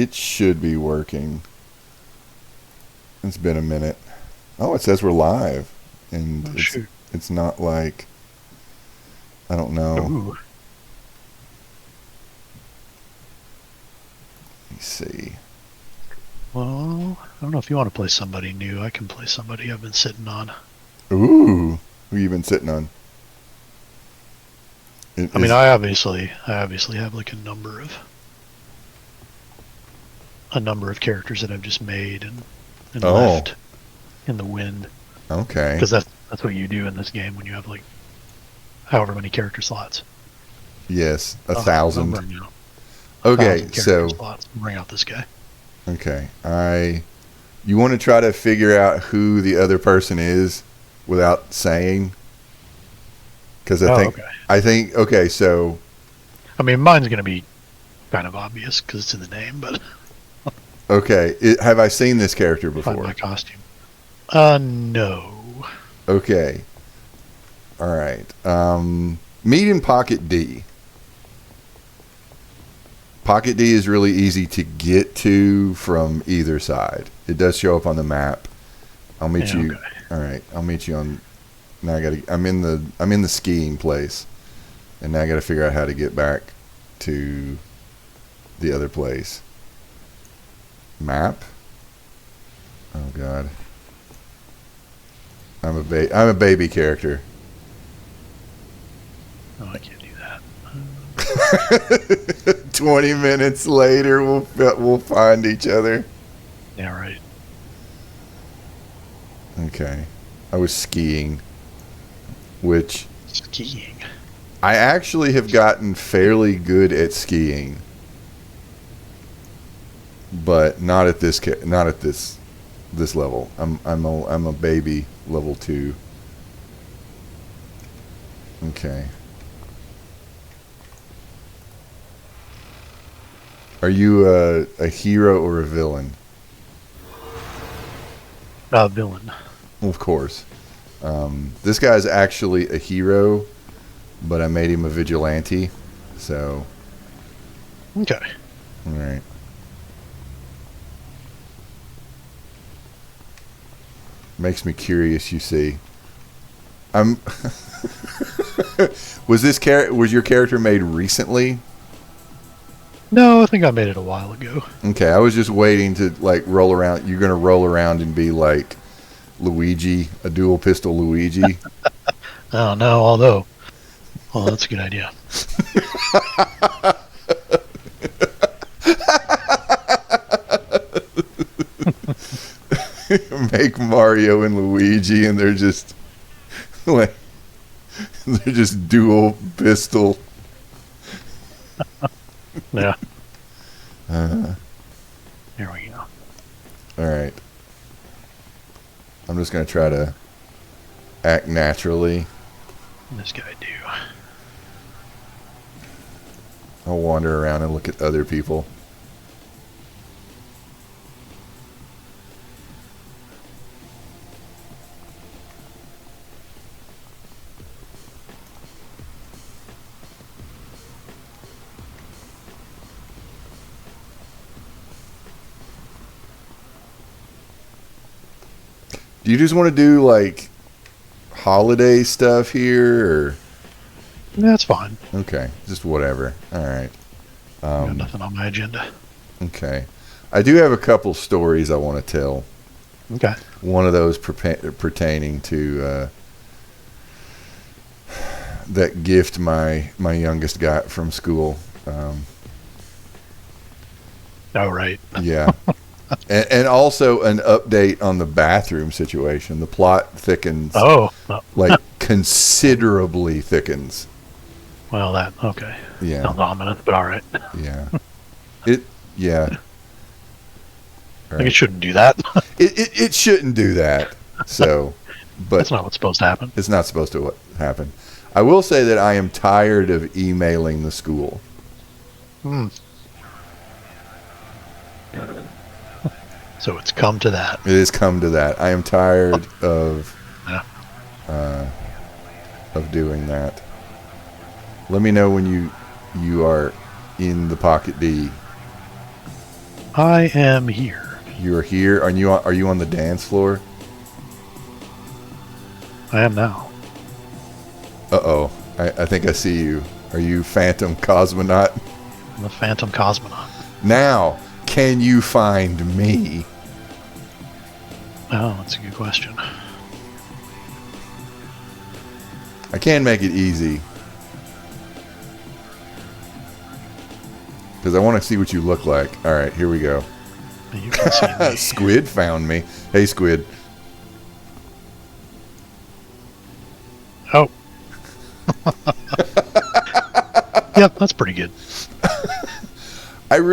It should be working. It's been a minute. Oh, it says we're live, and Oh, it's shoot. it's not like I don't know. Ooh. Let me see. Well, I don't know if you want to play somebody new. I can play somebody I've been sitting on. Ooh, who you been sitting on? It I mean, is I obviously have like a number of characters that I've just made and oh, left in the wind okay, because that's what you do in this game when you have like however many character slots. yes, a I'll thousand. bring out a Okay, thousand character so slots and bring out this guy. okay, you want to try to figure out who the other person is without saying, because Oh, okay. I think okay, so I mean, mine's gonna be kind of obvious because it's in the name, but okay, have I seen this character find my before? costume. No. Okay. All right. Meet in Pocket D. Pocket D is really easy to get to from either side. It does show up on the map. I'll meet Yeah, you. okay. All right. I'll meet you on. Now I'm in the skiing place, and now I got to figure out how to get back to the other place. Map. Oh God. I'm a baby character. Oh, I can't do that. 20 minutes later, we'll find each other. Yeah, right. Okay. I was skiing, which Skiing. I actually have gotten fairly good at skiing, but not at this level. I'm a baby level 2. Okay. Are you a hero or a villain? Villain. Of course. This guy's actually a hero, but I made him a vigilante. So, Okay. all right. Makes me curious. You see, I'm. Was your character made recently? No, I think I made it a while ago. Okay, I was just waiting to like roll around. You're gonna roll around and be like Luigi, a dual pistol Luigi. Oh no, although, well, that's a good idea. Make Mario and Luigi, and they're just like they're just dual pistol. Yeah. Uh, Here we go. all right, I'm just gonna try to act naturally. This guy do. I'll wander around and look at other people. Do you just want to do like holiday stuff here, or That's fine. okay, just whatever? All right. I got nothing on my agenda. Okay. I do have a couple stories I want to tell. Okay. One of those pertaining to that gift my youngest got from school. Oh, right. Yeah. And also an update on the bathroom situation. The plot thickens, Oh, like considerably thickens. well, that, okay. Yeah. Sounds ominous, but all right. Yeah. It, yeah. I think it shouldn't do that. It shouldn't do that. So, but That's not what's supposed to happen. it's not supposed to happen. I will say that I am tired of emailing the school. Hmm. So it's come to that. It has come to that. I am tired of Yeah. doing that. Let me know when you are in the Pocket D. I am here. You are here. Are you on the dance floor? I am now. Uh-oh. I think I see you. Are you Phantom Cosmonaut? I'm the Phantom Cosmonaut. Now, can you find me? Oh, that's a good question. I can make it easy. Because I want to see what you look like. All right, here we go. You can see me. Squid found me. Hey, Squid. Oh. Yep, that's pretty good. There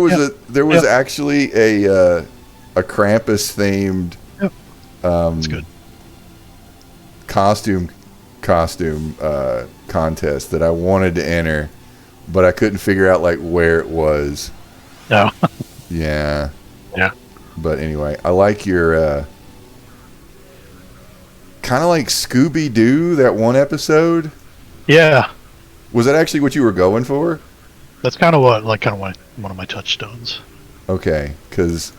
was Yep. actually a Krampus themed Yep. That's good. costume contest that I wanted to enter, but I couldn't figure out like where it was. No. Yeah. Yeah. But anyway, I like your kind of like Scooby-Doo, that one episode. Yeah. Was that actually what you were going for? That's kind of one of my touchstones. Okay, because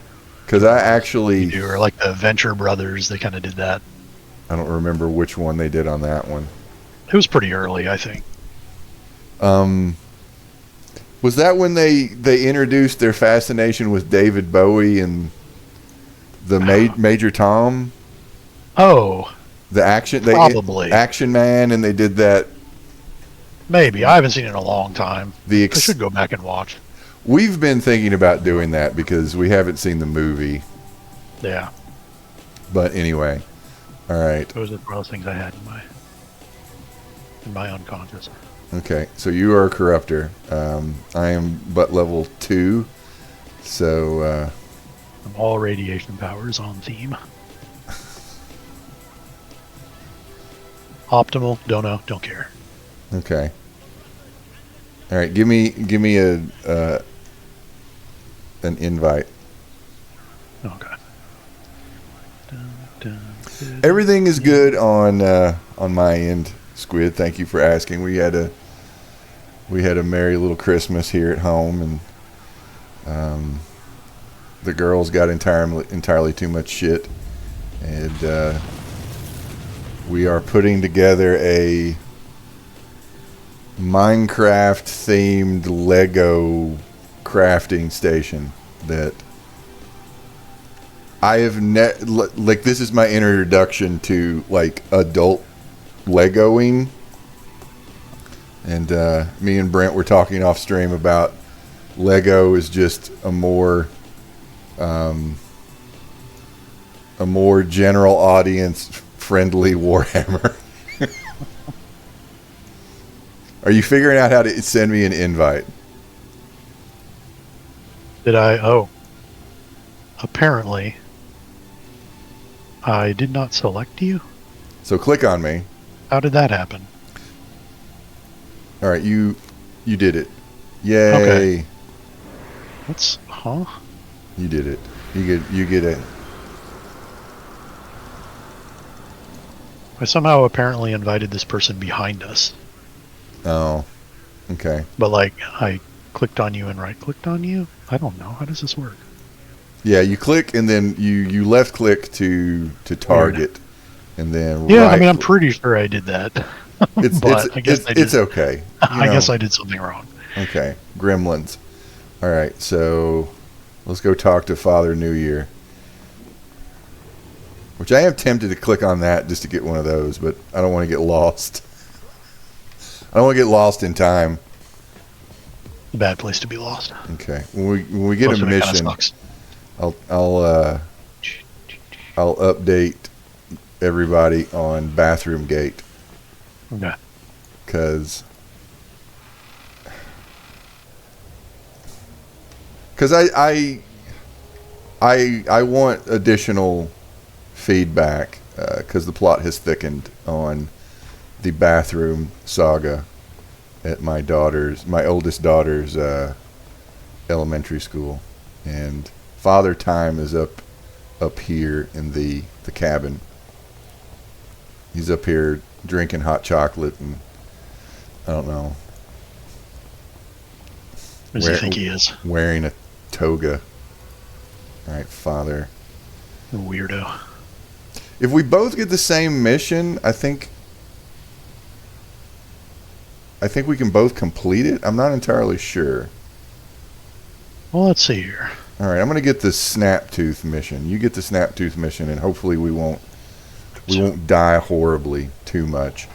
I actually Or like the Venture Brothers, they kind of did that. I don't remember which one they did on that one. It was pretty early, I think. Was that when they introduced their fascination with David Bowie and the Major Tom? Oh, The probably. Action Man, and they did that. Maybe. I haven't seen it in a long time. I I should go back and watch. We've been thinking about doing that because we haven't seen the movie. Yeah. But anyway, all right. Those are one of those things I had in my unconscious. Okay, so you are a corruptor. I am but level 2, so I'm all radiation powers on theme. Optimal, don't know, don't care. okay. All right, give me an invite. Okay. Dun, dun, dun. Everything is good on my end, Squid. Thank you for asking. We had a merry little Christmas here at home, and the girls got entirely too much shit, and we are putting together a Minecraft themed Lego crafting station that I have like this is my introduction to like adult Legoing, and me and Brent were talking off stream about Lego is just a more general audience friendly Warhammer. Are you figuring out how to send me an invite? Did I? Oh. Apparently, I did not select you. So click on me. How did that happen? All right, you did it. Yay! Okay. Huh? You did it. You get it. I somehow apparently invited this person behind us, Oh, okay. but like I clicked on you and right-clicked on you. I don't know. How does this work? Yeah, you click and then you left click to target, and then Yeah, right I mean, I'm pretty sure I did that. But I guess it's okay. I guess I did something wrong. Okay, Gremlins. All right, so let's go talk to Father New Year. Which I am tempted to click on that just to get one of those, but I don't want to get lost. I don't want to get lost in time. Bad place to be lost. Okay, when we get Most a of it kinda mission, sucks. I'll update everybody on Bathroom Gate Okay. because I want additional feedback because the plot has thickened on the bathroom saga at my oldest daughter's elementary school, and Father Time is up here in the cabin. He's up here drinking hot chocolate, and I don't know. Who does he think he is? Wearing a toga. All right, Father. Weirdo. If we both get the same mission, I think we can both complete it. I'm not entirely sure. Well, let's see here. All right, I'm going to get the Snaptooth mission. You get the Snaptooth mission, and hopefully we won't die horribly too much.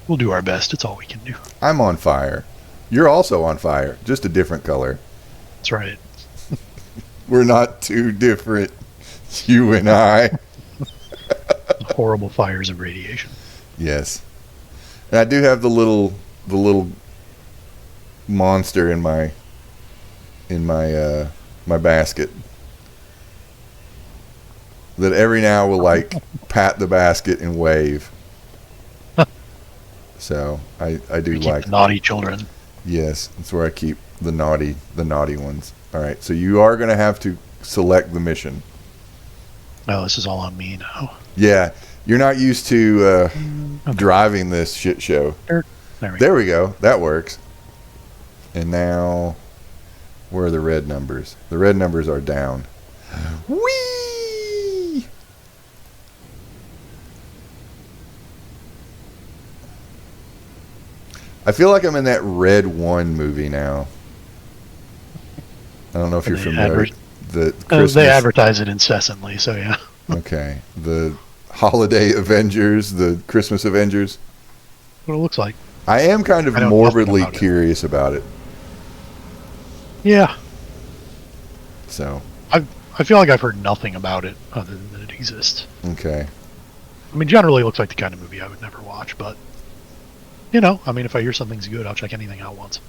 We'll do our best. It's all we can do. I'm on fire. You're also on fire, just a different color. That's right. We're not too different, you and I. Horrible fires of radiation. Yes. And I do have the little monster in my my basket that every now will like pat the basket and wave. So I do like naughty children. Yes, that's where I keep the naughty ones. All right, so you are going to have to select the mission. No, this is all on me now. Yeah, you're not used to driving this shit show. There we go. That works. And now, where are the red numbers? The red numbers are down. Whee! I feel like I'm in that Red 1 movie now. I don't know if you're familiar. They advertise it incessantly, so yeah. Okay. The Holiday Avengers, the Christmas Avengers. What it looks like. I am kind of morbidly curious about it. Yeah. So. I feel like I've heard nothing about it other than that it exists. Okay. I mean, generally it looks like the kind of movie I would never watch, but, you know, I mean, if I hear something's good, I'll check anything out once.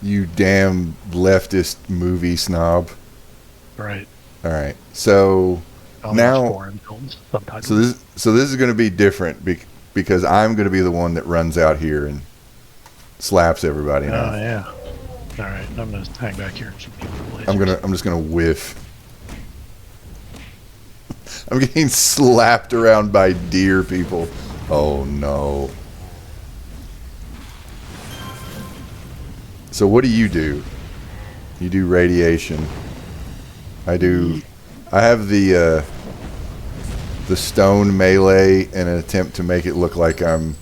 You damn leftist movie snob. Right. All right. So now, foreign films, subtitles. So this is going to be different because I'm going to be the one that runs out here and slaps everybody. Oh yeah. All right. I'm going to hang back here. I'm just going to whiff. I'm getting slapped around by deer people. Oh no. So what do? You do radiation. I have the stone melee in an attempt to make it look like I'm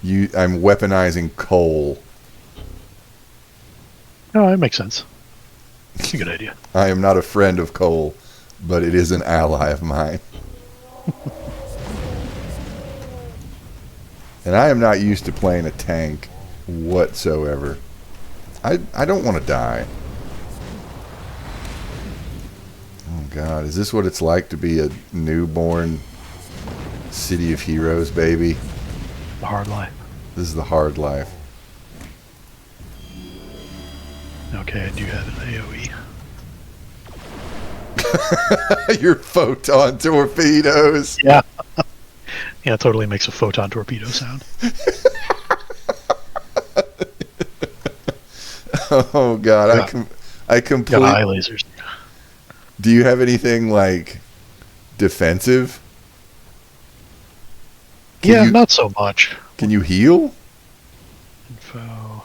weaponizing coal. Oh, that makes sense. It's a good idea. I am not a friend of coal, but it is an ally of mine. And I am not used to playing a tank whatsoever. I don't want to die. Oh God, is this what it's like to be a newborn City of Heroes baby? The hard life. This is the hard life. Okay, I do have an AoE. Your photon torpedoes. Yeah. Yeah, it totally makes a photon torpedo sound. Oh God, I completely. Got eye lasers. Do you have anything like defensive? Not so much. Can you heal? Info,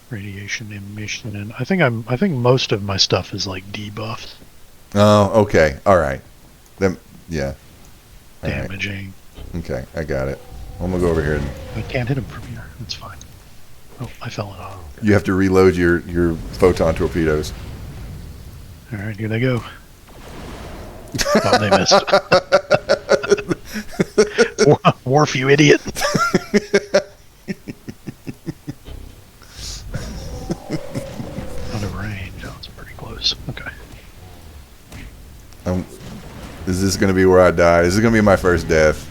radiation emission, and I think most of my stuff is like debuffs. Oh, okay, all right. Then yeah. All damaging. Right. Okay, I got it. I'm gonna go over here and. I can't hit him from here. That's fine. Oh, I fell in off. You have to reload your photon torpedoes. All right, here they go. Oh, they missed. Wharf, you idiot. Out of range. Oh, it's pretty close. Okay. Is this going to be where I die? Is this going to be my first death?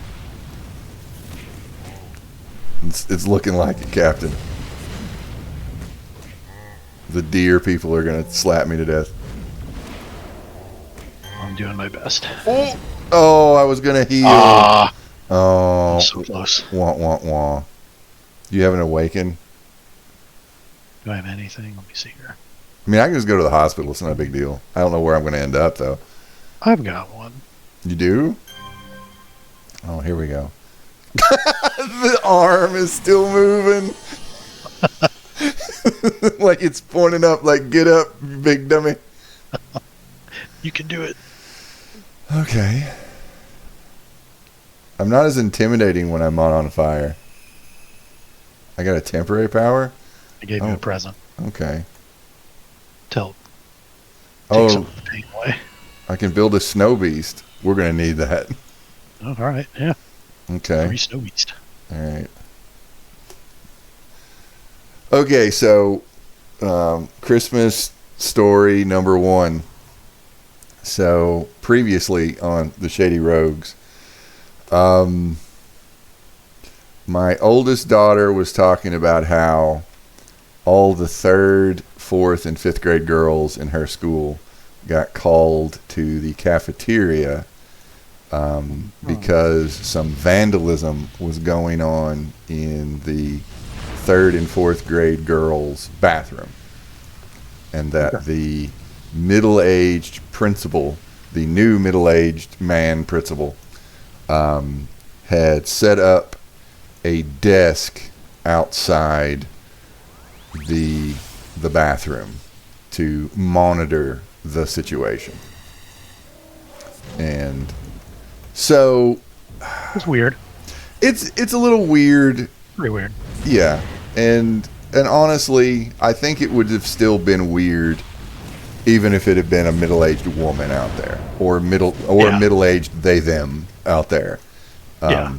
It's looking like it, Captain. The deer people are going to slap me to death. I'm doing my best. Oh, I was going to heal. Oh. So close. Wah, wah, wah. Do you have an awaken? Do I have anything? Let me see here. I mean, I can just go to the hospital. It's not a big deal. I don't know where I'm going to end up, though. I've got one. You do? Oh, here we go. The arm is still moving. Like it's pointing up, like, get up, you big dummy. You can do it. Okay. I'm not as intimidating when I'm on fire. I got a temporary power? I gave you a present. Okay. Take some Oh, of the pain away. I can build a snow beast. We're going to need that. Oh, all right. Yeah. Okay. Free snow beast. All right. Okay, so Christmas story number 1. So previously on the Shady Rogues, my oldest daughter was talking about how all the 3rd, 4th, and 5th grade girls in her school got called to the cafeteria because some vandalism was going on in the 3rd and 4th grade girls' bathroom, and that the middle-aged principal, the new middle-aged man principal, had set up a desk outside the bathroom to monitor the situation. And so It's weird. it's a little weird. Pretty weird. Yeah. And honestly, I think it would have still been weird even if it had been a middle-aged woman out there, or a middle-aged they them out there. Yeah.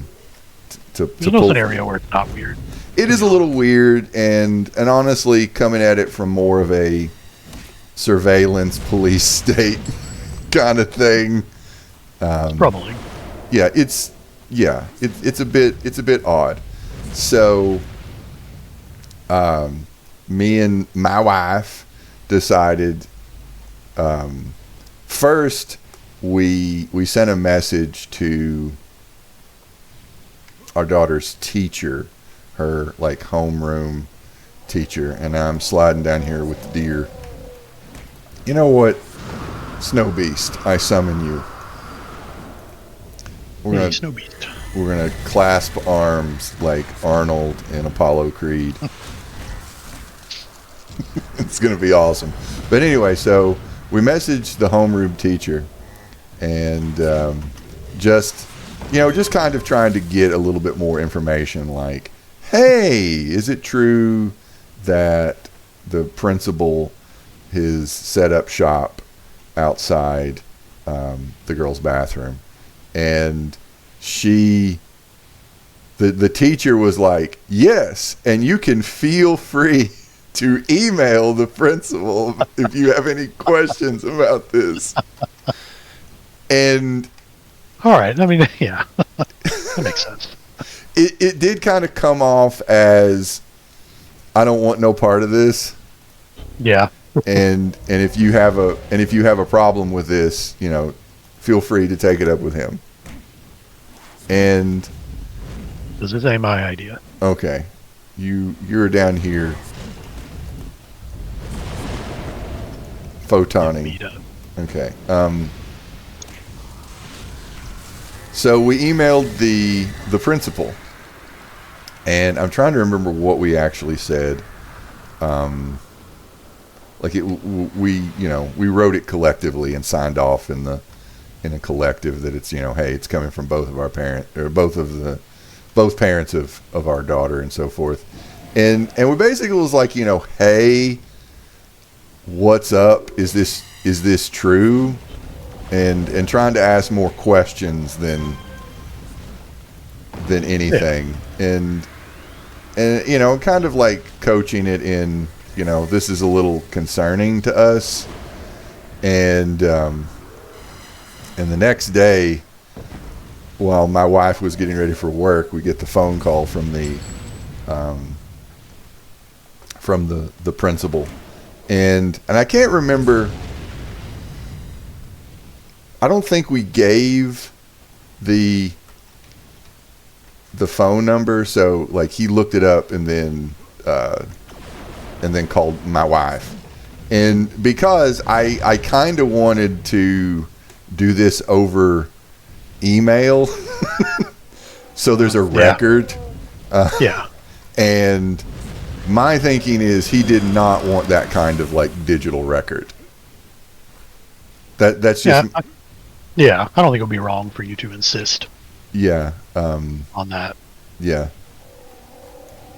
There's no scenario where it's not weird. It is a little weird, and honestly, coming at it from more of a surveillance police state kind of thing. Troubling. Yeah, it's a bit odd. So, me and my wife decided. First, we sent a message to our daughter's teacher, her like homeroom teacher, and I'm sliding down here with the deer. You know what, Snow Beast, I summon you. We're gonna clasp arms like Arnold in Apollo Creed. It's gonna be awesome. But anyway, so we messaged the homeroom teacher, and just kind of trying to get a little bit more information, like, hey, is it true that the principal has set up shop outside the girls' bathroom? And the teacher was like, yes, and you can feel free to email the principal if you have any questions about this. And all right, I mean, yeah, that makes sense. It did kind of come off as, I don't want no part of this. Yeah. and if you have a problem with this, feel free to take it up with him. And this ain't my idea. Okay, you're down here photoning. Okay. So we emailed the principal, and I'm trying to remember what we actually said. We wrote it collectively and signed off in a collective that it's, hey, it's coming from both of our parents, or both parents of our daughter and so forth. And we basically was like, hey, what's up? Is this true? And trying to ask more questions than anything. Yeah. And kind of like coaching it in, this is a little concerning to us. And the next day, while my wife was getting ready for work, we get the phone call from the principal. And I can't remember. I don't think we gave the phone number, so like he looked it up and then called my wife. And because I kind of wanted to do this over email, so there's a record. Yeah. And My thinking is he did not want that kind of like digital record. That's just yeah. I don't think it would be wrong for you to insist. Yeah. On that. Yeah.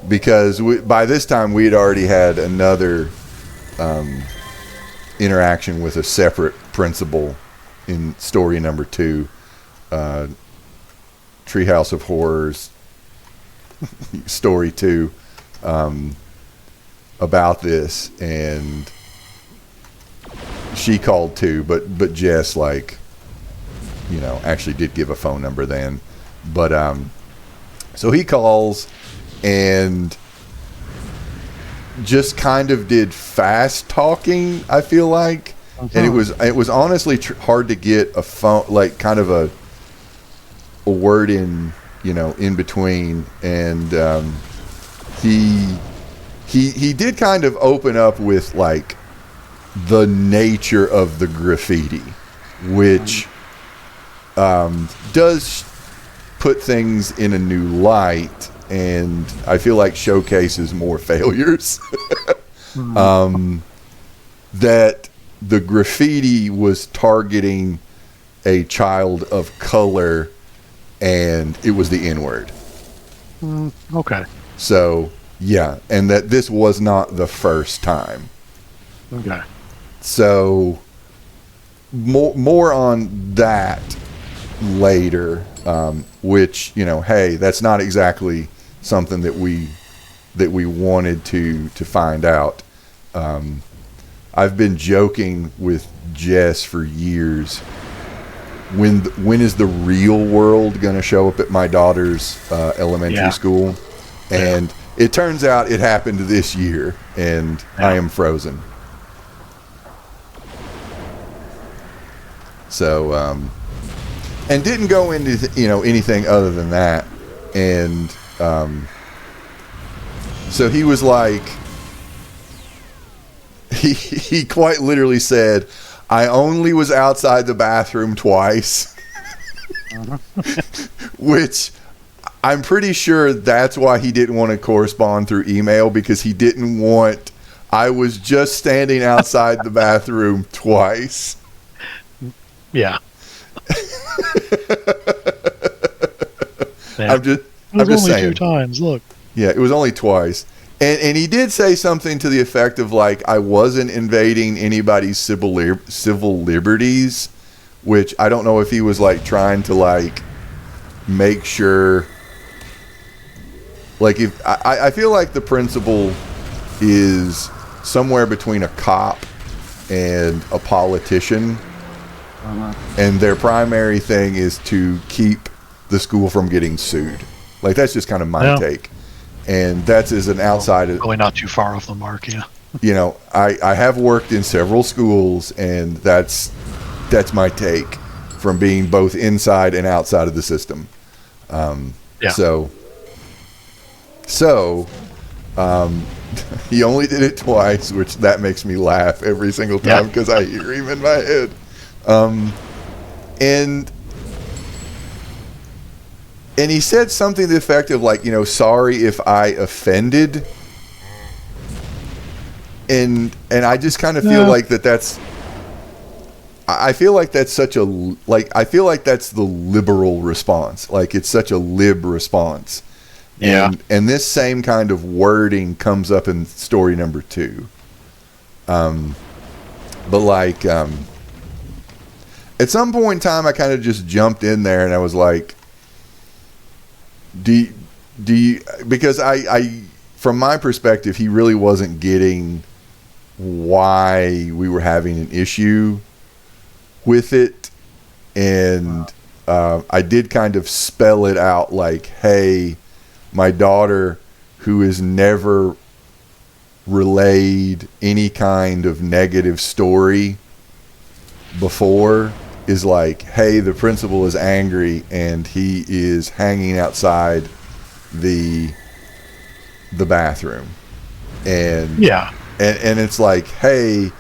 Because by this time we had already had another interaction with a separate principal in story number 2, Treehouse of Horrors, story 2, about this, and she called too, but Jess, like, you know, actually did give a phone number then. But so he calls and just kind of did fast talking, I feel like. And it was honestly hard to get a phone, like kind of a word in, you know, in between. And he did kind of open up with like the nature of the graffiti, which does put things in a new light, and I feel like showcases more failures. That the graffiti was targeting a child of color, and it was the N-word. Okay. So, yeah, and that this was not the first time. Okay. So, more on that later, which, you know, hey, that's not exactly something that we wanted to find out. I've been joking with Jess for years. When is the real world going to show up at my daughter's elementary school? And it turns out it happened this year, and I am frozen. So, and didn't go into, you know, anything other than that. And so he was like, he quite literally said, I only was outside the bathroom twice. Which I'm pretty sure that's why he didn't want to correspond through email, because he didn't want, I was just standing outside the bathroom twice. Yeah. I'm just only saying. 2 times. Look. Yeah, it was only twice. And he did say something to the effect of like, I wasn't invading anybody's civil liberties, which I don't know if he was like trying to like make sure. Like, if I feel like the principal is somewhere between a cop and a politician, and their primary thing is to keep the school from getting sued. Like, that's just kind of my take. And that's as an outsider. Probably not too far off the mark, yeah. You know, I have worked in several schools, and that's my take from being both inside and outside of the system. So he only did it twice, which that makes me laugh every single time because I hear him in my head. And he said something to the effect of like, you know, sorry if I offended. And I just kind of feel like that's, I feel like that's such a, like, I feel like that's the liberal response. Like, it's such a lib response. Yeah. And this same kind of wording comes up in story number 2. But like, at some point in time, I kind of just jumped in there and I was like, do you, because I, from my perspective, he really wasn't getting why we were having an issue with it. And I did kind of spell it out like, hey, my daughter, who has never relayed any kind of negative story before, is like, hey, the principal is angry and he is hanging outside the bathroom. And and it's like, hey,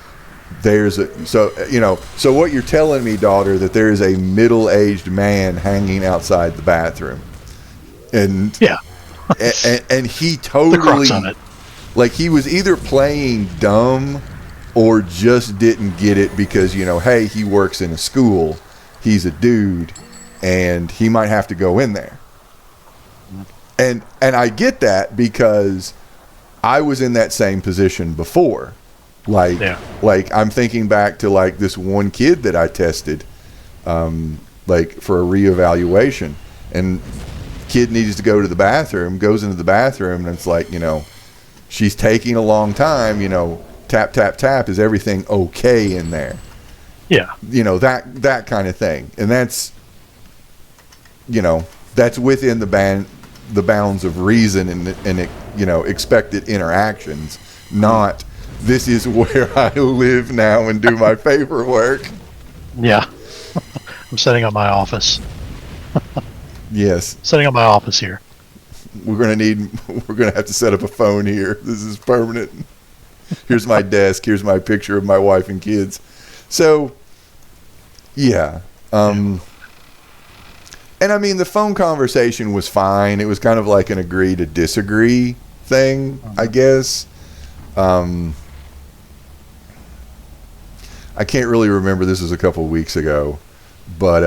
there's a, so, you know, so what you're telling me, daughter, that there is a middle-aged man hanging outside the bathroom. And and he totally, like he was either playing dumb or just didn't get it because, you know, hey, he works in a school, he's a dude, and he might have to go in there. And I get that because I was in that same position before. Like, like I'm thinking back to like this one kid that I tested, like for a reevaluation, and kid needs to go to the bathroom, goes into the bathroom, and it's like, you know, she's taking a long time, you know, tap, tap, tap, is everything okay in there? Yeah. You know, that kind of thing. And that's, you know, that's within the bounds of reason and you know, expected interactions, not this is where I live now and do my paperwork. Yeah. I'm setting up my office. Yes. Setting up my office here. We're gonna have to set up a phone here. This is permanent. Here's my desk. Here's my picture of my wife and kids. So, yeah. And I mean, the phone conversation was fine. It was kind of like an agree to disagree thing, I guess. I can't really remember. This was a couple of weeks ago, but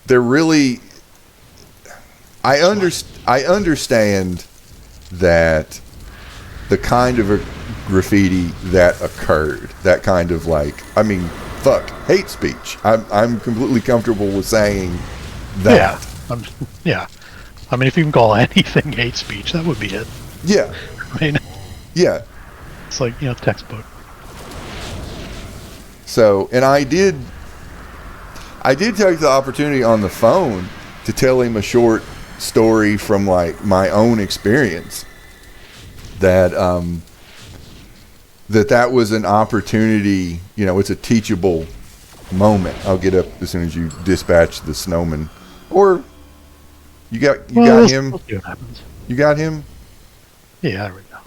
they're really. I understand that the kind of a graffiti that occurred, that kind of like, I mean, fuck, hate speech. I'm completely comfortable with saying that. Yeah. Yeah. I mean, if you can call anything hate speech, that would be it. Yeah. I mean, yeah. It's like, you know, textbook. So, and I did take the opportunity on the phone to tell him a short story from like my own experience that that was an opportunity, you know, it's a teachable moment. I'll get up as soon as you dispatch the snowman. Or you got him? We'll see what happens. You got him? Yeah, there we go.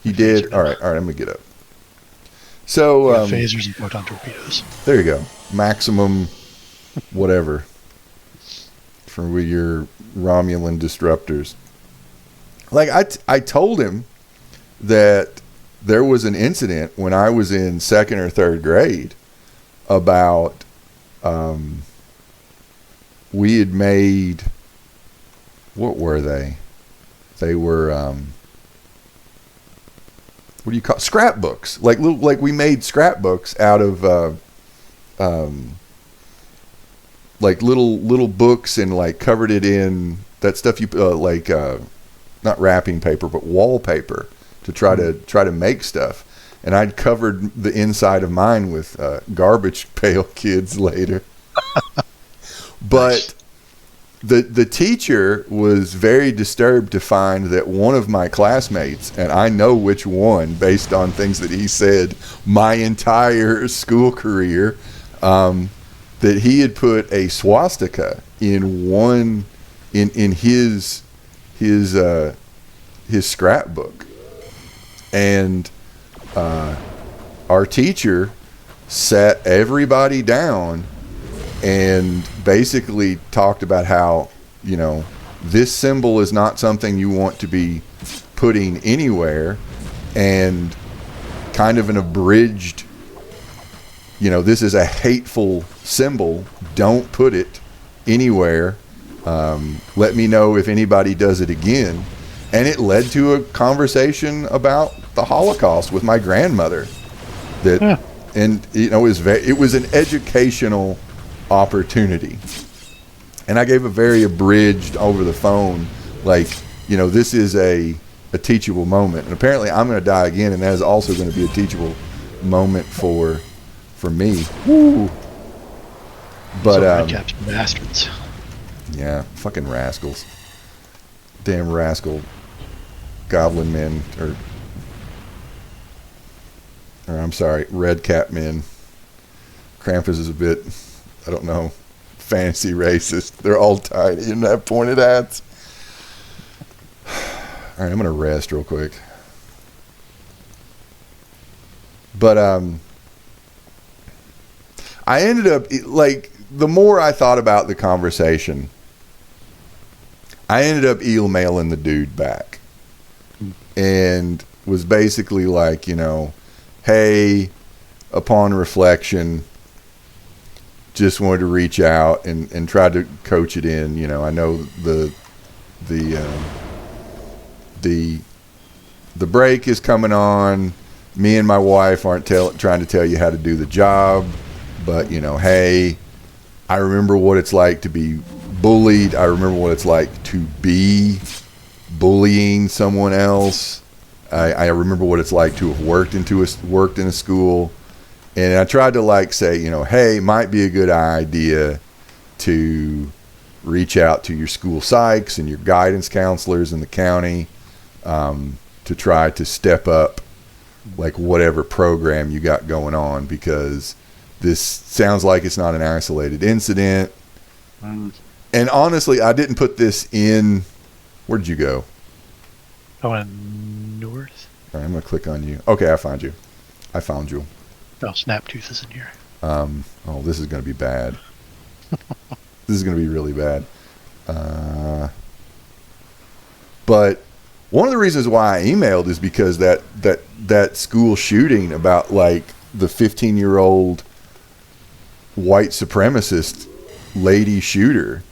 You did? All right, I'm going to get up. So phasers and photon torpedoes. There you go. Maximum whatever for your Romulan disruptors. Like I told him that there was an incident when I was in second or third grade about we had made, what were they? They were what do you call scrapbooks? Like we made scrapbooks out of like little books and like covered it in that stuff you like not wrapping paper but wallpaper to try to make stuff. And I'd covered the inside of mine with Garbage Pail Kids later. But the teacher was very disturbed to find that one of my classmates, and I know which one based on things that he said my entire school career, that he had put a swastika in his scrapbook. And our teacher sat everybody down and basically talked about how, you know, this symbol is not something you want to be putting anywhere, and kind of an abridged, you know, this is a hateful symbol, don't put it anywhere, let me know if anybody does it again. And it led to a conversation about the Holocaust with my grandmother. And you know, it was an educational opportunity. And I gave a very abridged over the phone, like, you know, this is a teachable moment. And apparently I'm going to die again, and that is also going to be a teachable moment for me. Woo. But bastards. Yeah, fucking rascals. Damn rascal goblin men, or I'm sorry, red cap men. Krampus is a bit, I don't know, fantasy racist. They're all tiny and have pointed hats. All right, I'm gonna rest real quick. But I ended up, like, the more I thought about the conversation, I ended up emailing the dude back and was basically like, hey, upon reflection, just wanted to reach out and try to coach it in. I know the break is coming on. Me and my wife aren't trying to tell you how to do the job, but hey, I remember what it's like to be bullied. I remember what it's like to be bullying someone else. I remember what it's like to have worked in a school. And I tried to say, hey, might be a good idea to reach out to your school psychs and your guidance counselors in the county to try to step up whatever program you got going on, because this sounds like it's not an isolated incident. And honestly, I didn't put this in. Where did you go? I went north. All right, I'm going to click on you. Okay, I found you. Oh, Snaptooth is in here. This is going to be bad. This is going to be really bad. But one of the reasons why I emailed is because that school shooting about the 15-year-old white supremacist lady shooter.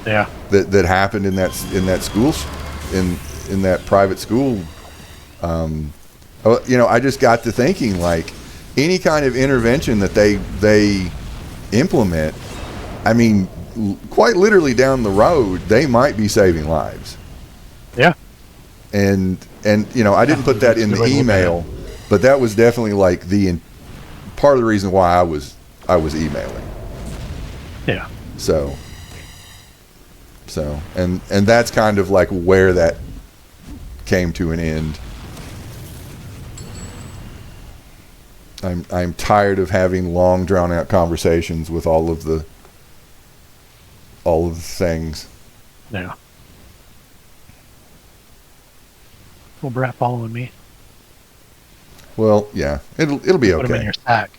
Yeah. That happened in that school in that private school. I just got to thinking any kind of intervention that they implement, I mean, quite literally down the road, they might be saving lives. Yeah. And I didn't put that in the email, but that was definitely part of the reason why I was emailing. Yeah. So and that's kind of where that came to an end. I'm tired of having long drawn out conversations with all of the things. Yeah. Well, Brett following me. Well, yeah, it'll be okay. Put him in your sack.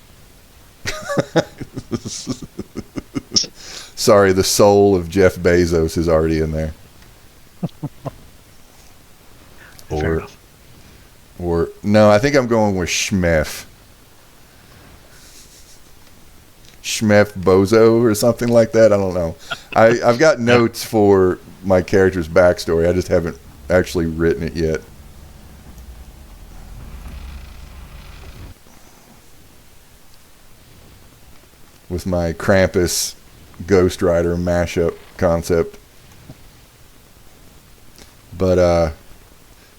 Sorry, the soul of Jeff Bezos is already in there. Or no, I think I'm going with Schmef Bozo or something like that. I don't know. I've got notes for my character's backstory. I just haven't actually written it yet. With my Krampus Ghost Rider mashup concept. But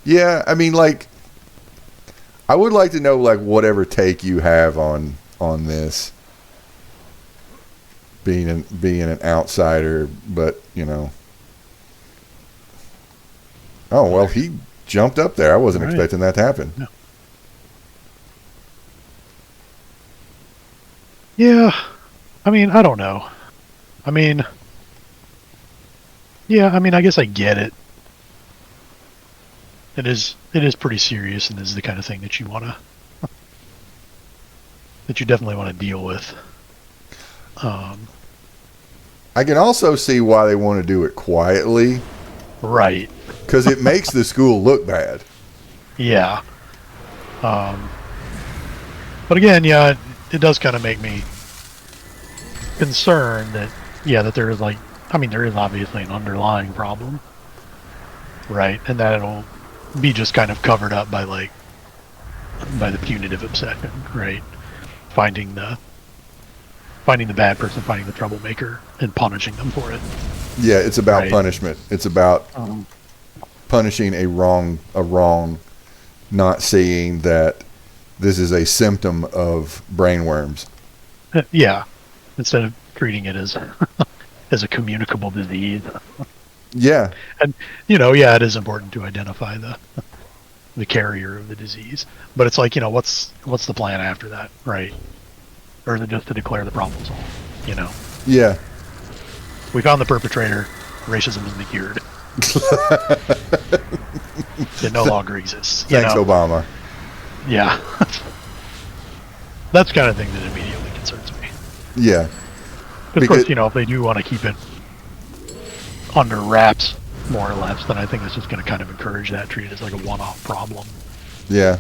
yeah, I mean, I would like to know whatever take you have on this. Being an outsider, but oh well, he jumped up there. I wasn't expecting that to happen. No. Yeah, I mean, I don't know. I mean, yeah, I mean, I guess I get it. It is pretty serious, and is the kind of thing that you definitely want to deal with. I can also see why they want to do it quietly. Right. Because it makes the school look bad. Yeah. But again, yeah, it does kind of make me concerned that there is there is obviously an underlying problem. Right. And that it'll be just kind of covered up by the punitive obsession, right? Finding the bad person, finding the troublemaker, and punishing them for it. Yeah, it's about punishment. It's about punishing a wrong, not seeing that this is a symptom of brainworms. Yeah, instead of treating it as as a communicable disease. Yeah. And it is important to identify the carrier of the disease, but it's what's the plan after that, right? Or is it just to declare the problem solved? Yeah. We found the perpetrator. Racism has been cured. It no longer exists. Thanks, Obama. Yeah. That's the kind of thing that immediately concerns me. Yeah. Because, if they do want to keep it under wraps more or less, then I think this is going to kind of encourage that, treat it as like a one-off problem Yeah.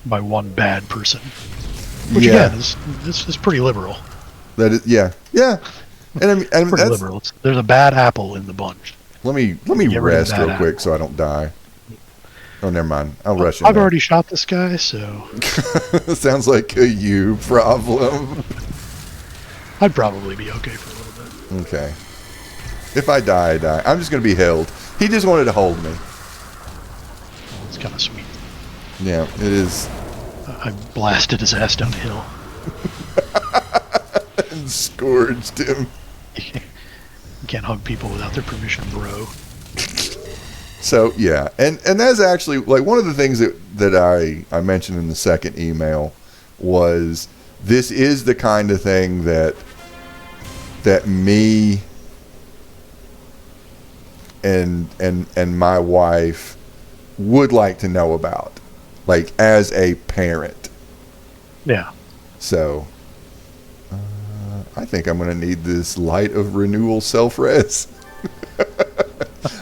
by one bad person. Which Yeah. again is pretty liberal. That is, yeah. Yeah. And I mean Pretty that's, liberal. There's a bad apple in the bunch. let me Get rid of rest that real apple. quick so I don't die. Oh, never mind. I'll rush in I've there. already shot this guy, so Sounds like a you problem. I'd probably be okay for a little bit. Okay. If I die, I die. I'm just going to be held. He just wanted to hold me. Well, it's kind of sweet. Yeah, it is. I blasted his ass down the hill. And scourged him. You can't hug people without their permission, bro. So, yeah. And that's actually, like, one of the things that I mentioned in the second email was this is the kind of thing that me and my wife would like to know about, like, as a parent. Yeah. So, I think I'm going to need this light of renewal self-res.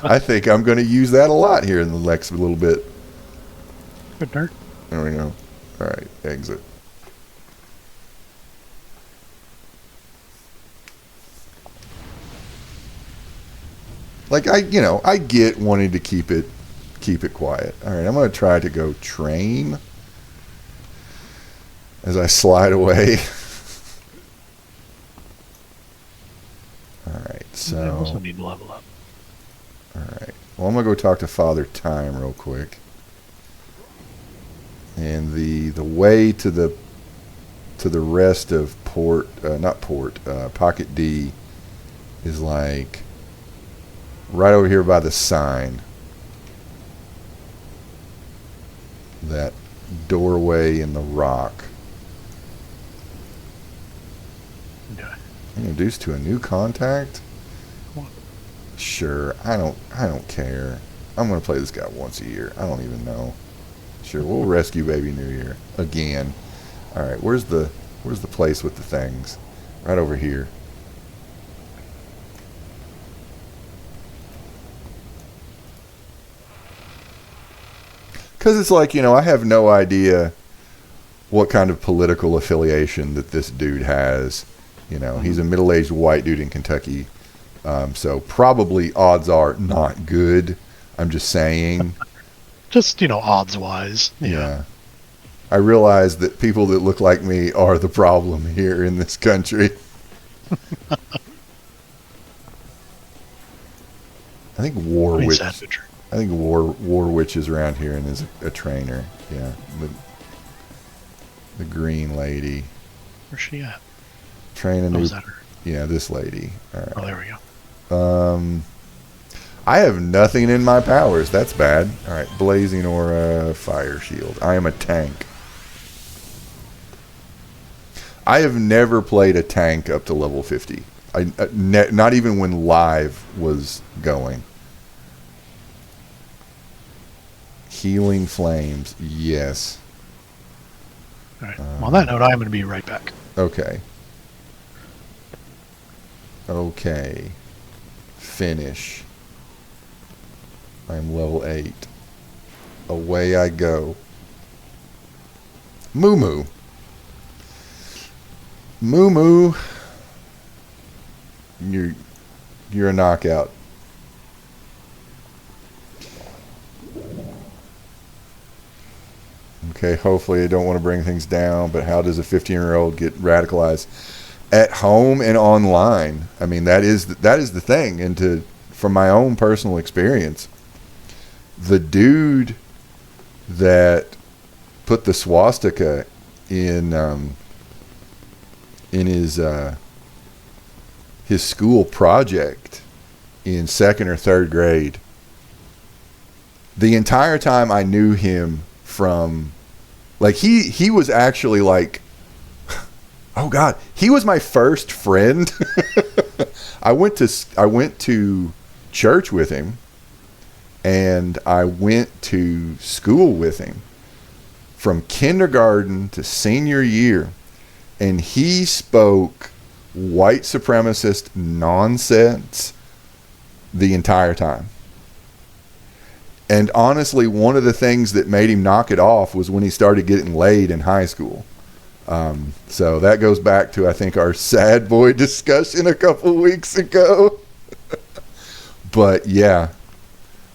I think I'm going to use that a lot here in the next little bit. Good dirt. There we go. All right, exit. Like, I get wanting to keep it quiet. All right, I'm going to try to go train as I slide away. All right, so I also need to level up. all right. Well, I'm going to go talk to Father Time real quick. And the way to the rest of Pocket D is like right over here by the sign. That doorway in the rock. Okay. Introduced to a new contact? What? Sure. I don't care. I'm gonna play this guy once a year. I don't even know. Sure, we'll rescue Baby New Year again. All right, where's the place with the things? Right over here. Because it's like, I have no idea what kind of political affiliation that this dude has. He's a middle-aged white dude in Kentucky. So probably odds are not good. I'm just saying. Just, odds-wise. Yeah. I realize that people that look like me are the problem here in this country. I think War Witch is around here and is a trainer. Yeah. The green lady. Where's she at? Training. Oh, is that her? Yeah, this lady. All right. Oh, there we go. I have nothing in my powers. That's bad. All right. Blazing Aura, Fire Shield. I am a tank. I have never played a tank up to level 50. Not even when live was going. Healing Flames. Yes. All right. On that note, I'm going to be right back. Okay. Finish. I'm level 8. Away I go. Moo Moo. You're a knockout. Okay, hopefully I don't want to bring things down, but how does a 15-year-old get radicalized at home and online? I mean, that is the thing. And from my own personal experience, the dude that put the swastika in his school project in second or third grade, the entire time I knew him from, like, he was actually like, oh God, he was my first friend. I went to church with him, and I went to school with him from kindergarten to senior year, and he spoke white supremacist nonsense the entire time. And honestly, one of the things that made him knock it off was when he started getting laid in high school. So that goes back to, I think, our sad boy discussion a couple weeks ago. But yeah,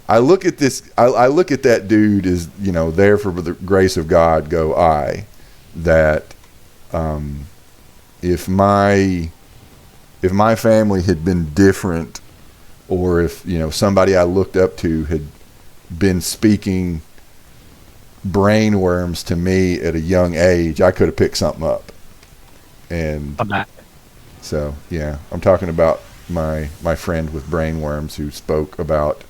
I look at this. I look at that dude as, you know, there for the grace of God go I. That if my family had been different, or if, you know, somebody I looked up to had been speaking brainworms to me at a young age, I could have picked something up. And I'm not. so, yeah, I'm talking about my friend with brainworms who spoke about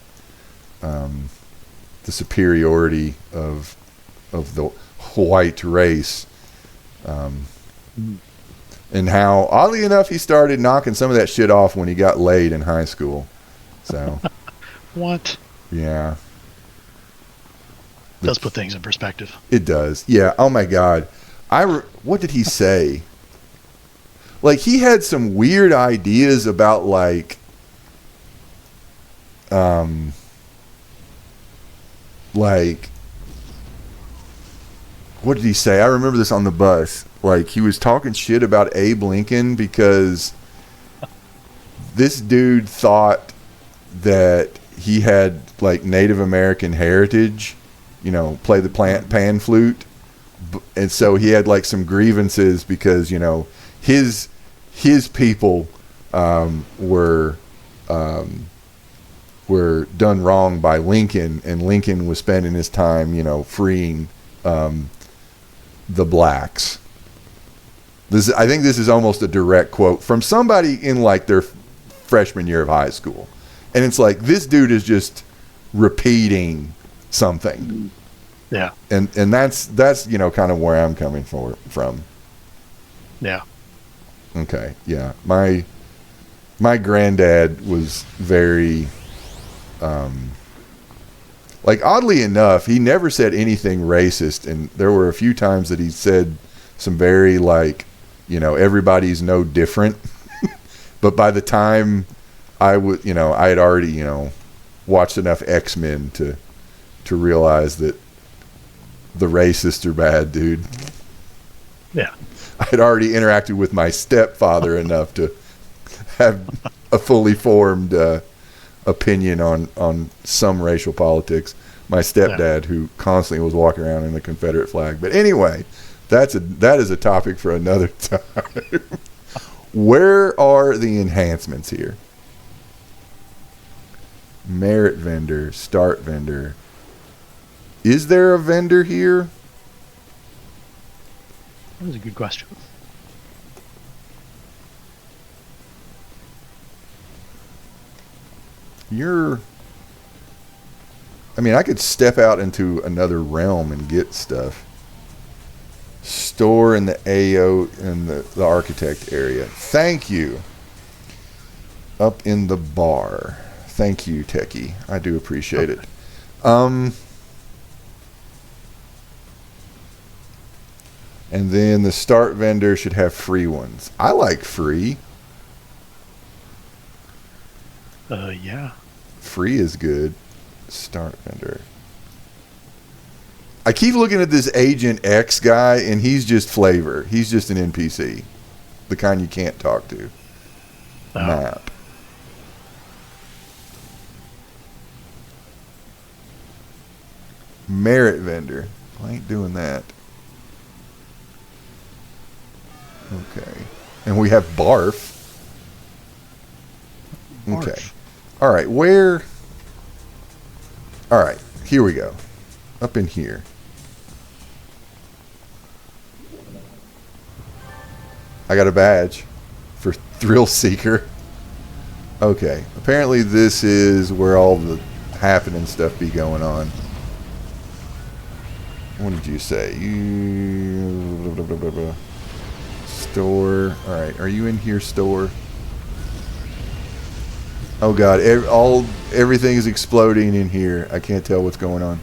the superiority of the white race, and how, oddly enough, he started knocking some of that shit off when he got laid in high school. So, What? yeah. Does put things in perspective. It does. Yeah. Oh my God. What did he say? Like, he had some weird ideas about, like, what did he say? I remember this on the bus. Like, he was talking shit about Abe Lincoln because this dude thought that he had, like, Native American heritage, you know, play the pan flute. And so he had, like, some grievances because, you know, his people were done wrong by Lincoln, and Lincoln was spending his time, you know, freeing the blacks. I think this is almost a direct quote from somebody in, like, their freshman year of high school. And it's like, this dude is just repeating something. Yeah. And that's, you know, kind of where I'm coming from. Yeah. Okay. Yeah. My granddad was very, like, oddly enough, he never said anything racist, and there were a few times that he said some very, like, you know, everybody's no different. But by the time I had already, you know, watched enough X-Men to realize that the racists are bad, dude. Yeah. I had already interacted with my stepfather enough to have a fully formed opinion on some racial politics. My stepdad, who constantly was walking around in the Confederate flag. But anyway, that is a topic for another time. Where are the enhancements here? Merit vendor, start vendor. Is there a vendor here? That was a good question. I could step out into another realm and get stuff. Store in the AO in the architect area. Thank you. Up in the bar. Thank you, Techie. I do appreciate it. And then the start vendor should have free ones. I like free. Yeah. Free is good. Start vendor. I keep looking at this Agent X guy, and he's just flavor. He's just an NPC. The kind you can't talk to. Oh. Map. Merit vendor. I ain't doing that. Okay. And we have Barf. Okay. Barf. All right. Where? All right. Here we go. Up in here. I got a badge for Thrill Seeker. Okay. Apparently this is where all the happening stuff be going on. What did you say? Store. All right. Are you in here, store? Oh God! Everything is exploding in here. I can't tell what's going on.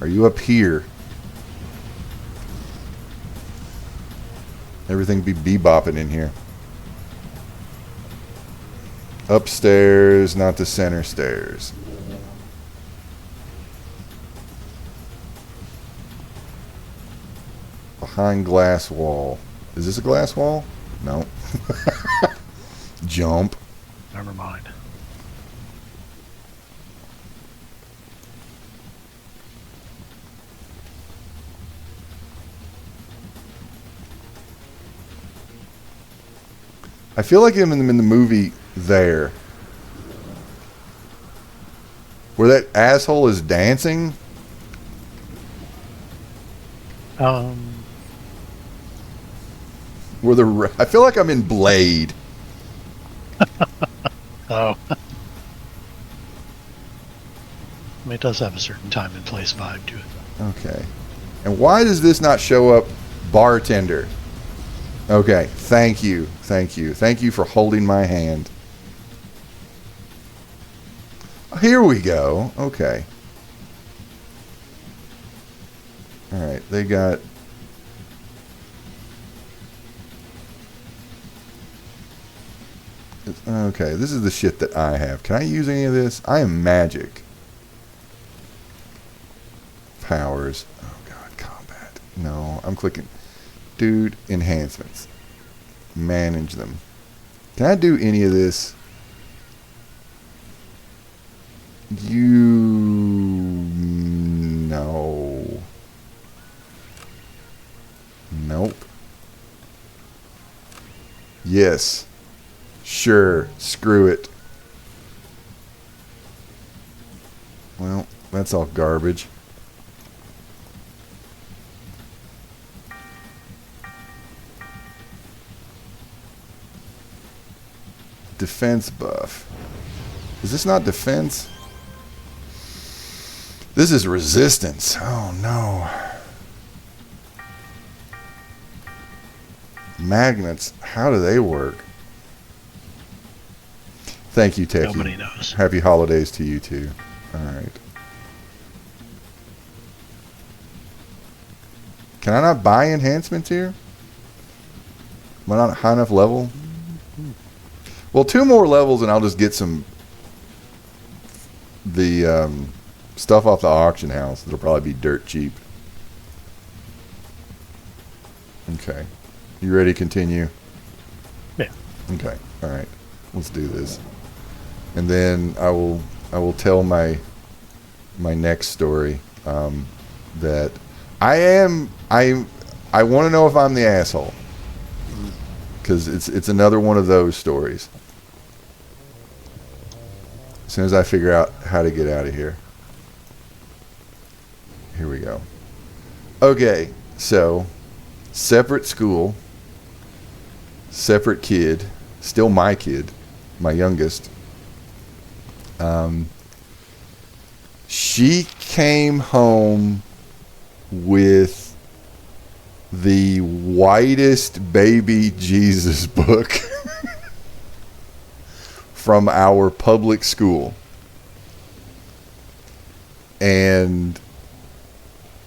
Are you up here? Everything be bebopping in here. Upstairs, not the center stairs. Behind glass wall. Is this a glass wall? No. Jump. Never mind. I feel like I'm in the movie There, where that asshole is dancing. Where I feel like I'm in Blade. Oh. I mean, it does have a certain time and place vibe to it. Okay. And why does this not show up? Bartender. Okay. Thank you. Thank you. Thank you for holding my hand. Here we go. Okay. All right. They got... Okay. This is the shit that I have. Can I use any of this? I am magic. Powers. Oh, God. Combat. No. I'm clicking... Dude, enhancements. Manage them. Can I do any of this? No. Nope. Yes. Sure. Screw it. Well, that's all garbage. Defense buff. Is this not defense? This is resistance. Oh no. Magnets. How do they work? Thank you, Techie. Nobody knows. Happy holidays to you too. All right. Can I not buy enhancements here? Am I not at high enough level? Well, 2 more levels and I'll just get the stuff off the auction house. It'll probably be dirt cheap. Okay. You ready to continue? Yeah. Okay. All right. Let's do this. And then I will tell my next story that I want to know if I'm the asshole. Cuz it's another one of those stories. As soon as I figure out how to get out of here. Here we go. Okay, so separate school, separate kid, still my kid, my youngest. She came home with the whitest baby Jesus book from our public school. And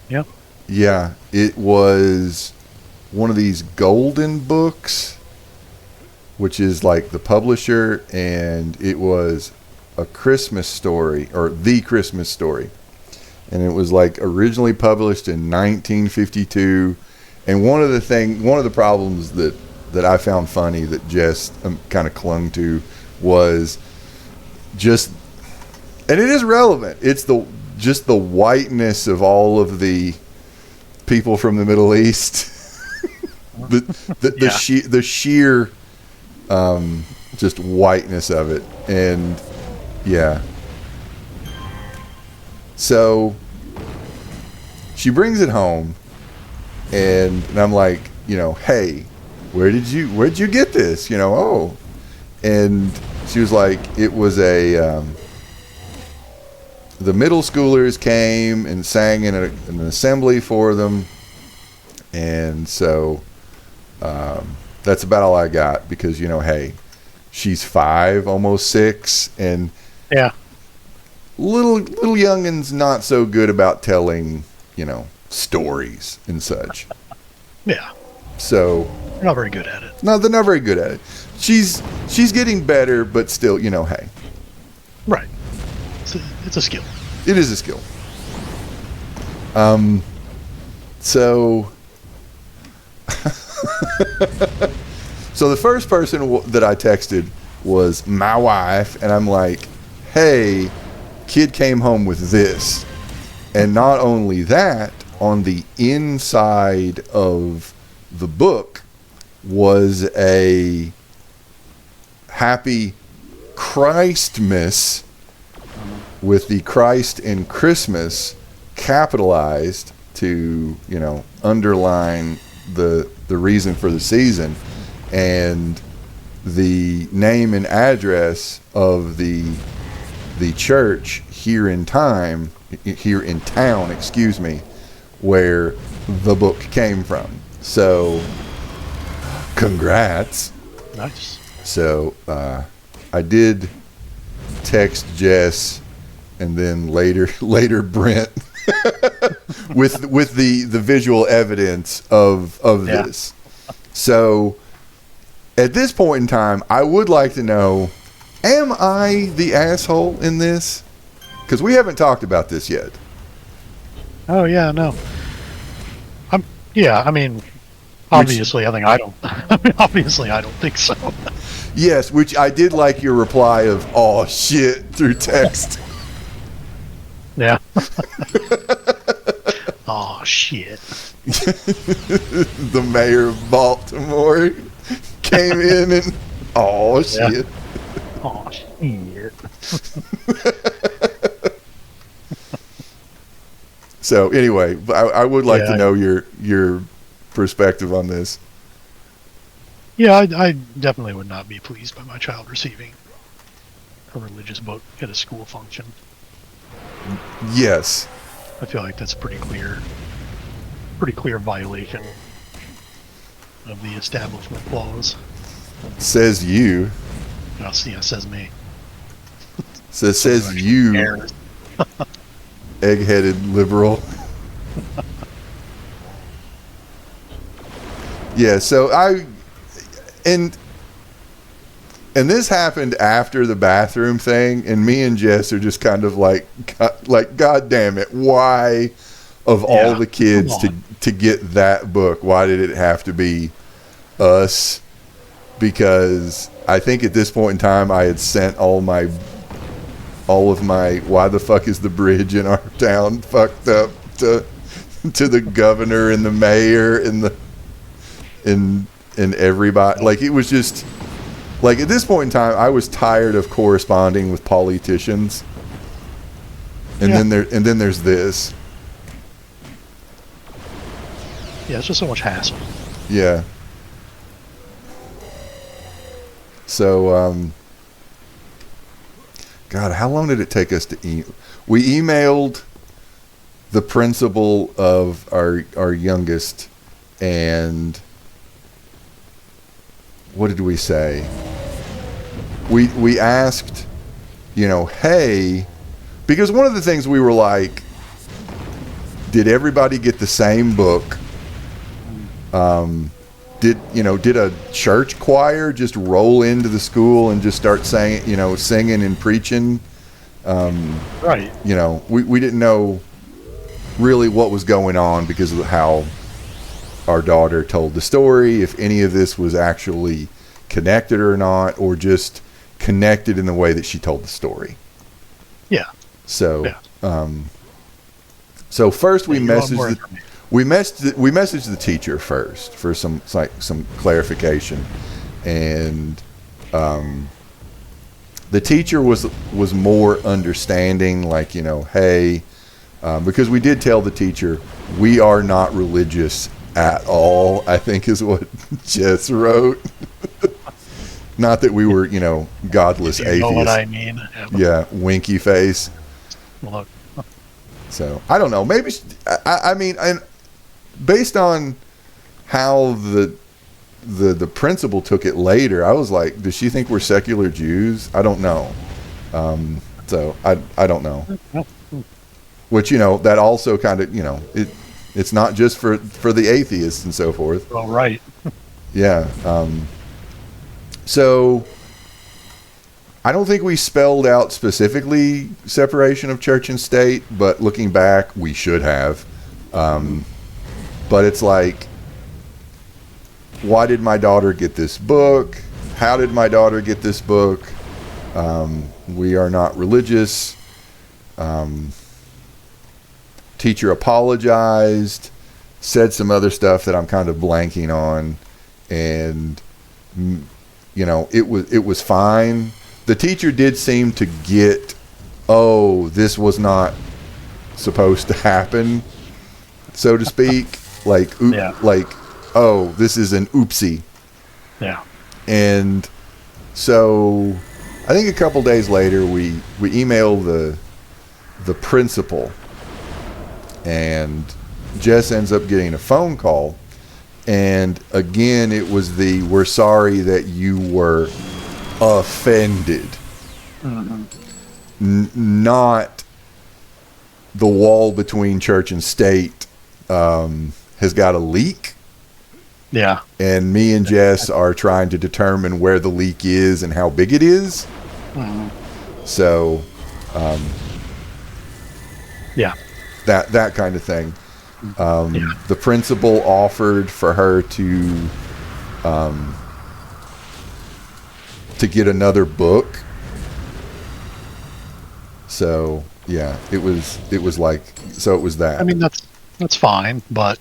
Yep. yeah, it was one of these golden books, which is like the publisher, and it was a Christmas story, or the Christmas story. And it was like originally published in 1952. And one of the problems that I found funny that Jess kind of clung to was just, and it is relevant. It's just the whiteness of all of the people from the Middle East. the sheer just whiteness of it. And yeah. So she brings it home, and I'm like, hey, where'd you get this? Oh. And she was like, it was the middle schoolers came and sang in an assembly for them. And so that's about all I got, because, hey, she's 5, almost 6. And yeah, little youngins not so good about telling, stories and such. Yeah. So They're not very good at it. no, they're not very good at it. She's getting better, but still, hey, Right. It's a skill. it is a skill. So so the first person that I texted was my wife, and I'm like, hey, kid came home with this. And not only that, on the inside of the book was a happy Christmas with the Christ and Christmas capitalized to, underline the reason for the season, and the name and address of the church here in town, where the book came from. So, congrats. Nice. So, I did text Jess, and then later Brent with the visual evidence of this. So, at this point in time, I would like to know, am I the asshole in this? Because we haven't talked about this yet. Oh yeah, no. I mean, obviously, obviously, I don't think so. Yes, which I did like your reply of, "Oh shit," through text. Yeah. Oh shit. The mayor of Baltimore came in and, oh shit. Oh shit. So anyway, I would like to know your perspective on this. Yeah, I definitely would not be pleased by my child receiving a religious book at a school function. Yes. I feel like that's pretty clear violation of the establishment clause. Says you. I'll see, it says me. Says you, egg-headed liberal. Yeah, so and this happened after the bathroom thing, and me and Jess are just kind of like God damn it, why of all the kids to get that book, why did it have to be us? Because I think at this point in time I had sent all of my why the fuck is the bridge in our town fucked up to the governor and the mayor and everybody. Like, it was just like, at this point in time I was tired of corresponding with politicians, and then there's this. Yeah, it's just so much hassle. Yeah. So, God, how long did it take us to we emailed the principal of our youngest, and what did we say? We asked, hey, because one of the things we were like, did everybody get the same book? Did a church choir just roll into the school and just start singing and preaching? Right. We didn't know really what was going on because of how our daughter told the story, if any of this was actually connected or not, or just connected in the way that she told the story. Yeah. So, so first we messaged the teacher first for some clarification, and the teacher was more understanding, like, hey, because we did tell the teacher we are not religious at all, I think is what Jess wrote. Not that we were, godless atheists. You know what I mean? Yeah, winky face. Look. So I don't know. Maybe I mean, and based on how the principal took it later, I was like, does she think we're secular Jews? I don't know. So I don't know. Which, that also kind of, it's not just for the atheists and so forth. Well, right. Yeah. So I don't think we spelled out specifically separation of church and state, but looking back, we should have. But it's like, why did my daughter get this book? How did my daughter get this book? We are not religious. Teacher apologized, said some other stuff that I'm kind of blanking on, and it was fine. The teacher did seem to get, this was not supposed to happen, so to speak. Like, this is an oopsie. Yeah. And so I think a couple days later we emailed the principal, and Jess ends up getting a phone call, and again it was we're sorry that you were offended. Not the wall between church and state has got a leak. Yeah. And me and Jess are trying to determine where the leak is and how big it is. So, yeah. That kind of thing. The principal offered for her to get another book. So yeah, it was that. I mean, that's fine, but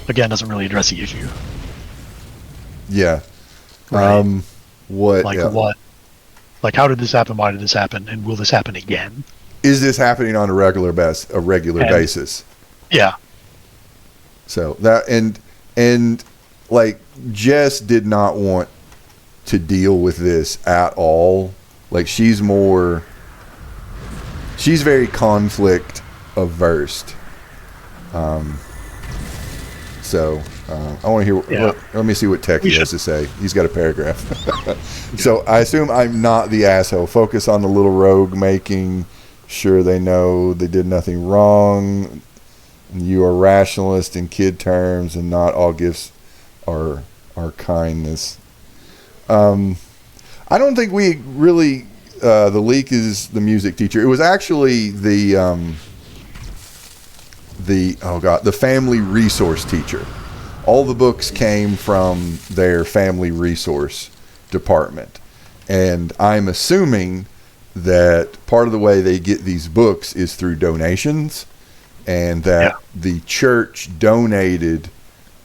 again, doesn't really address the issue. Yeah. Right. What? What? Like, how did this happen? Why did this happen? And will this happen again? Is this happening on a regular basis? Yeah. So that and like Jess did not want to deal with this at all. Like she's very conflict averse. So I want to hear. Let me see what Techie has to say. He's got a paragraph. So I assume I'm not the asshole. Focus on the little rogue making sure they know they did nothing wrong. You are rationalist in kid terms, and not all gifts are kindness. I don't think we really. The leak is the music teacher. It was actually the family resource teacher. All the books came from their family resource department, and I'm assuming that part of the way they get these books is through donations, and that the church donated,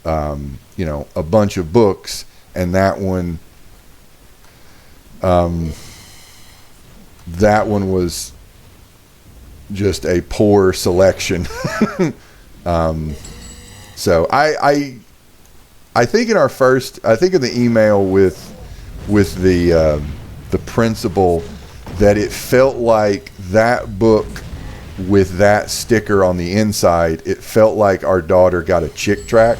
a bunch of books, and that one was just a poor selection. So I think in the email with the principal, that it felt like that book with that sticker on the inside, it felt like our daughter got a chick track.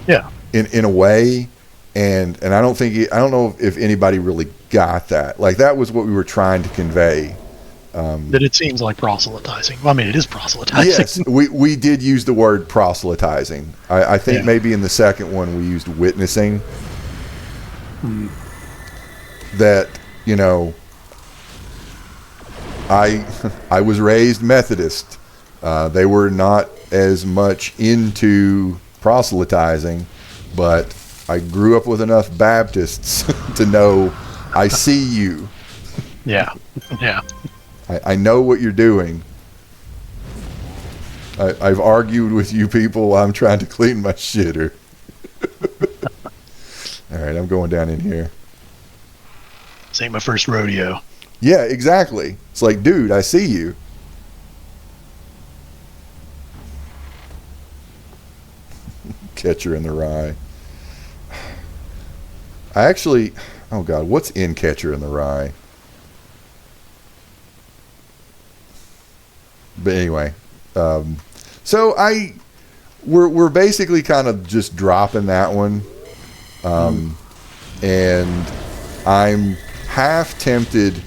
Yeah. In a way, and I don't know if anybody really got that. Like that was what we were trying to convey. That it seems like proselytizing. Well, I mean, it is proselytizing. Yes, we did use the word proselytizing. I think maybe in the second one we used witnessing. That, I was raised Methodist. They were not as much into proselytizing, but I grew up with enough Baptists to know I see you. Yeah. I know what you're doing. I've argued with you people while I'm trying to clean my shitter. All right, I'm going down in here. This ain't my first rodeo. Yeah, exactly. It's like, dude, I see you. Catcher in the Rye. Oh God, what's in Catcher in the Rye? But anyway, so we're basically kind of just dropping that one, and I'm half tempted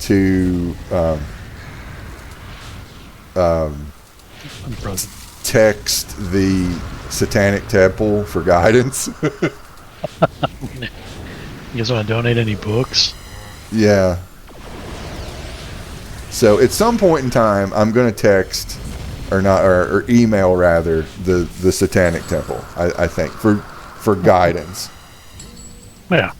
to I'm frozen. text the Satanic Temple for guidance. You guys want to donate any books? Yeah. So at some point in time, I'm going to text, or email rather, the Satanic Temple. I think for guidance. Yeah.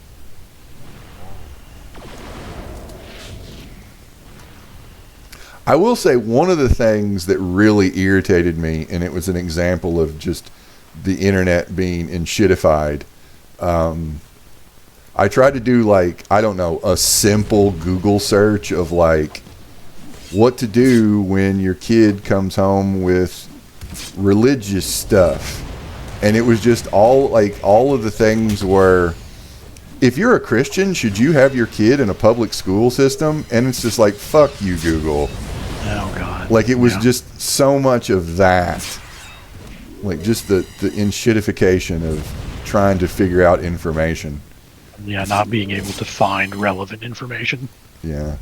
I will say one of the things that really irritated me, and it was an example of just the internet being enshittified. I tried to do a simple Google search of what to do when your kid comes home with religious stuff, and it was just all of the things were, if you're a Christian, should you have your kid in a public school system? And it's just like, fuck you, Google. Oh God. It was just so much of that, just the enshittification of trying to figure out information. Yeah, not being able to find relevant information. Yeah.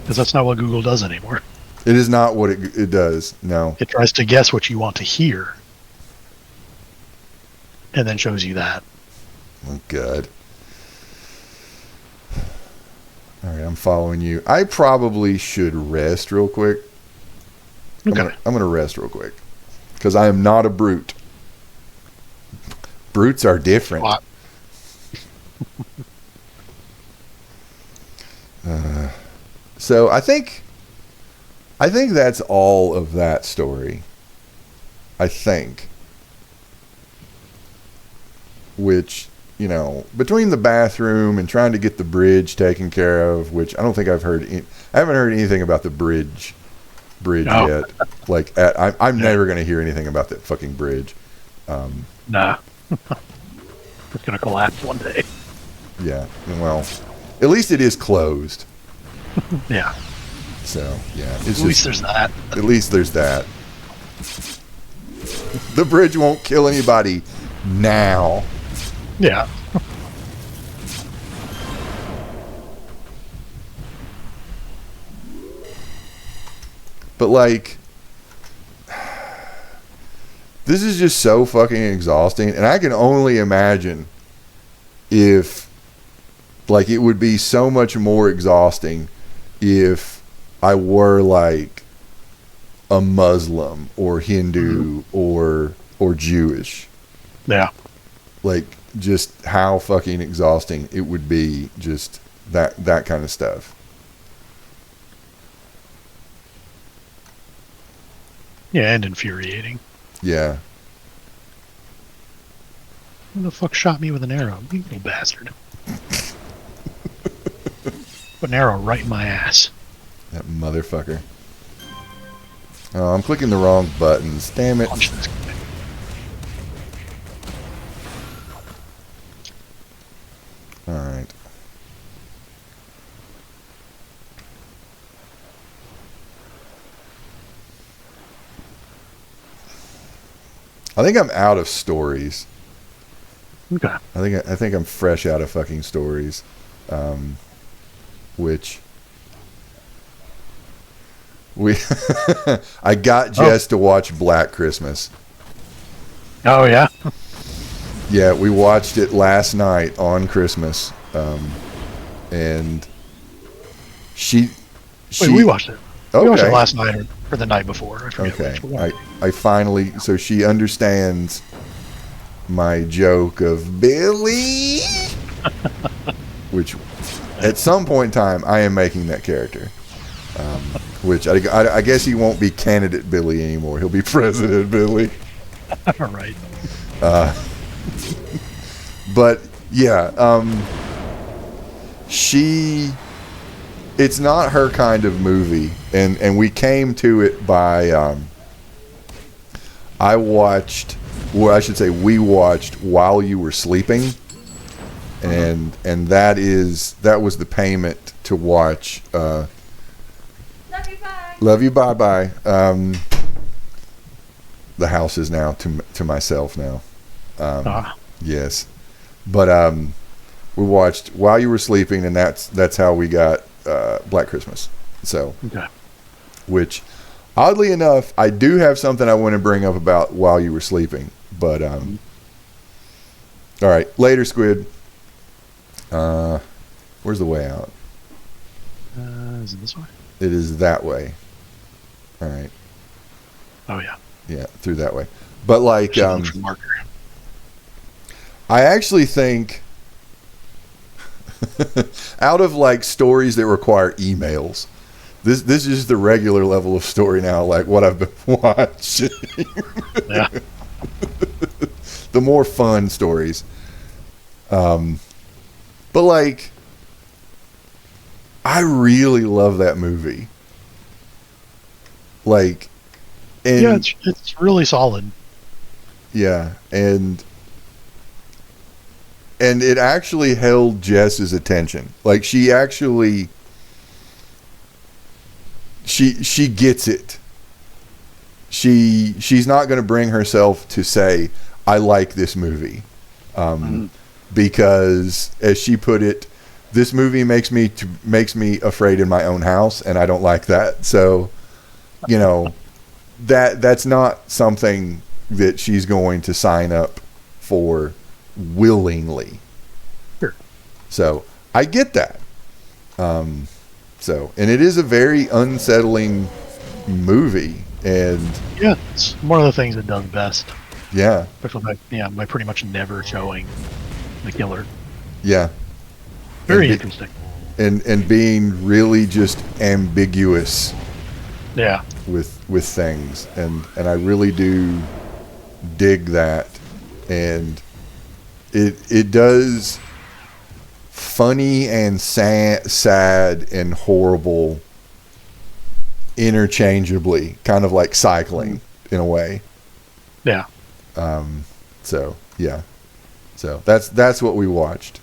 Because that's not what Google does anymore. It is not what it does, no. It tries to guess what you want to hear. And then shows you that. Oh, God. All right, I'm following you. I probably should rest real quick. Okay. I'm going to rest real quick. Because I am not a brute. Brutes are different. So I think that's all of that story. I think. Which, between the bathroom and trying to get the bridge taken care of, which I don't think I haven't heard anything about the bridge yet. I'm never going to hear anything about that fucking bridge. Nah. It's going to collapse one day. Yeah. Well, at least it is closed. Yeah. So, yeah. At least there's that. At least there's that. The bridge won't kill anybody now. Yeah. But this is just so fucking exhausting, and I can only imagine if it would be so much more exhausting if I were a Muslim or Hindu or Jewish. Yeah. Just how fucking exhausting it would be, just that kind of stuff. Yeah, and infuriating. Yeah. Who the fuck shot me with an arrow? You little bastard. Put an arrow right in my ass. That motherfucker. Oh, I'm clicking the wrong buttons. Damn it. Punch this guy. Alright. I think I'm out of stories. Okay. I think I'm fresh out of fucking stories. Which I got Jess to watch Black Christmas. Oh, yeah? Yeah, we watched it last night on Christmas. And she Wait, we watched it. Okay. We watched it last night or the night before. I forget Okay. which one. I finally, so she understands my joke of Billy, which at some point in time I am making that character. Which I guess he won't be candidate Billy anymore. He'll be President Billy. All right. But yeah, it's not her kind of movie, and we came to it by we watched while you were sleeping, and that was the payment to watch. Love you, bye. Love you, bye bye. The house is now to myself now. Yes, but We watched While You Were Sleeping, and that's how we got Black Christmas. So, Okay. which, oddly enough, I do have something I want to bring up about While You Were Sleeping. But, all right. Later, Squid. Where's the way out? Is it this way? It is that way. All right. Oh, yeah. Yeah, through that way. But, like, Marker. I actually think out of, like, stories that require emails, this is just the regular level of story now, like what I've been watching. Yeah. The more fun stories. But, like, I really love that movie. Like, and Yeah, it's really solid. yeah, and it actually held Jess's attention. Like, she actually she gets it. She's not going to bring herself to say, I like this movie. Because, as she put it, this movie makes me afraid in my own house, and I don't like that. So, you know, that's not something that she's going to sign up for willingly. Sure. So I get that. So, and it is a very unsettling movie, and Yeah, it's one of the things it does best. yeah, Especially by pretty much never showing the killer. yeah, Very And interesting. and being really just ambiguous Yeah. with things, and I really do dig that, and it does funny and sad and horrible interchangeably, kind of like cycling in a way. Yeah. So yeah, so that's what we watched.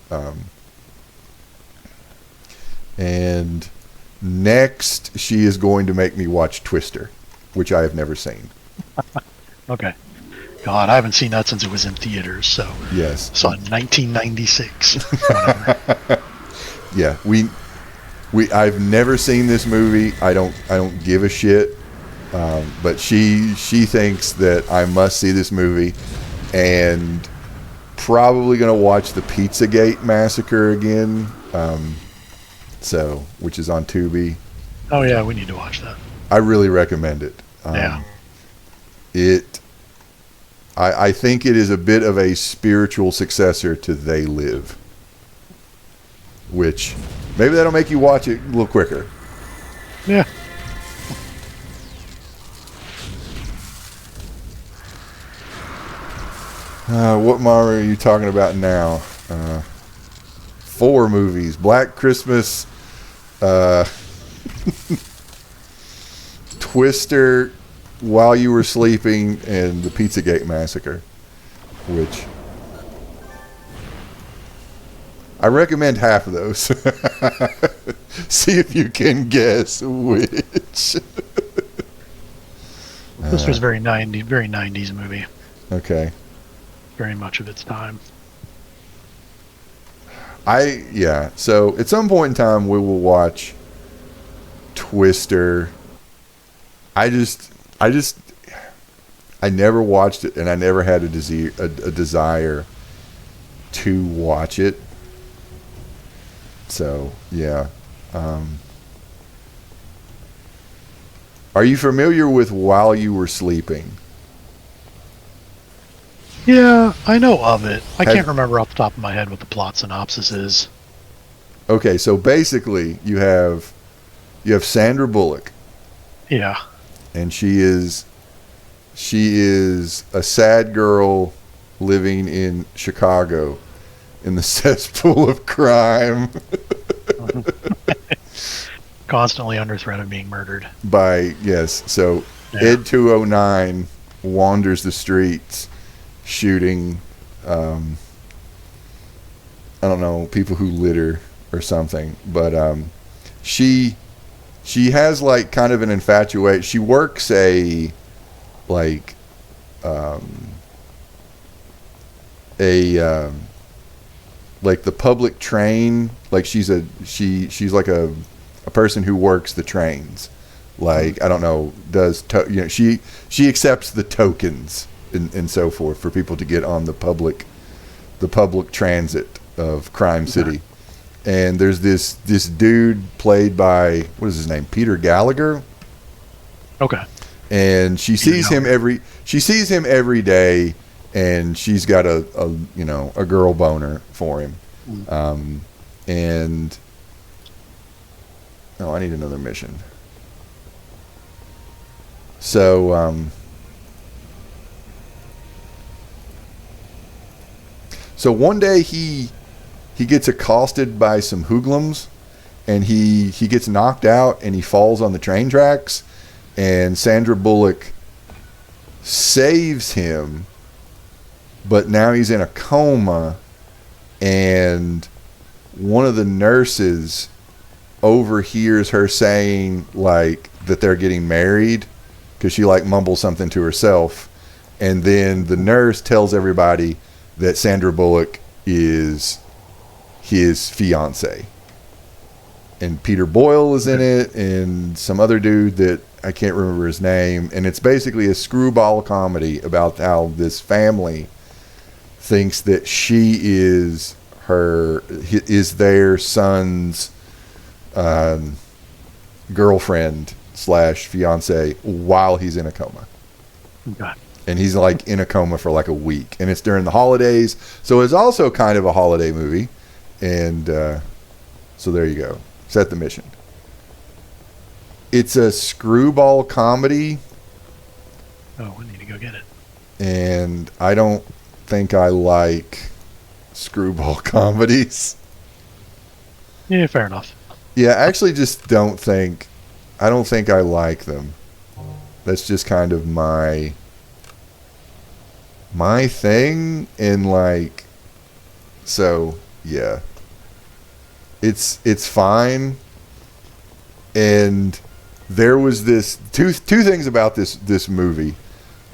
And next, she is going to make me watch Twister, which I have never seen. Okay. God, I haven't seen that since it was in theaters. So Yes. saw it in 1996. Whatever. Yeah, I've never seen this movie. I don't give a shit. But she thinks that I must see this movie, and probably gonna watch the Pizzagate Massacre again. So, which is on Tubi. Oh yeah, we need to watch that. I really recommend it. Yeah. I think it is a bit of a spiritual successor to They Live, which maybe that'll make you watch it a little quicker. Yeah. What Mario are you talking about now? 4 movies: Black Christmas, Twister, While You Were Sleeping, and the Pizzagate Massacre, which I recommend half of those. See if you can guess which. This was very 90s movie. Okay. Very much of its time. So at some point in time we will watch Twister. I never watched it, and I never had a desire to watch it. So yeah. Are you familiar with While You Were Sleeping? Yeah, I know of it. I can't remember off the top of my head what the plot synopsis is. Okay, so basically you have Sandra Bullock, Yeah. and she is a sad girl living in Chicago in the cesspool of crime Constantly under threat of being murdered. so Yeah. Ed 209 wanders the streets shooting I don't know, people who litter or something, but she has like kind of an infatuation. She works a like the public train, like she's like a person who works the trains. Like, I don't know, she accepts the tokens and so forth for people to get on the public transit of Crime City. And there's this dude played by, what is his name? Peter Gallagher. Okay. And she sees him every day, and she's got a girl boner for him. And I need another mission. So so one day he gets accosted by some hoodlums, and he gets knocked out, and he falls on the train tracks, and Sandra Bullock saves him, but now he's in a coma, and one of the nurses overhears her saying like that they're getting married, because she like mumbles something to herself, and then the nurse tells everybody that Sandra Bullock is his fiance, and Peter Boyle is in it, and some other dude that I can't remember his name, and it's basically a screwball comedy about how this family thinks that she is their son's girlfriend / fiance while he's in a coma. Okay. And he's like in a coma for like a week, and it's during the holidays, so it's also kind of a holiday movie. And so there you go. Set the mission. It's a screwball comedy. Oh, we need to go get it. And I don't think I like screwball comedies. Yeah, fair enough. Yeah, I actually just don't think I like them. That's just kind of my thing, and like, so yeah. It's fine. And there was this two things about this movie.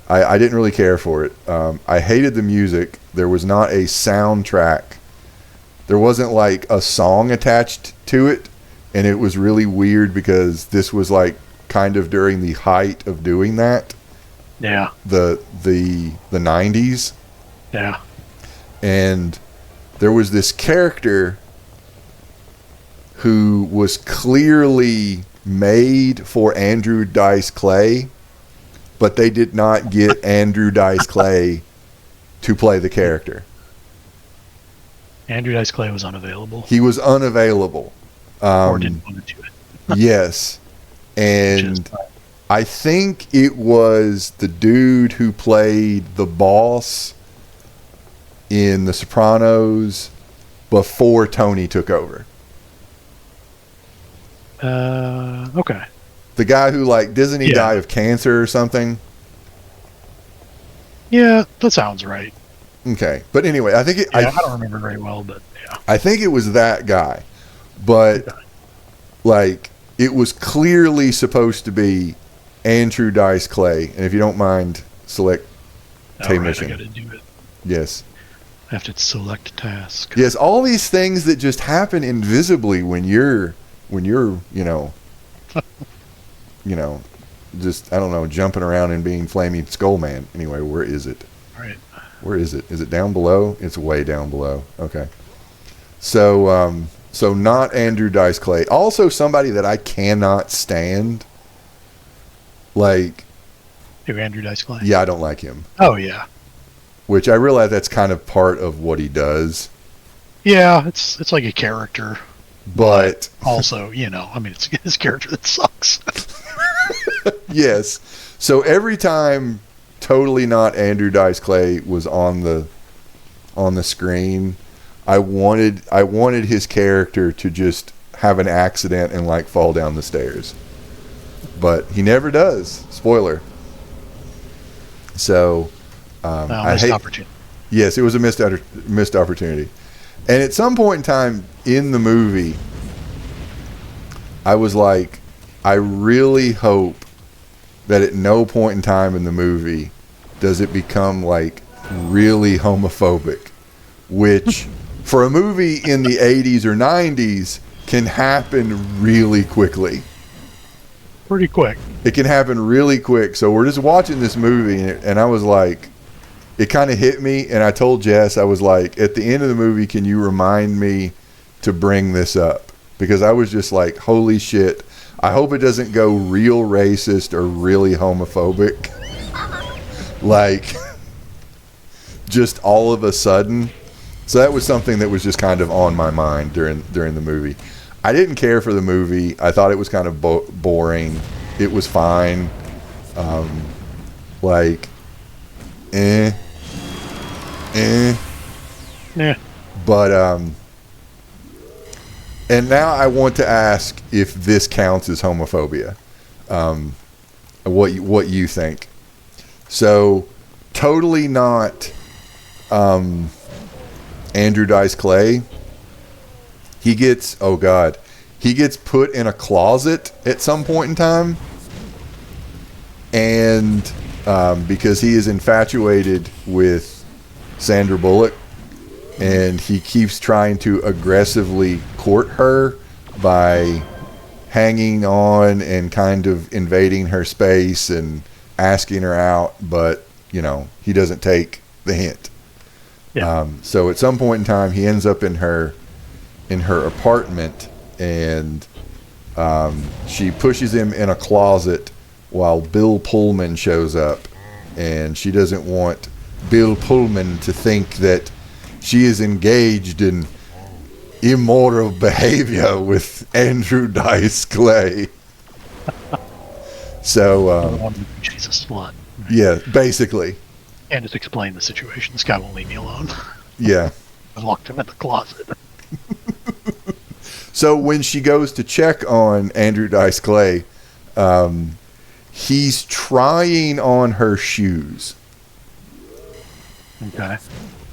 I didn't really care for it. I hated the music. There was not a soundtrack. There wasn't like a song attached to it, and it was really weird because this was like kind of during the height of doing that. Yeah. The 90s. Yeah. And there was this character who was clearly made for Andrew Dice Clay, but they did not get Andrew Dice Clay to play the character. Andrew Dice Clay was unavailable. He was unavailable. Or didn't want to do it. Yes. And I think it was the dude who played the boss in The Sopranos before Tony took over. Okay. The guy who, like, doesn't he die of cancer or something? Yeah, that sounds right. Okay. But anyway, I think I don't remember very well, but yeah. I think it was that guy. But, like, it was clearly supposed to be Andrew Dice Clay. And if you don't mind, select mission. I gotta do it. Yes. I have to select task. Yes, all these things that just happen invisibly when you're just, I don't know, jumping around and being Flaming Skull Man. Anyway, where is it? All right. Where is it? Is it down below? It's way down below. Okay. So not Andrew Dice Clay. Also somebody that I cannot stand. Like, Who, Andrew Dice Clay? yeah, I don't like him. Oh, yeah. Which I realize that's kind of part of what he does. Yeah, it's like a character. But also, I mean, it's his character that sucks. Yes. So every time totally not Andrew Dice Clay was on the screen, I wanted his character to just have an accident and like fall down the stairs. But he never does. Spoiler. So Missed opportunity. Yes, it was a missed opportunity. And at some point in time in the movie, I was like, I really hope that at no point in time in the movie does it become like really homophobic, which for a movie in the 80s or 90s can happen really quickly. Pretty quick. It can happen really quick. So we're just watching this movie, and I was like, it kind of hit me, and I told Jess, I was like, at the end of the movie, can you remind me to bring this up? Because I was just like, holy shit, I hope it doesn't go real racist or really homophobic. Like, just all of a sudden. So that was something that was just kind of on my mind during the movie. I didn't care for the movie. I thought it was kind of boring. It was fine. Like, Yeah. But, and now I want to ask if this counts as homophobia. What you think? So, totally not Andrew Dice Clay. He gets put in a closet at some point in time, and because he is infatuated with Sandra Bullock, and he keeps trying to aggressively court her by hanging on and kind of invading her space and asking her out, but he doesn't take the hint. Yeah. So at some point in time, he ends up in her apartment, and she pushes him in a closet while Bill Pullman shows up, and she doesn't want Bill Pullman to think that she is engaged in immoral behavior with Andrew Dice Clay. So, she's a slut. Right? Yeah, basically. And just explain the situation. This guy won't leave me alone. Yeah. I locked him in the closet. So when she goes to check on Andrew Dice Clay, he's trying on her shoes. Okay.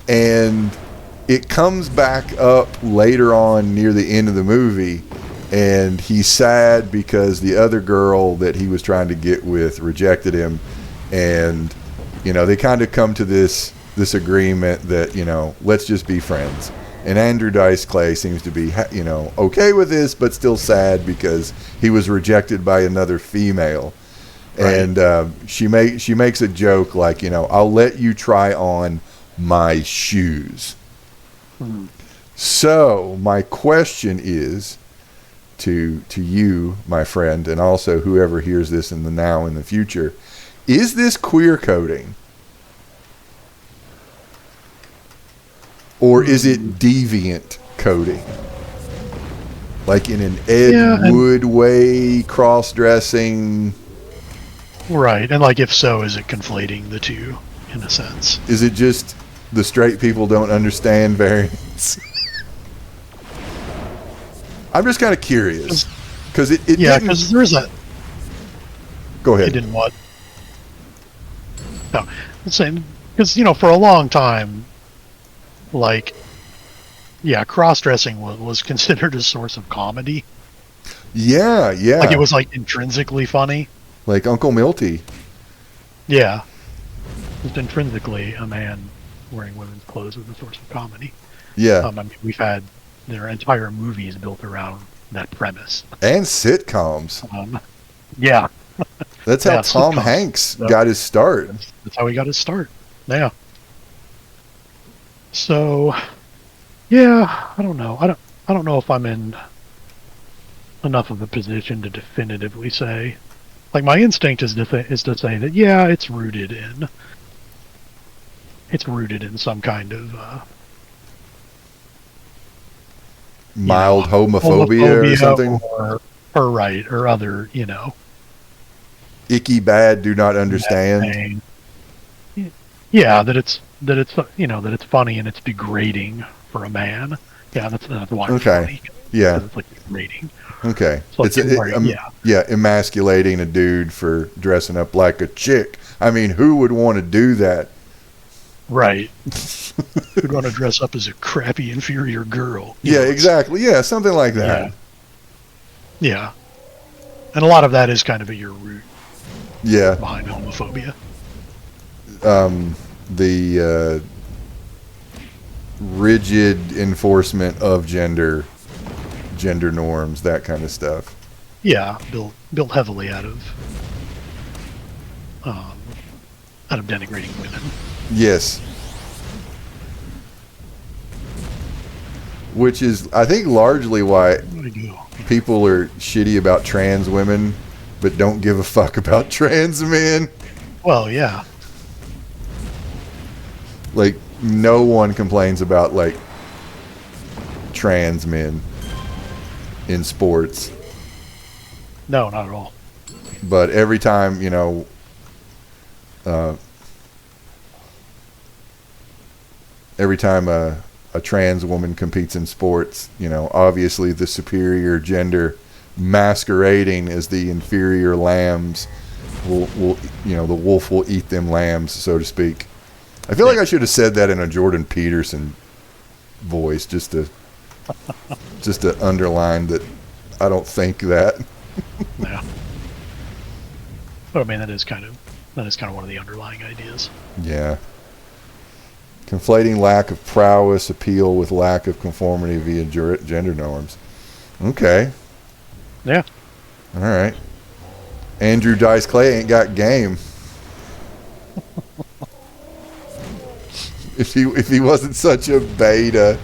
And it comes back up later on near the end of the movie, and he's sad because the other girl that he was trying to get with rejected him, and they kind of come to this agreement that let's just be friends. And Andrew Dice Clay seems to be okay with this, but still sad because he was rejected by another female. Right. And she makes a joke like, I'll let you try on my shoes. Mm-hmm. So my question is to you, my friend, and also whoever hears this in the future, is this queer coding? Or is it deviant coding? Like in an Ed Wood way, cross-dressing? Right, and if so, is it conflating the two, in a sense? Is it just the straight people don't understand variants? I'm just kind of curious. Because it because there is that... Go ahead. It didn't what? No, I'm saying, because, for a long time, cross-dressing was considered a source of comedy. Yeah. It was, intrinsically funny. Like Uncle Milty. Yeah. Just intrinsically, a man wearing women's clothes was a source of comedy. Yeah. We've had their entire movies built around that premise. And sitcoms. Yeah. That's how Tom Hanks got his start. That's how he got his start. Yeah. So, yeah, I don't know. I don't know if I'm in enough of a position to definitively say. My instinct is to say that it's rooted in some kind of mild homophobia or something, or right, or other, icky bad, do not understand. Yeah, that it's funny and it's degrading for a man. Yeah, that's why it's funny. Yeah, it's degrading. Okay, emasculating a dude for dressing up like a chick. I mean, who would want to do that? Right. Who'd want to dress up as a crappy, inferior girl? Exactly. Yeah, something like that. Yeah. And a lot of that is kind of at your root. Yeah. Behind homophobia. rigid enforcement of gender norms, that kind of stuff. Yeah, built heavily out of denigrating women. Yes. Which is, I think, largely why What do I do? people are shitty about trans women, but don't give a fuck about trans men. Well, yeah, Like, no one complains about, like, trans men in sports. no, not at all. But every time, every time a trans woman competes in sports, obviously the superior gender masquerading as the inferior lambs will the wolf will eat them lambs, so to speak. I feel like I should have said that in a Jordan Peterson voice just to underline that I don't think that. Yeah. But I mean, that is kind of one of the underlying ideas. Yeah. Conflating lack of prowess appeal with lack of conformity via gender norms. Okay. Yeah. All right. Andrew Dice Clay ain't got game. If he wasn't such a beta.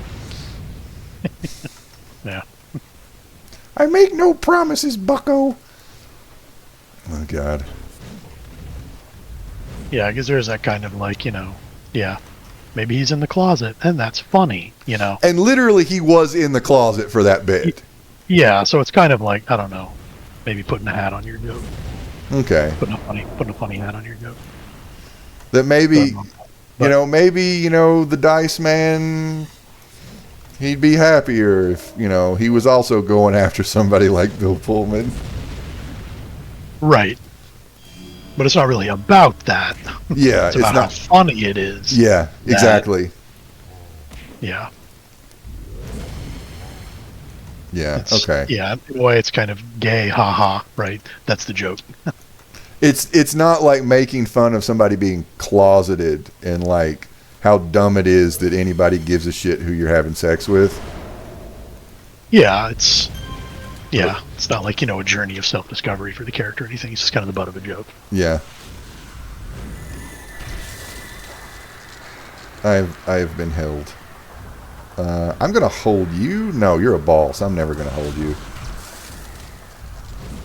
Yeah. I make no promises, bucko. Oh, God. Yeah, I guess there's that kind of like, yeah, maybe he's in the closet, and that's funny, And literally, he was in the closet for that bit. Yeah, so it's kind of like, I don't know, maybe putting a hat on your joke. Okay. Putting a funny hat on your joke. That maybe, But- maybe, the Dice Man, he'd be happier if, he was also going after somebody like Bill Pullman. Right. But it's not really about that. Yeah, It's about how funny it is. Yeah, exactly. Yeah. Yeah, okay. Yeah, in a way it's kind of gay, haha, right? That's the joke. It's not like making fun of somebody being closeted and like how dumb it is that anybody gives a shit who you're having sex with. Yeah, it's not like, a journey of self-discovery for the character or anything. It's just kind of the butt of a joke. Yeah. I've been held. I'm gonna hold you. No, you're a ball, so I'm never gonna hold you.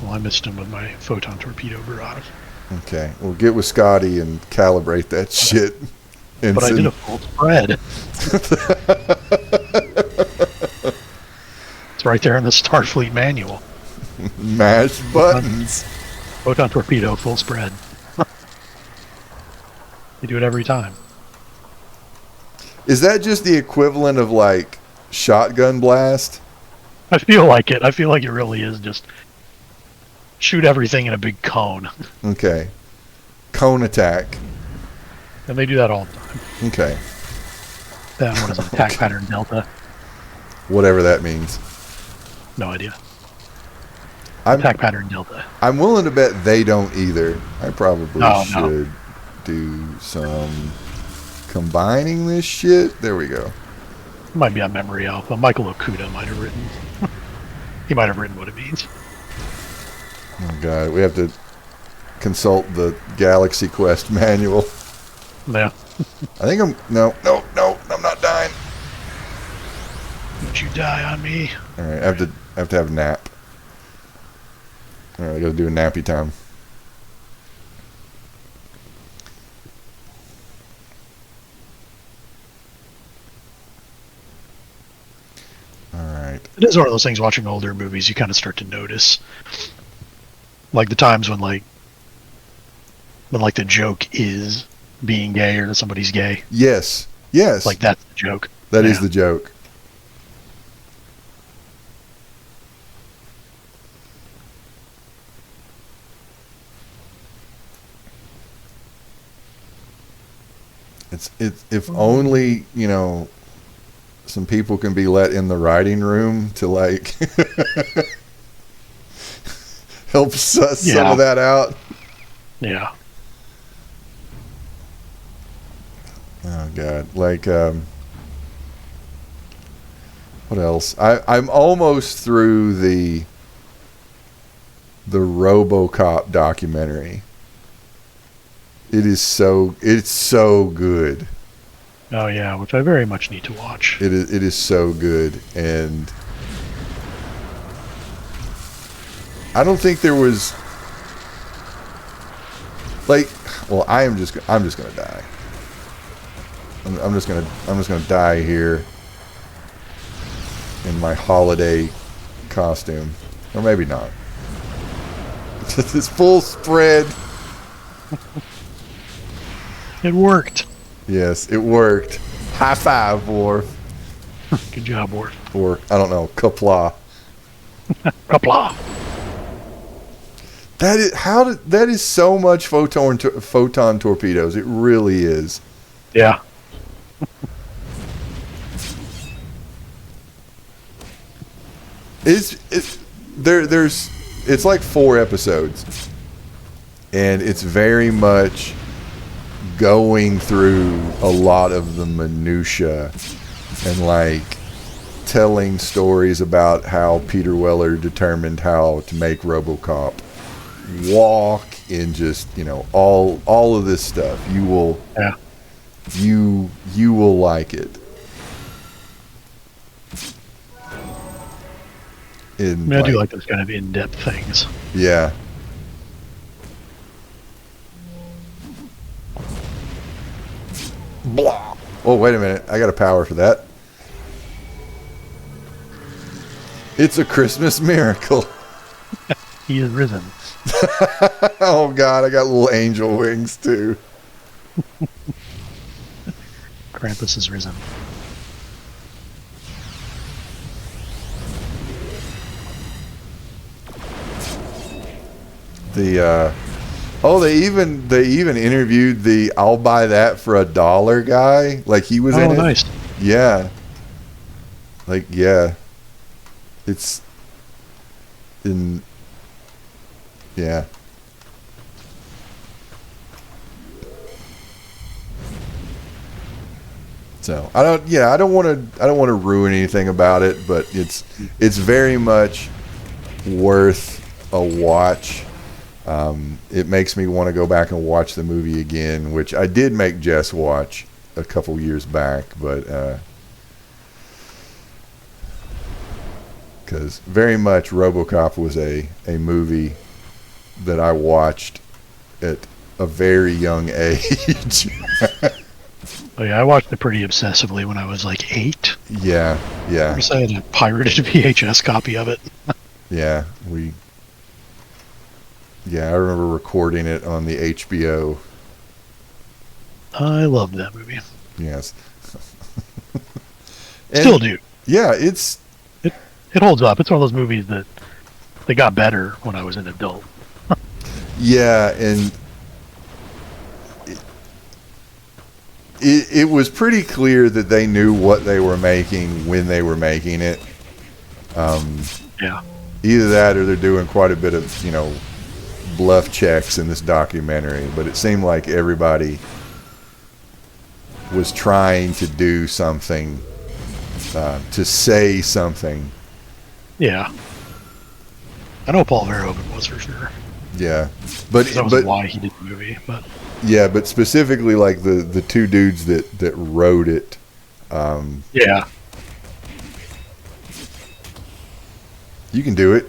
Well, I missed him with my photon torpedo barrage. Okay, we'll get with Scotty and calibrate that shit. But I did a full spread. It's right there in the Starfleet manual. Mash buttons. Photon torpedo, full spread. You do it every time. Is that just the equivalent of like shotgun blast? I feel like it. I feel like it really is just shoot everything in a big cone. Okay. Cone attack. And they do that all the time. Okay. Then what is it? Attack pattern delta? Whatever that means. No idea. I'm Attack pattern delta. I'm willing to bet they don't either. I probably No. should do some combining this shit. There we go. It might be on Memory Alpha. Michael Okuda might have written. He might have written what it means. Oh god, we have to consult the Galaxy Quest manual. Yeah. I think no, I'm not dying. Don't you die on me. All right, I have to have a nap. All right, I got to do a nappy time. All right. It is one of those things watching older movies you kind of start to notice. Like the times when like the joke is being gay or that somebody's gay. Yes. Like that's the joke. That is the joke. It's if only, some people can be let in the writing room to like help suss some of that out. Yeah. Oh god. Like What else? I'm almost through the RoboCop documentary. It's so good. Oh yeah, which I very much need to watch. It is so good, and I don't think there was like, well, I'm just gonna die. I'm just gonna die here in my holiday costume, or maybe not. This full spread. It worked. Yes, it worked. High five, Worf. Good job, Worf. Or I don't know, kapla. Kapla. That is so much photon torpedoes. It really is. Yeah. It's like 4 episodes, and it's very much going through a lot of the minutia and like telling stories about how Peter Weller determined how to make RoboCop walk, and just, you know, all of this stuff. You will like it. I do like those kind of in-depth things. Yeah. Blah. Oh, wait a minute. I got a power for that. It's a Christmas miracle. He is risen. Oh, God. I got little angel wings, too. Krampus is risen. They even interviewed the "I'll buy that for $1" guy. Like, he was in it. Oh, nice. Yeah. Like, yeah. It's in. Yeah. So I don't want to ruin anything about it, but it's very much worth a watch. It makes me want to go back and watch the movie again, which I did make Jess watch a couple years back, but because very much RoboCop was a movie that I watched at a very young age. Oh yeah, I watched it pretty obsessively when I was like 8. Yeah. I had a pirated VHS copy of it. Yeah, I remember recording it on the HBO. I loved that movie. Yes. Still do. Yeah, it holds up. It's one of those movies that they got better when I was an adult. Yeah, and it was pretty clear that they knew what they were making when they were making it. Yeah. Either that, or they're doing quite a bit of, you know, bluff checks in this documentary. But it seemed like everybody was trying to do something, to say something. Yeah. I know Paul Verhoeven was for sure. Yeah, but that was why he did the movie. But yeah, but specifically like the 2 dudes that wrote it. Yeah. You can do it.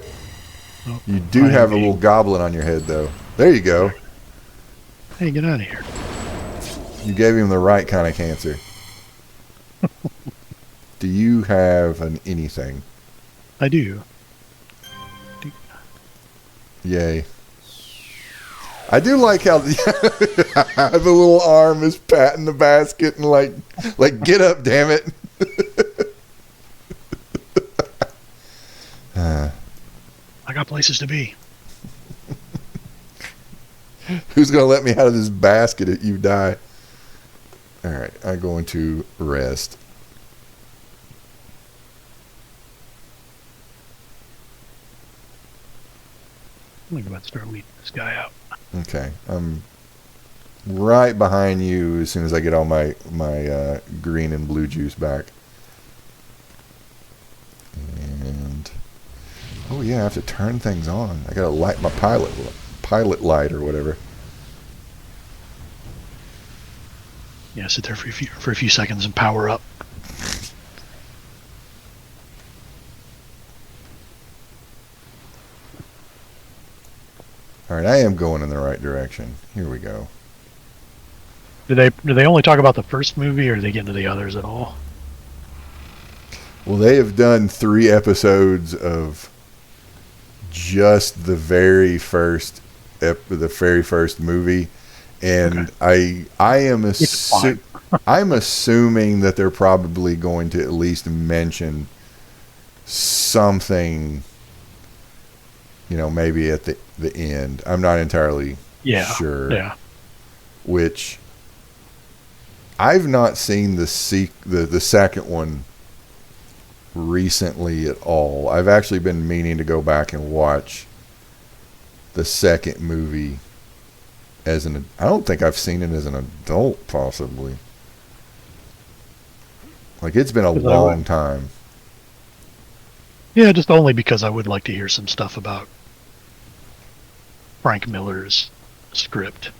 Oh, you do have a little goblin on your head, though. There you go. Hey, get out of here. You gave him the right kind of cancer. Do you have an anything? I do. Yay. I do like how the little arm is patting the basket and like get up, damn it. I got places to be. Who's going to let me out of this basket if you die? All right, I'm going to rest. I'm about to start leading this guy out. Okay, I'm right behind you as soon as I get all my green and blue juice back. yeah, I have to turn things on. I gotta light my pilot light or whatever. Yeah, sit there for a few seconds and power up. All right, I am going in the right direction. Here we go. Do they only talk about the first movie, or do they get into the others at all? Well, they have done 3 episodes of just the very first movie, and Okay. I am It's fine. I'm assuming that they're probably going to at least mention something, maybe at the end. I'm not entirely Yeah. sure. Yeah. Which I've not seen the second one recently at all. I've actually been meaning to go back and watch the second movie I don't think I've seen it as an adult, possibly. Like, it's been a long time. Yeah, just only because I would like to hear some stuff about Frank Miller's script,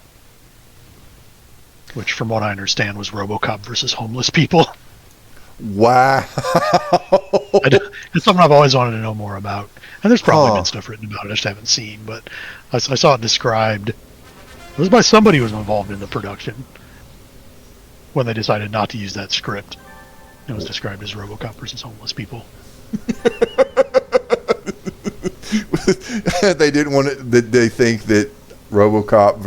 which, from what I understand, was RoboCop versus homeless people. Wow. It's something I've always wanted to know more about. And there's probably been stuff written about it I just haven't seen, but I saw it described. It was by somebody who was involved in the production when they decided not to use that script. It was described as RoboCop versus homeless people. They didn't want it. They think that RoboCop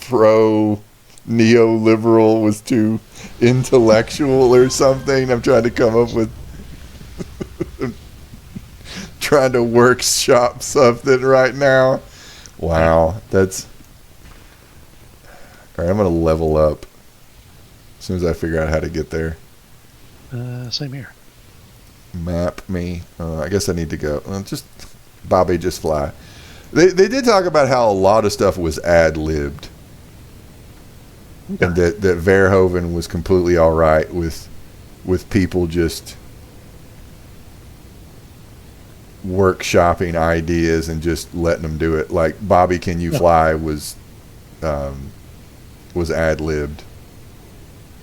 pro neoliberal was too intellectual or something. I'm trying to come up with trying to workshop something right now. Wow, that's all right. I'm gonna level up as soon as I figure out how to get there. Same here. Map me. I guess I need to go. Just Bobby, just fly. They did talk about how a lot of stuff was ad-libbed. Okay. And that Verhoeven was completely all right with people just workshopping ideas and just letting them do it. Like Bobby, Can You Fly was ad-libbed.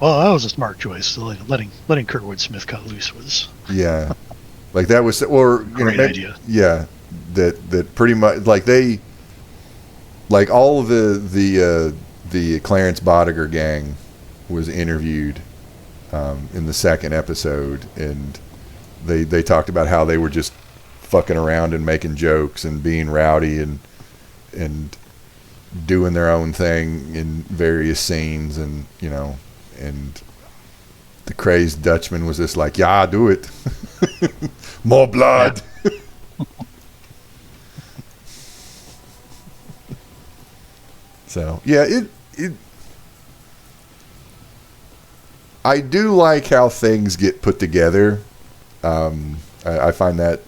Well, that was a smart choice. So letting Kurtwood Smith cut loose was like that was, or great idea. Yeah, that pretty much like they like all of the Clarence Bodiger gang was interviewed in the second episode, and they talked about how they were just fucking around and making jokes and being rowdy and doing their own thing in various scenes, and and the crazed Dutchman was just like, yeah, do it. More blood. Yeah. So yeah, it I do like how things get put together. I find that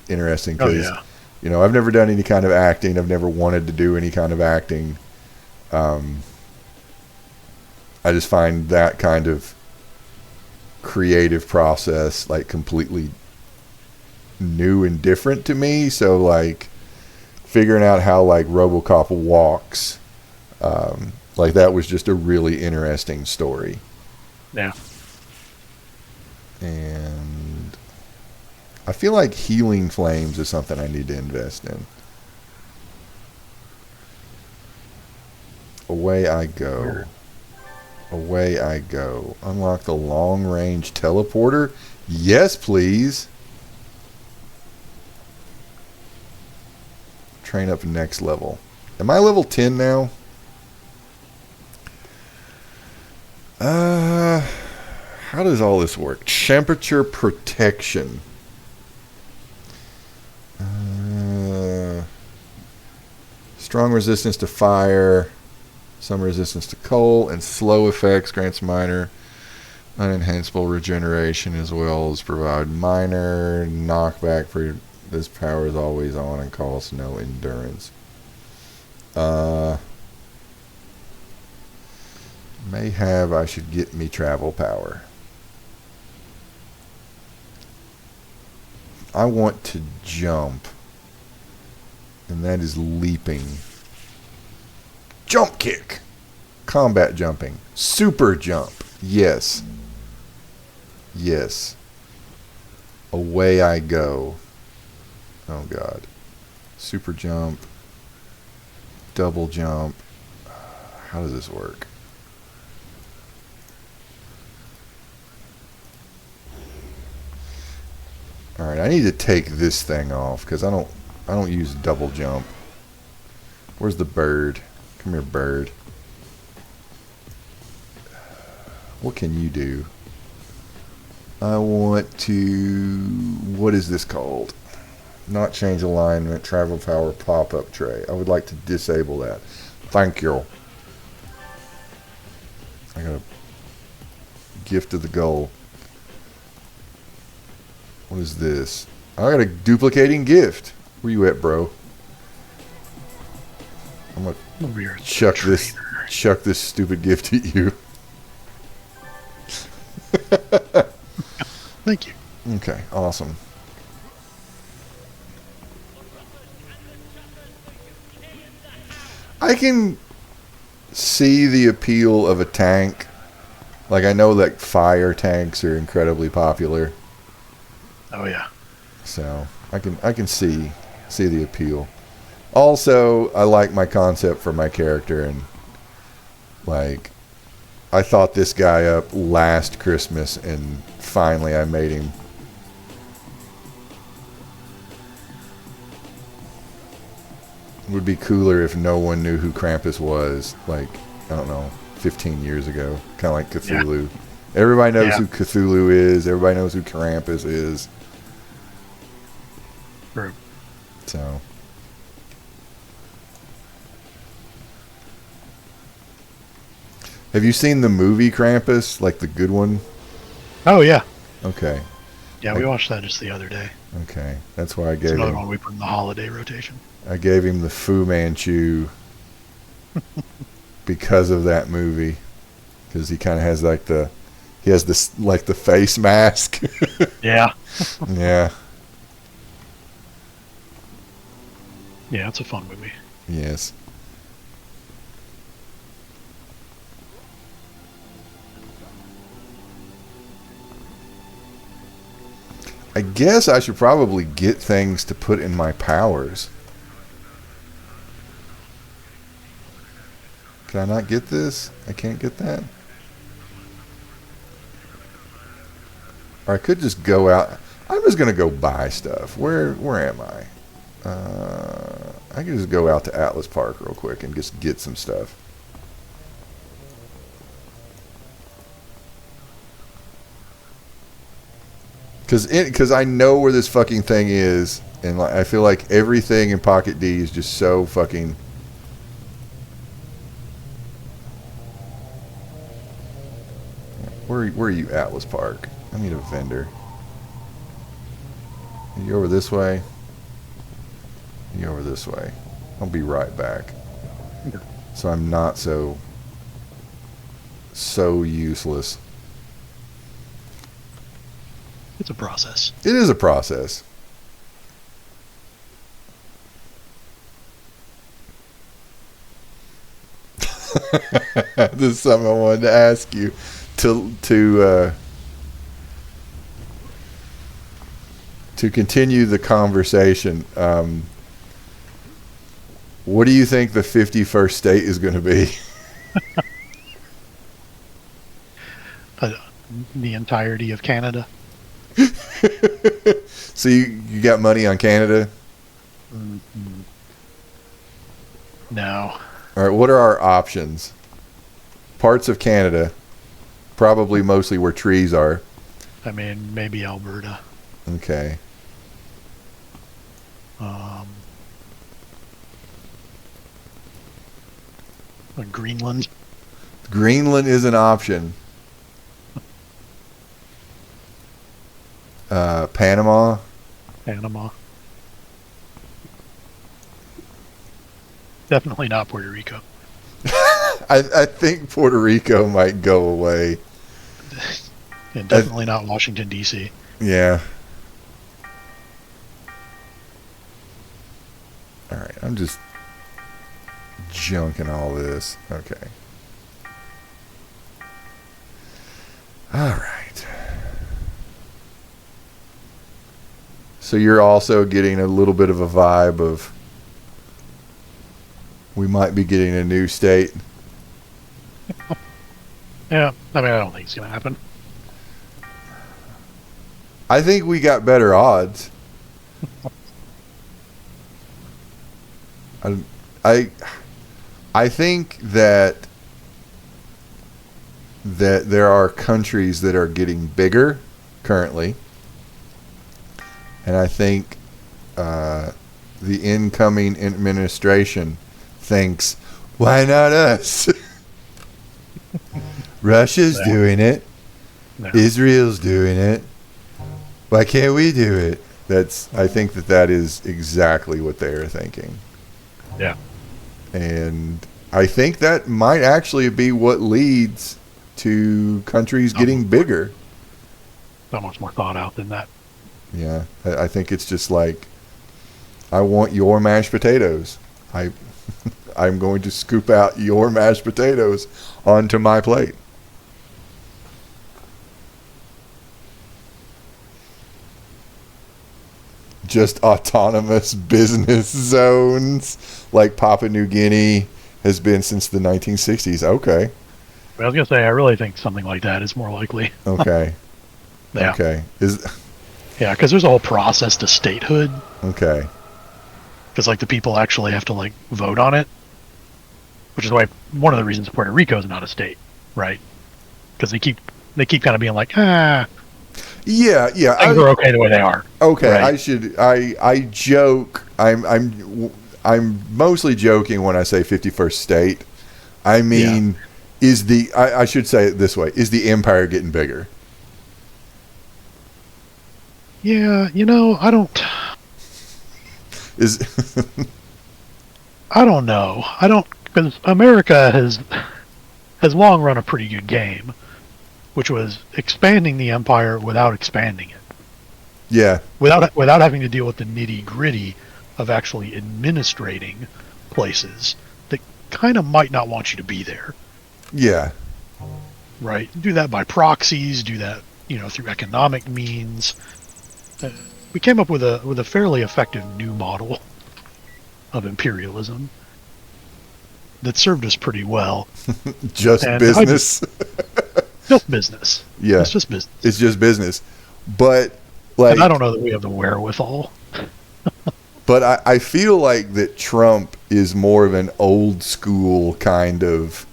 interesting because I've never done any kind of acting. I've never wanted to do any kind of acting. I just find that kind of creative process like completely new and different to me. So like figuring out how like RoboCop walks, like that was just a really interesting story. Yeah. And I feel like healing flames is something I need to invest in. Away I go. Away I go. Unlock the long-range teleporter. Yes, please. Train up next level. Am I level 10 now? How does all this work? Temperature protection. Strong resistance to fire. Some resistance to cold, and slow effects grants minor unenhanceable regeneration as well as provide minor knockback for this power is always on and costs no endurance. I should get me travel power. I want to jump. And that is leaping. Jump kick. Combat jumping. Super jump. Yes. Yes. Away I go. Oh, God. Super jump. Double jump. How does this work? All right, I need to take this thing off because I don't use double jump. Where's the bird? Come here, bird. What can you do? I want to... What is this called? Not change alignment, travel power, pop-up tray. I would like to disable that. Thank you. I got a gift of the goal. What is this? I got a duplicating gift. Where you at, bro? I'm gonna chuck this stupid gift at you. Thank you. Okay, awesome. I can see the appeal of a tank. Like, I know that fire tanks are incredibly popular. Oh yeah. So I can see the appeal. Also, I like my concept for my character, and like I thought this guy up last Christmas, and finally I made him. It would be cooler if no one knew who Krampus was, like, I don't know, 15 years ago. Kind of like Cthulhu. Yeah. Everybody knows who Cthulhu is. Everybody knows who Krampus is. True. So. Have you seen the movie Krampus, like the good one? Oh, yeah. Okay. Yeah, we watched that just the other day. Okay. That's why I gave it's another him... one we put in the holiday rotation. I gave him the Fu Manchu because of that movie. Because he kind of has like the... He has this, like, the face mask. Yeah. Yeah. Yeah, it's a fun movie. Yes. I guess I should probably get things to put in my powers. Can I not get this? I can't get that? Or I could just go out. I'm just going to go buy stuff. Where am I? I can just go out to Atlas Park real quick and just get some stuff. Because I know where this fucking thing is, and like, I feel like everything in Pocket D is just so fucking... Where are you, Atlas Park? I need a vendor. Are you over this way? You over this way. I'll be right back. Okay. So I'm not so useless. It's a process. It is a process. This is something I wanted to ask you to continue the conversation. What do you think the 51st state is going to be? The entirety of Canada. So you got money on Canada? Mm-hmm. No. All right, what are our options? Parts of Canada, probably mostly where trees are. I mean, maybe Alberta. Okay. Greenland. Greenland is an option. Panama. Panama. Definitely not Puerto Rico. I think Puerto Rico might go away. And definitely not Washington, D.C. Yeah. All right, I'm just junking all this. Okay. All right. So you're also getting a little bit of a vibe of we might be getting a new state. Yeah, I mean, I don't think it's going to happen. I think we got better odds. I think that there are countries that are getting bigger currently, and I think the incoming administration thinks, why not us? Russia's doing it. No. Israel's doing it. Why can't we do it? I think that is exactly what they are thinking. Yeah. And I think that might actually be what leads to countries getting bigger. So much more thought out than that. Yeah. I think it's just like, I want your mashed potatoes. I'm going to scoop out your mashed potatoes onto my plate. Just autonomous business zones like Papua New Guinea has been since the 1960s. Okay. But I was going to say, I really think something like that is more likely. Okay. Yeah. Okay. Yeah, because there's a whole process to statehood. Okay. Because, like, the people actually have to, like, vote on it. Which is why one of the reasons Puerto Rico is not a state, right? Because they keep kind of being like, Yeah. things are okay the way they are. Okay. Right? I joke. I'm mostly joking when I say 51st state. I mean, I should say it this way: is the empire getting bigger? Yeah, I don't know. Because America has long run a pretty good game, which was expanding the empire without expanding it. Yeah. Without having to deal with the nitty-gritty of actually administrating places that kind of might not want you to be there. Yeah. Right? Do that by proxies, do that, through economic means. We came up with a fairly effective new model of imperialism that served us pretty well. Just business. Just business. Yeah. It's just business. It's just business. But and I don't know that we have the wherewithal. But I feel like that Trump is more of an old school kind of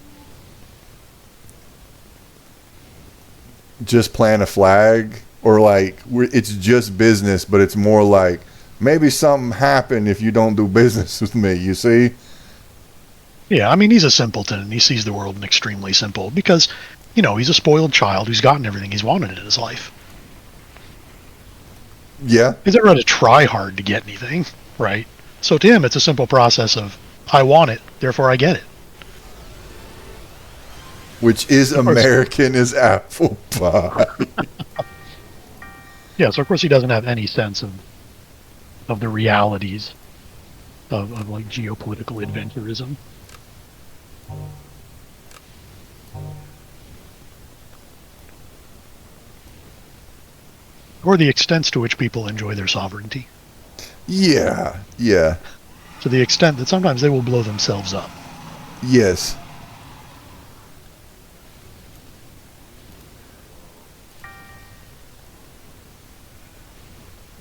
just plant a flag, or like it's just business, but it's more like maybe something happened if you don't do business with me, you see? Yeah, I mean, he's a simpleton, and he sees the world in extremely simple because, he's a spoiled child who's gotten everything he's wanted in his life. Yeah. He's never had to try hard to get anything, right? So to him, it's a simple process of, I want it, therefore I get it. Which is American as apple pie. Yeah, so of course he doesn't have any sense of the realities of like geopolitical adventurism. Or the extents to which people enjoy their sovereignty. Yeah, yeah. To the extent that sometimes they will blow themselves up. Yes.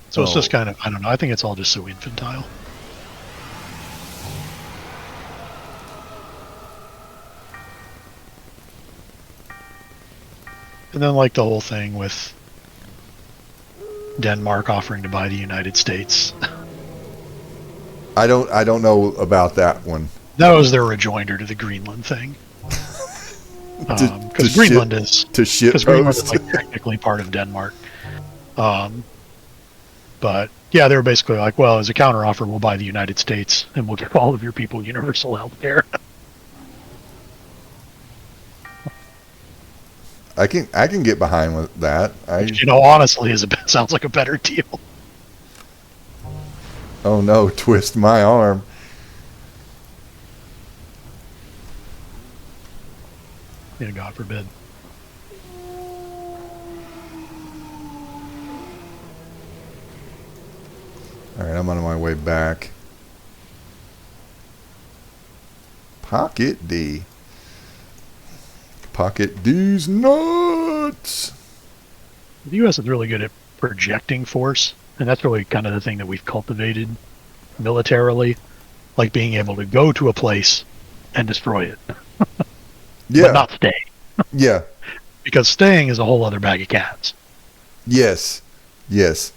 So it's just kind of, I don't know, I think it's all just so infantile. And then like the whole thing with Denmark offering to buy the United States. I don't know about that one. That was their rejoinder to the Greenland thing. Because Greenland is like technically part of Denmark. But yeah, they were basically like, well, as a counteroffer, we'll buy the United States and we'll give all of your people universal health care. I can get behind with that. Which, honestly, sounds like a better deal. Oh no, twist my arm. Yeah, God forbid. Alright, I'm on my way back. Pocket D. Pocket D's nuts. The U.S. is really good at projecting force, and that's really kind of the thing that we've cultivated militarily, like being able to go to a place and destroy it, Yeah. but not stay. Yeah. Because staying is a whole other bag of cats. Yes. Yes.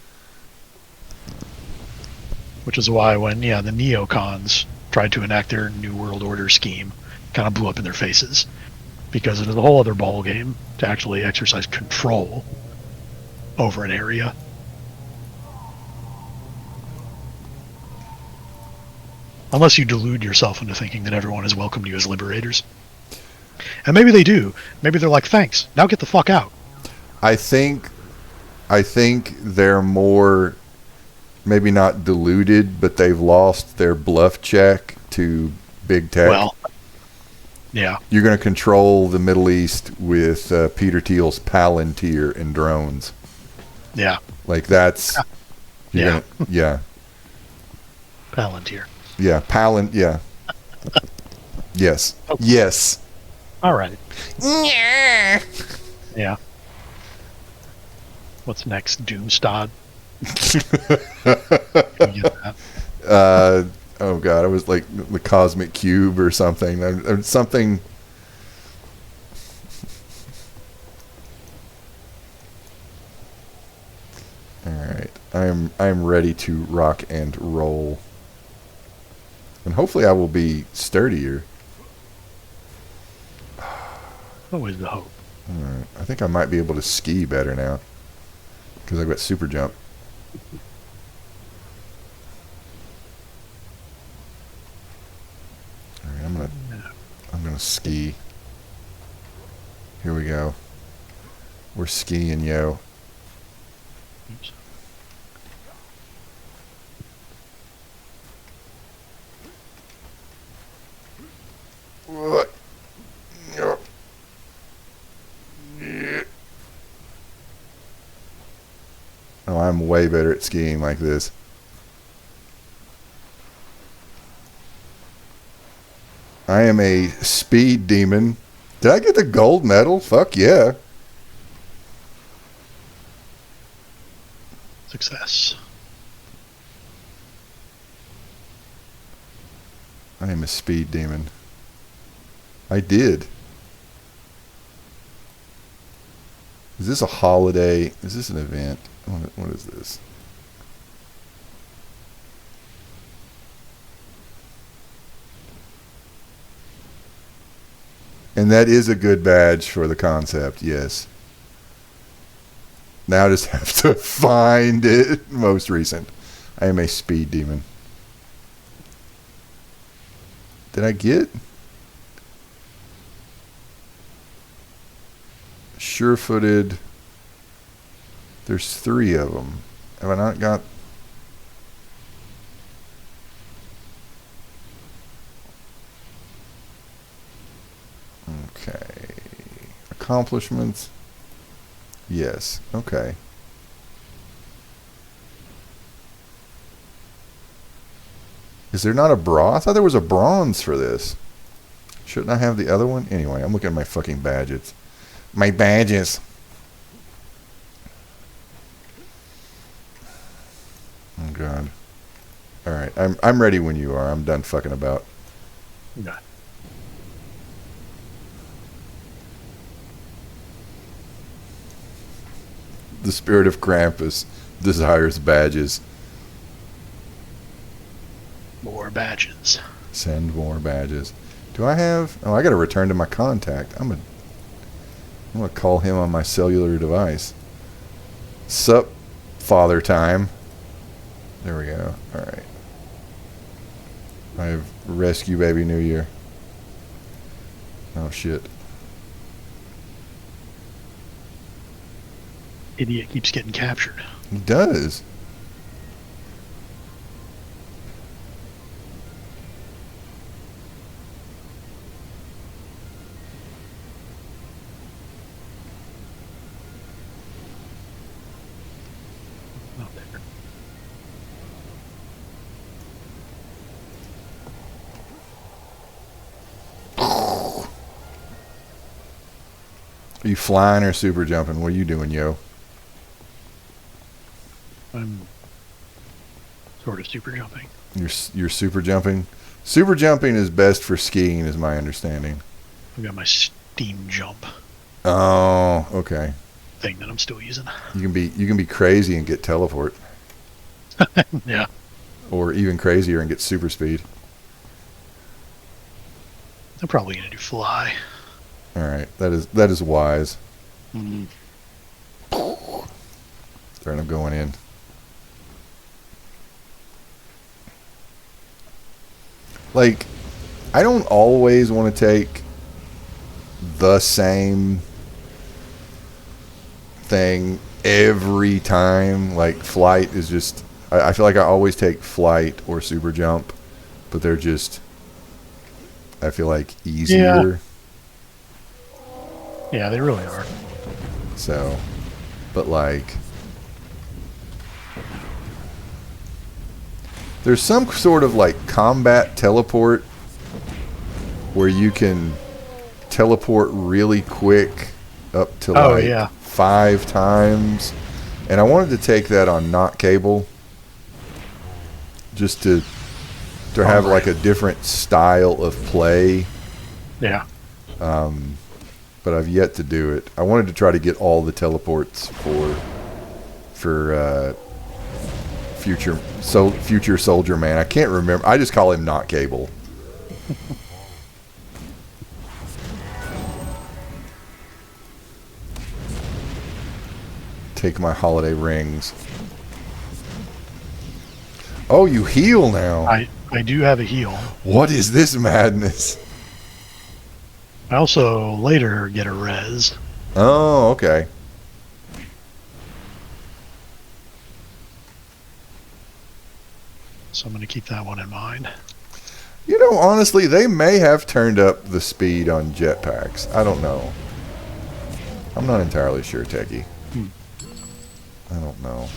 Which is why when, the neocons tried to enact their New World Order scheme, kind of blew up in their faces. Because it is a whole other ball game to actually exercise control over an area. Unless you delude yourself into thinking that everyone has welcomed you as liberators. And maybe they do. Maybe they're like, thanks, now get the fuck out. I think they're more, maybe not deluded, but they've lost their bluff check to big tech. Well, yeah. You're going to control the Middle East with Peter Thiel's Palantir and drones. Yeah. Like that's... Yeah. Yeah. Palantir. Yeah. Yeah. Yes. Okay. Yes. All right. Yeah. Yeah. What's next? Doomstad? Can you get that? Oh god, it was like the Cosmic Cube or something. Or something. All right, I'm ready to rock and roll, and hopefully I will be sturdier. Always the hope. All right, I think I might be able to ski better now because I've got super jump. All right, I'm gonna ski. Here we go. We're skiing, yo. Oops. What? Yeah. Oh, I'm way better at skiing like this. I am a speed demon. Did I get the gold medal? Fuck yeah. Success. I am a speed demon. I did. Is this a holiday? Is this an event? What is this? And that is a good badge for the concept, yes. Now I just have to find it. Most recent. I am a speed demon. Did I get? Sure-footed. There's 3 of them. Have I not got? Okay. Accomplishments. Yes. Okay. Is there not a bronze? I thought there was a bronze for this. Shouldn't I have the other one? Anyway, I'm looking at my fucking badges. My badges. Oh god. All right, I'm ready when you are. I'm done fucking about. Okay. The spirit of Krampus desires badges. More badges. Send more badges. Do I have? Oh, I got to return to my contact. I'm gonna call him on my cellular device. Sup, father time. There we go. All right. I have rescue baby New Year. Oh shit. Idiot keeps getting captured. He does. Are you flying or super jumping? What are you doing, yo? I'm sort of super jumping. You're super jumping? Super jumping is best for skiing, is my understanding. I've got my steam jump Oh, okay. thing that I'm still using. You can be crazy and get teleport, Yeah. or even crazier and get super speed. I'm probably gonna do fly. All right, that is wise. Mm. All right, I'm going in. Like, I don't always want to take the same thing every time. Like, flight is just... I feel like I always take flight or super jump, but they're just... I feel like easier. Yeah, they really are. So, but like... There's some sort of like combat teleport where you can teleport really quick up to Oh, like yeah. 5 times. And I wanted to take that on not cable just to have like a different style of play. Yeah. But I've yet to do it. I wanted to try to get all the teleports for future Soldier Man. I can't remember. I just call him not cable. Take my holiday rings. Oh, you heal now. I do have a heal. What is this madness? I also later get a res. Oh, okay. So I'm going to keep that one in mind. You know, honestly, they may have turned up the speed on jetpacks. I don't know. I'm not entirely sure, Techie. I don't know.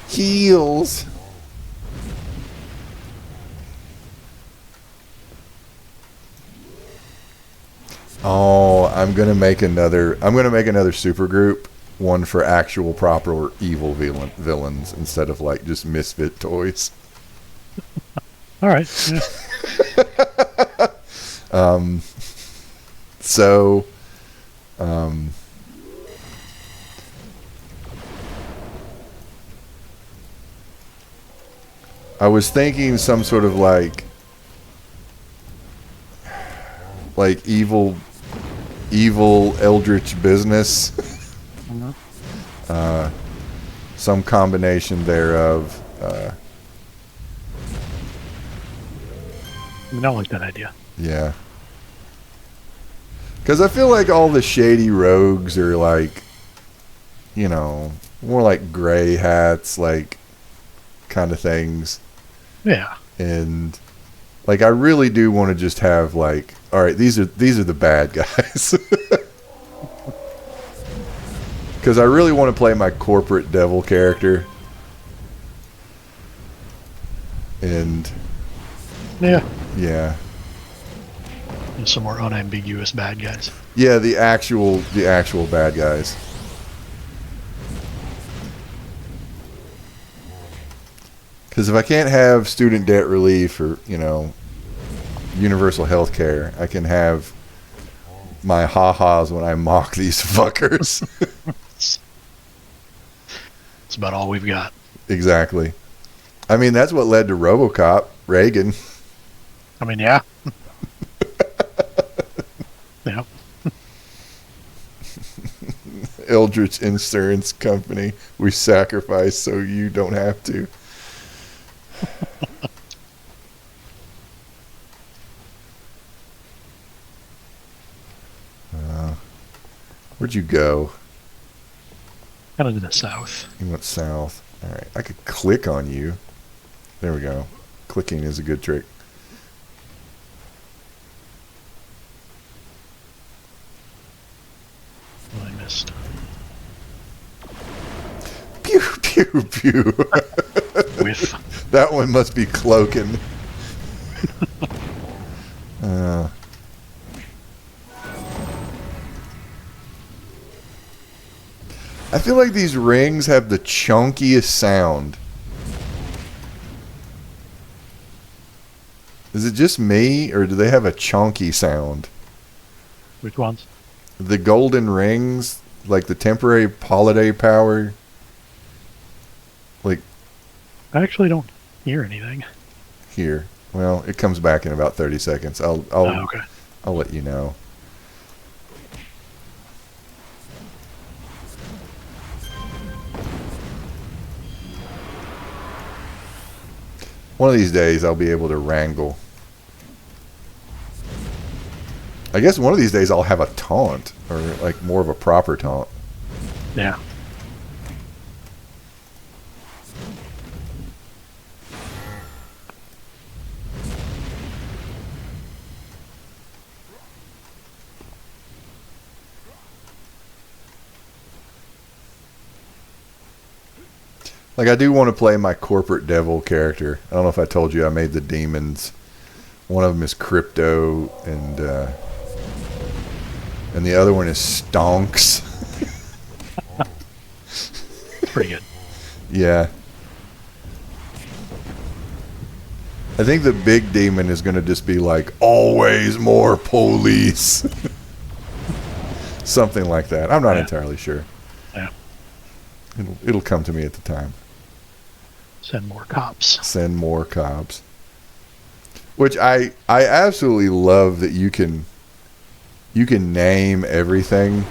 Heels. Oh, I'm gonna make another super group, one for actual proper evil villains instead of like just misfit toys. All right. Yeah. So, I was thinking some sort of like evil eldritch business. Some combination thereof. I mean, I like that idea. Yeah. Because I feel like all the shady rogues are like, you know, more like gray hats, like kind of things. Yeah. And like I really do want to just have like, all right, these are the bad guys. Because I really want to play my corporate devil character. And Yeah. yeah. And some more unambiguous bad guys. Yeah, the actual bad guys. Because if I can't have student debt relief or, you know, universal health care, I can have my ha-has when I mock these fuckers. It's about all we've got. Exactly. I mean, that's what led to RoboCop, Reagan. I mean, yeah. Yeah. Eldritch Insurance Company. We sacrifice so you don't have to. Where'd you go? Kind of to the south. You went south. All right. I could click on you. There we go. Clicking is a good trick. What I missed. Pew pew. With That one must be cloaking. Uh, I feel like these rings have the chunkiest sound. Is it just me, or do they have a chunky sound? which ones? The golden rings, like the temporary holiday power. Like I actually don't hear anything. here. Well, it comes back in about 30 seconds. I'll Okay. I'll let you know. One of these days I'll be able to wrangle. I guess one of these days I'll have a taunt, or like more of a proper taunt. Yeah. Like, I do want to play my corporate devil character. I don't know if I told you I made the demons. One of them is Crypto, and the other one is Stonks. Pretty good. Yeah. I think the big demon is going to just be like, always more police. Something like that. I'm not entirely sure. Yeah. It'll come to me at the time. Send more cops. Send more cops. Which I absolutely love that you can name everything.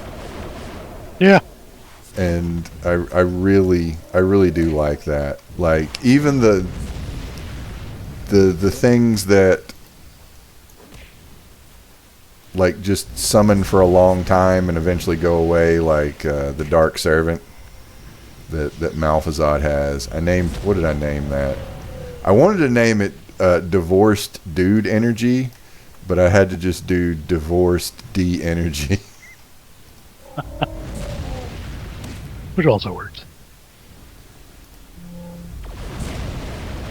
Yeah. And I really do like that. Like, even the things that like just summon for a long time and eventually go away, like the Dark Servant that Malphazad has. What did I name that? I wanted to name it Divorced Dude Energy, but I had to just do Divorced D Energy. Which also works.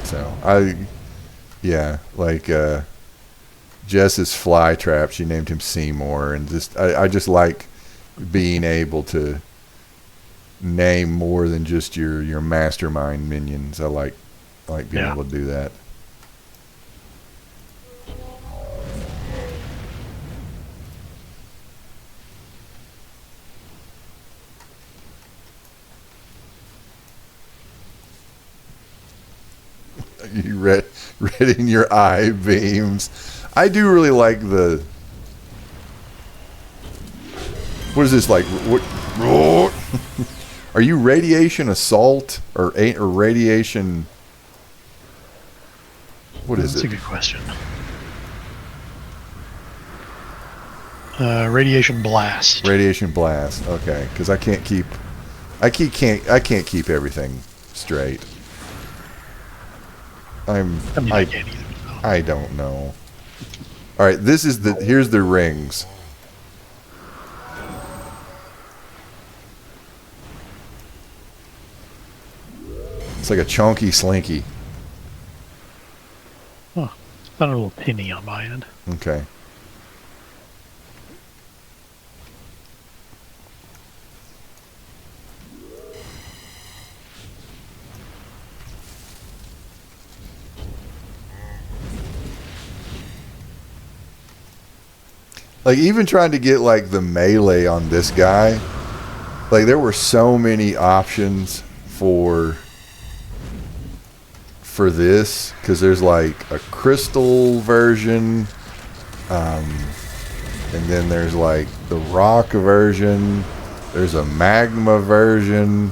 So like Jess's fly trap, she named him Seymour, and I just like being able to name more than just your mastermind minions. I like being able to do that. You read in your eye beams. I do really like the. What is this like? What? Are you radiation assault or radiation? What is That's it? a good question. Radiation blast. Radiation blast. Okay, because I can't keep everything straight. I can't either. So. I don't know. All right, here's the rings. It's like a chunky slinky. Oh, it's not a little pinny on my end. Okay. Like, even trying to get like the melee on this guy, like there were so many options for this, because there's like a crystal version, and then there's like the rock version, there's a magma version,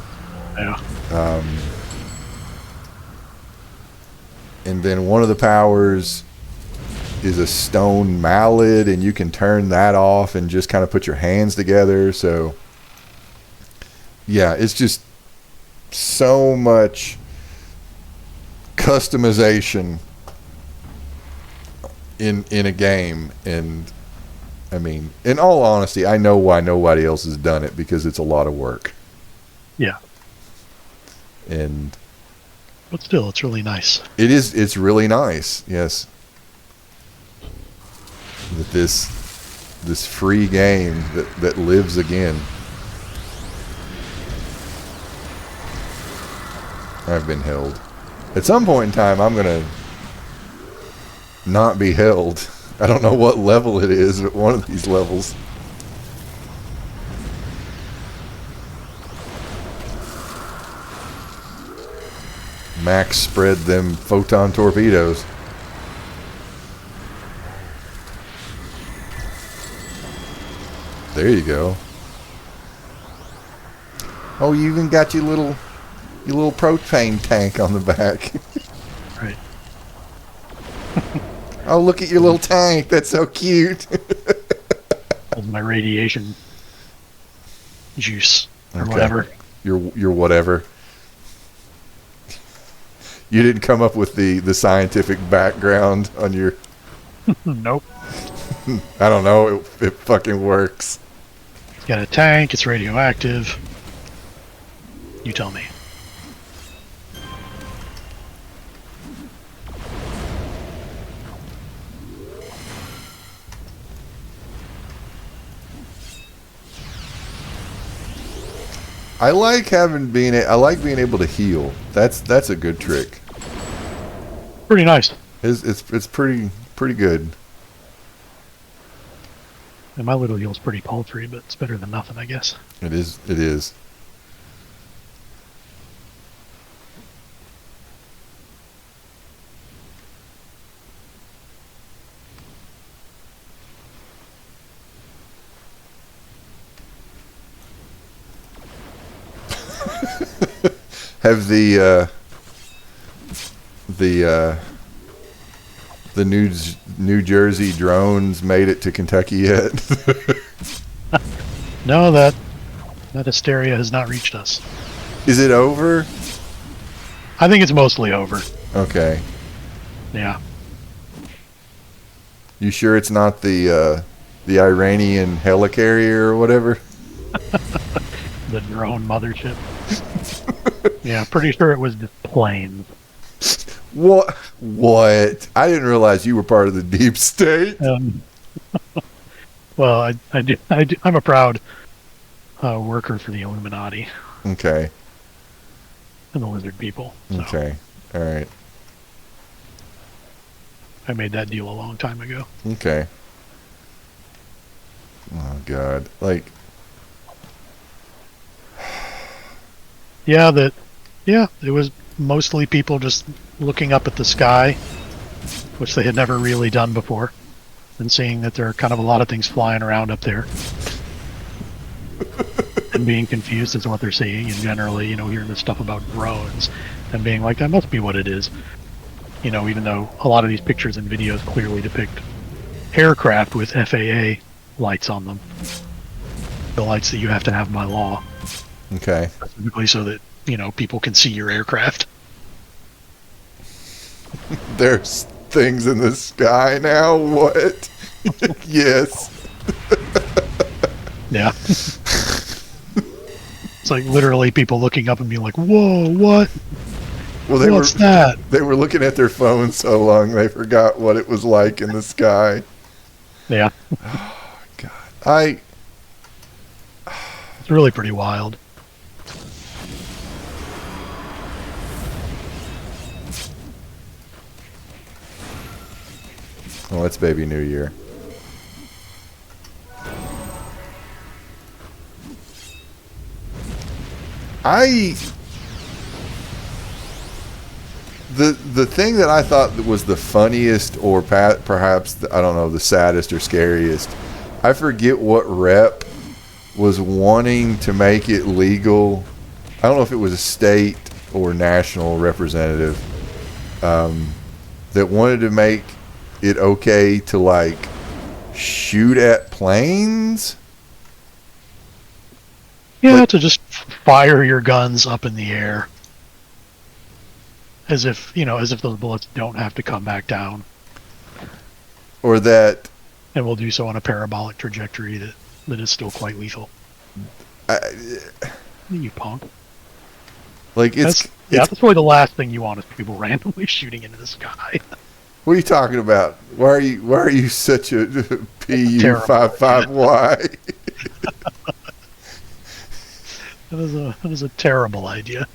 Yeah. and then one of the powers is a stone mallet, and you can turn that off and just kind of put your hands together. So yeah, it's just so much customization in a game. And I mean, in all honesty, I know why nobody else has done it, because it's a lot of work. Yeah. And But still, it's really nice. it's really nice, yes. That this free game that lives again. I've been held. At some point in time, I'm gonna not be held. I don't know what level it is, but one of these levels. Max spread them photon torpedoes. There you go. Oh, you even got your little propane tank on the back. Right. Oh, look at your little tank. That's so cute. With my radiation juice or Okay. whatever. Your whatever. You didn't come up with the scientific background on your... Nope. I don't know. It fucking works. It's got a tank. It's radioactive. You tell me. I like being able to heal. That's a good trick. Pretty nice. It's pretty good. And my little heal's pretty paltry, but it's better than nothing, I guess. It is. Have the New Jersey drones made it to Kentucky yet? No, that hysteria has not reached us. Is it over? I think it's mostly over. Okay. Yeah. You sure it's not the Iranian helicarrier or whatever? The drone mothership. Yeah, pretty sure it was just planes. What? I didn't realize you were part of the deep state. Well, I'm a proud worker for the Illuminati Okay. and the lizard people. So Okay. All right. I made that deal a long time ago. Okay. Oh God. Like. Yeah, it was mostly people just looking up at the sky, which they had never really done before, and seeing that there are kind of a lot of things flying around up there. And being confused as to what they're seeing, and generally, hearing this stuff about drones, and being like, that must be what it is. Even though a lot of these pictures and videos clearly depict aircraft with FAA lights on them. The lights that you have to have by law. Okay. Specifically so that, people can see your aircraft. There's things in the sky now. What? Yes. Yeah. It's like literally people looking up and being like, whoa, what? Well, What's that? They were looking at their phones so long they forgot what it was like in the sky. Yeah. Oh, God. It's really pretty wild. Well, it's Baby New Year. The thing that I thought was the funniest, or perhaps I don't know, the saddest or scariest, I forget what rep was wanting to make it legal. I don't know if it was a state or national representative that wanted to make it okay to like shoot at planes. Yeah, to just fire your guns up in the air. As if those bullets don't have to come back down. Or that... And will do so on a parabolic trajectory that is still quite lethal. You punk. Like, Yeah, that's probably the last thing you want is people randomly shooting into the sky. What are you talking about? Why are you such a PU55Y? That is a terrible idea.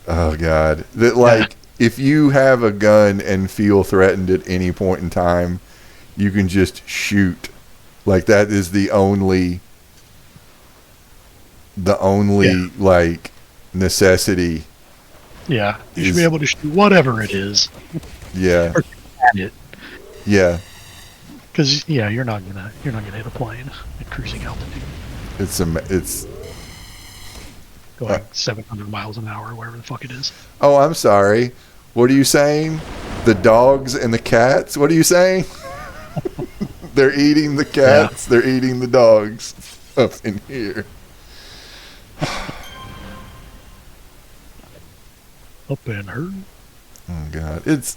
Oh God! That if you have a gun and feel threatened at any point in time, you can just shoot. Like that is the only like necessity. Yeah, you should be able to shoot whatever it is. Yeah. Or at it. Yeah. Because you're not gonna hit a plane at cruising altitude. It's going 700 miles an hour, wherever the fuck it is. Oh, I'm sorry. What are you saying? The dogs and the cats? What are you saying? They're eating the cats. Yeah. They're eating the dogs up in here. Up in her. Oh God, it's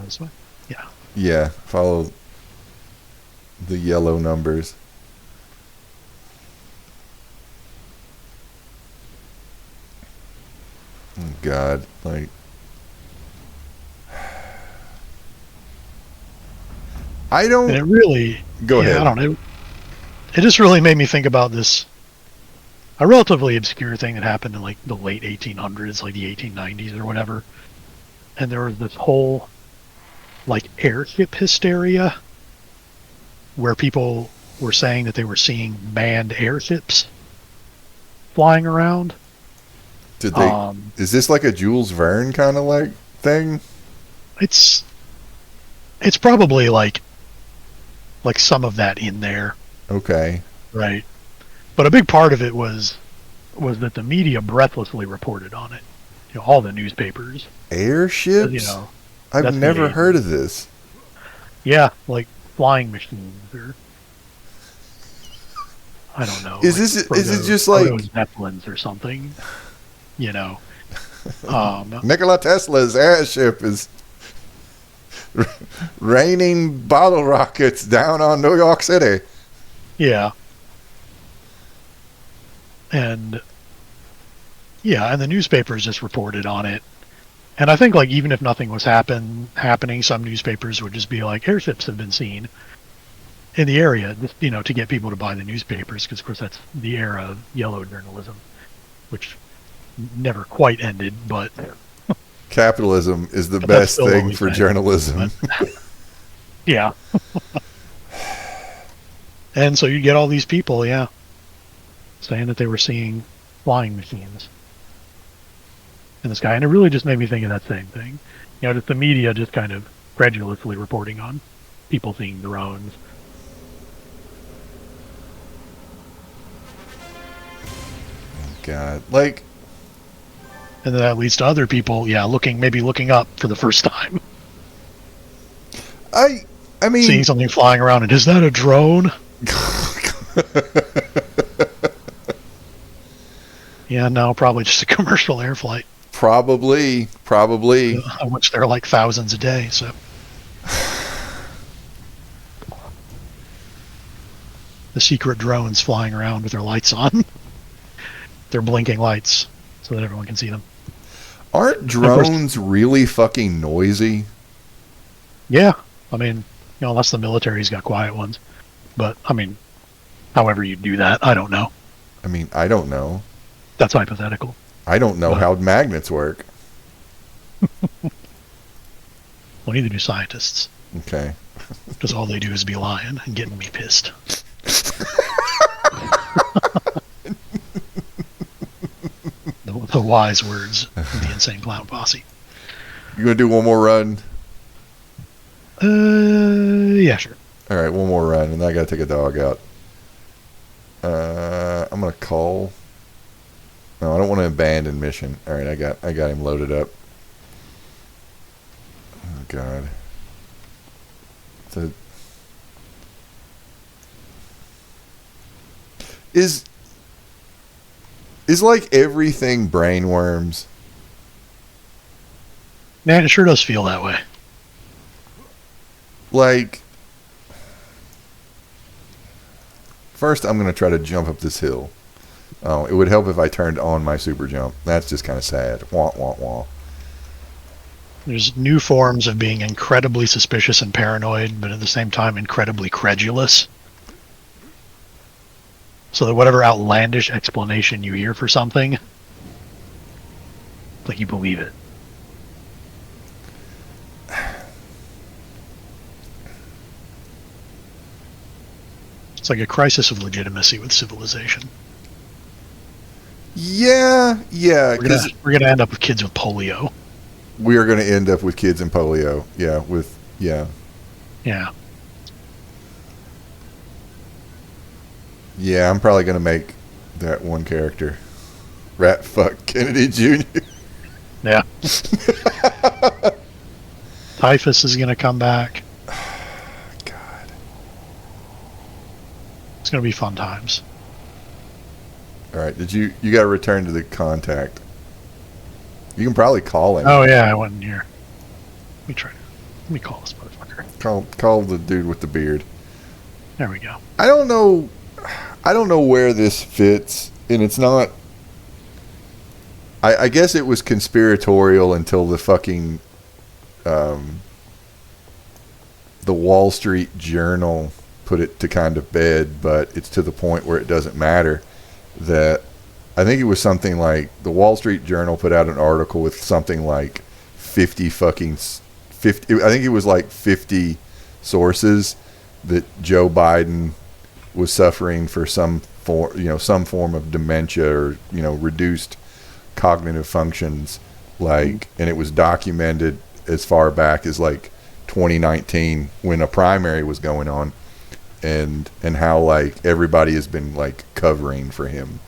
this way. Yeah. Yeah. Follow the yellow numbers. Oh God, like I don't. And it really. Go ahead. I don't know. It just really made me think about this. A relatively obscure thing that happened in like the late 1800s, like the 1890s or whatever. And there was this whole like airship hysteria where people were saying that they were seeing manned airships flying around. Did they? Is this like a Jules Verne kind of like thing? It's probably like some of that in there. Okay. Right. But a big part of it was that the media breathlessly reported on it. All the newspapers. Airships? I've never heard of this. Yeah, like flying machines or I don't know. Is it just like Zeppelins or something? Nikola Tesla's airship is raining bottle rockets down on New York City. Yeah. And the newspapers just reported on it. And I think like even if nothing was happening, some newspapers would just be like airships have been seen in the area, to get people to buy the newspapers, because of course that's the era of yellow journalism, which never quite ended, but capitalism is the best thing for journalism. Yeah. And so you get all these people, saying that they were seeing flying machines in the sky. And it really just made me think of that same thing. Just the media just kind of credulously reporting on people seeing drones. God, and then that leads to other people, looking up for the first time. I mean, seeing something flying around, and is that a drone? Yeah, no, probably just a commercial air flight. Probably. Of which there are like thousands a day, so. The secret drones flying around with their lights on. They're blinking lights so that everyone can see them. Aren't drones really fucking noisy? Yeah. I mean, unless the military's got quiet ones. But, I mean, however you do that, I don't know. I mean, I don't know. That's hypothetical. I don't know how magnets work. Well, neither do scientists. Okay. Because all they do is be lying and getting me pissed. The wise words of the Insane Clown Posse. You gonna do one more run? Yeah, sure. All right, one more run, and then I gotta take a dog out. I'm gonna call. No, I don't want to abandon mission. All right, I got him loaded up. Oh God. Is like everything brainworms? Man, it sure does feel that way. Like, first I'm going to try to jump up this hill. Oh, it would help if I turned on my super jump. That's just kind of sad. Wah, wah, wah. There's new forms of being incredibly suspicious and paranoid, but at the same time incredibly credulous. So that whatever outlandish explanation you hear for something, like you believe it. It's like a crisis of legitimacy with civilization. Yeah, because We're gonna end up with kids with polio. we are going to end up with kids in polio. Yeah. Yeah, I'm probably going to make that one character. Rat fuck Kennedy Jr. Yeah. Typhus is gonna come back. God. It's gonna be fun times. All right, you got to return to the contact. You can probably call him. Oh yeah, I went in here. Let me call this motherfucker. Call the dude with the beard. There we go. I don't know where this fits, and it's not. I guess it was conspiratorial until the fucking the Wall Street Journal put it to kind of bed, but it's to the point where it doesn't matter. That I think it was something like the Wall Street Journal put out an article with something like 50. I think it was like 50 sources that Joe Biden was suffering for some form of dementia or reduced cognitive functions, like, and it was documented as far back as like 2019 when a primary was going on, and how like everybody has been like covering for him.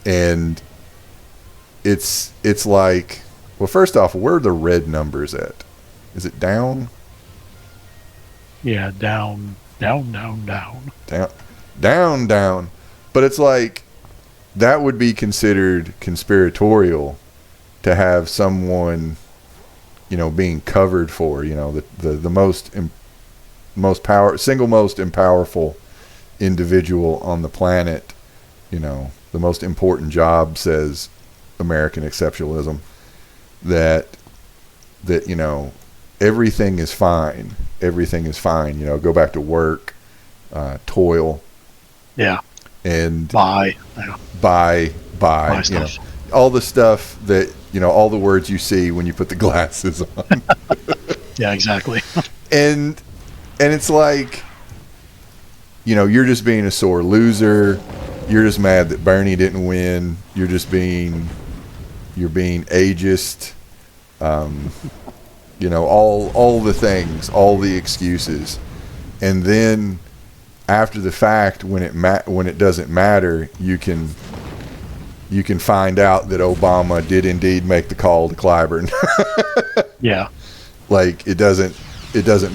And it's like, well, first off, where are the red numbers at? Is it down? Yeah, down. Down. But it's like, that would be considered conspiratorial to have someone, being covered for, the single most powerful individual on the planet, the most important job, says American exceptionalism, that everything is fine. Everything is fine. Go back to work, toil. Yeah. And buy stuff. All the stuff that, all the words you see when you put the glasses on. Yeah, exactly. And it's like, you're just being a sore loser. You're just mad that Bernie didn't win. You're being ageist. All the things, all the excuses. And then after the fact, when it doesn't matter, you can find out that Obama did indeed make the call to Clyburn. Yeah. Like, it doesn't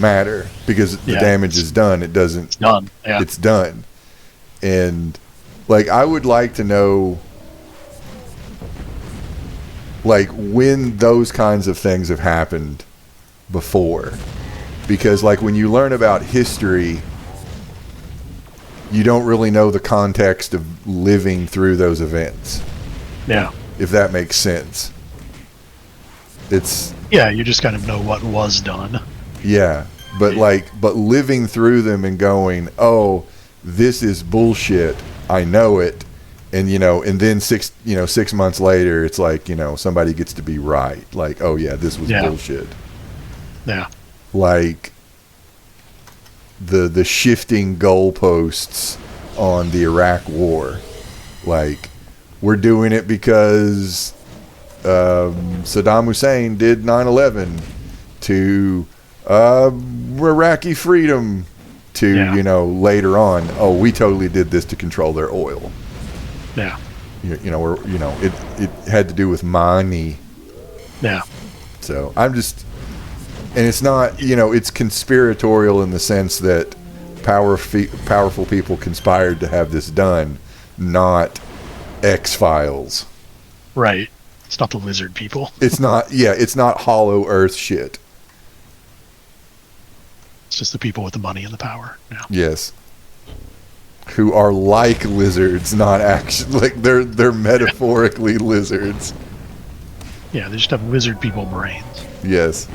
matter because the damage is done. It's done. Yeah. It's done. And like, I would like to know, like, when those kinds of things have happened before, because like when you learn about history, you don't really know the context of living through those events. Yeah. If that makes sense. Yeah, you just kind of know what was done. Yeah. But living through them and going, oh, this is bullshit. I know it. And, and then 6 months later, it's like, somebody gets to be right. Like, oh yeah, this was bullshit. Yeah. Like the shifting goalposts on the Iraq War. Like, we're doing it because Saddam Hussein did 9/11 to Iraqi freedom to, later on, oh, we totally did this to control their oil. Yeah. It had to do with money. Yeah. So I'm just, and it's not, it's conspiratorial in the sense that powerful people conspired to have this done, not X-Files. Right. It's not the lizard people. It's not Hollow Earth shit. It's just the people with the money and the power. Yeah. Yes. who are like lizards, not actually like they're metaphorically lizards. Yeah, they just have lizard people brains. Yes.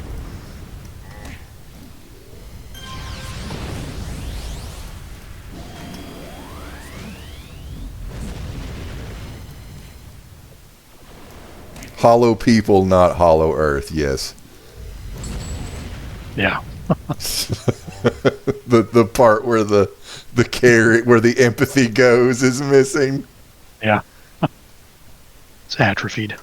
Hollow people, not hollow earth. Yes. Yeah. the part where the care where the empathy goes is missing. Yeah. It's atrophied.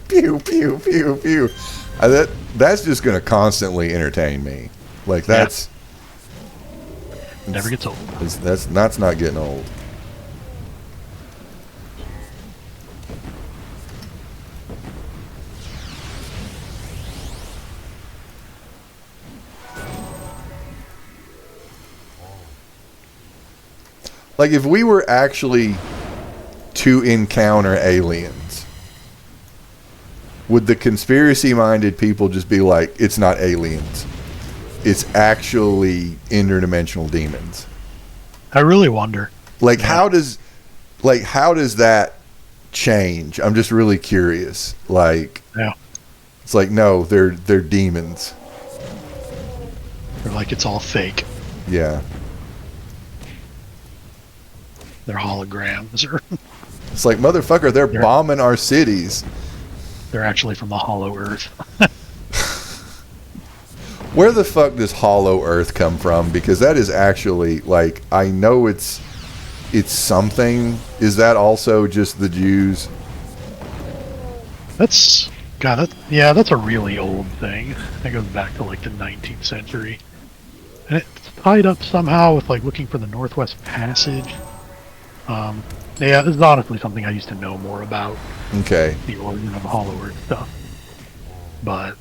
Pew pew pew pew. That's just going to constantly entertain me. Like that's Never gets old. that's not getting old. Like if we were actually to encounter aliens, would the conspiracy-minded people just be like, it's not aliens, it's actually interdimensional demons? I really wonder. Like how does that change? I'm just really curious. Like Yeah. it's like no, they're demons. They're like it's all fake. Yeah. They're holograms, or It's like motherfucker, they're bombing our cities. they're actually from the hollow earth. Where the fuck does Hollow Earth come from? Because that is actually, like, I know it's something. Is that also just the Jews? That's a really old thing. That goes back to like the 19th century, and it's tied up somehow with like looking for the Northwest Passage. Yeah, this is honestly something I used to know more about, Okay. the origin of Hollow Earth stuff. But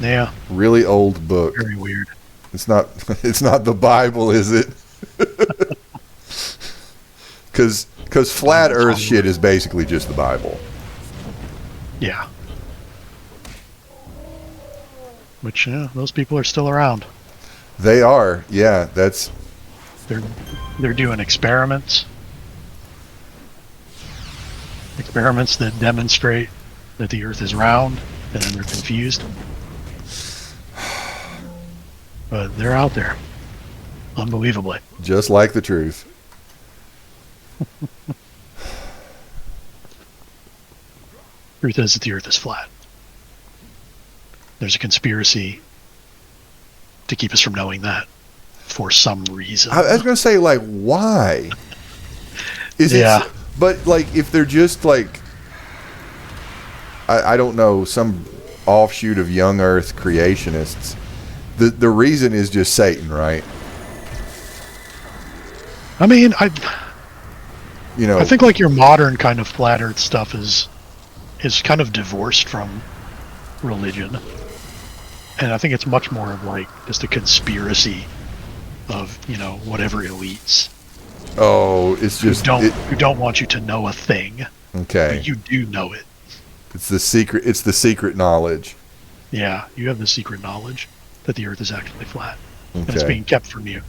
yeah, Really old book. very weird. It's not the Bible, is it? Because flat Earth shit is basically just the Bible. Yeah. Which, yeah, those people are still around. They are. Yeah, that's They're doing experiments that demonstrate that the Earth is round, and then they're confused. But they're out there, unbelievably. just like the truth. Truth is that the Earth is flat. There's a conspiracy to keep us from knowing that for some reason. I was gonna say, like, why? Is Yeah. it? But like, if they're just like, I don't know, some offshoot of young Earth creationists, the reason is just Satan, right? I mean, I think like your modern kind of flat Earth stuff is kind of divorced from religion, and I think it's much more of like just a conspiracy of whatever elites it's just who don't want you to know a thing, okay. but you do know it. It's the secret. It's the secret knowledge. Yeah, you have the secret knowledge that the Earth is actually flat, and it's Okay. being kept from you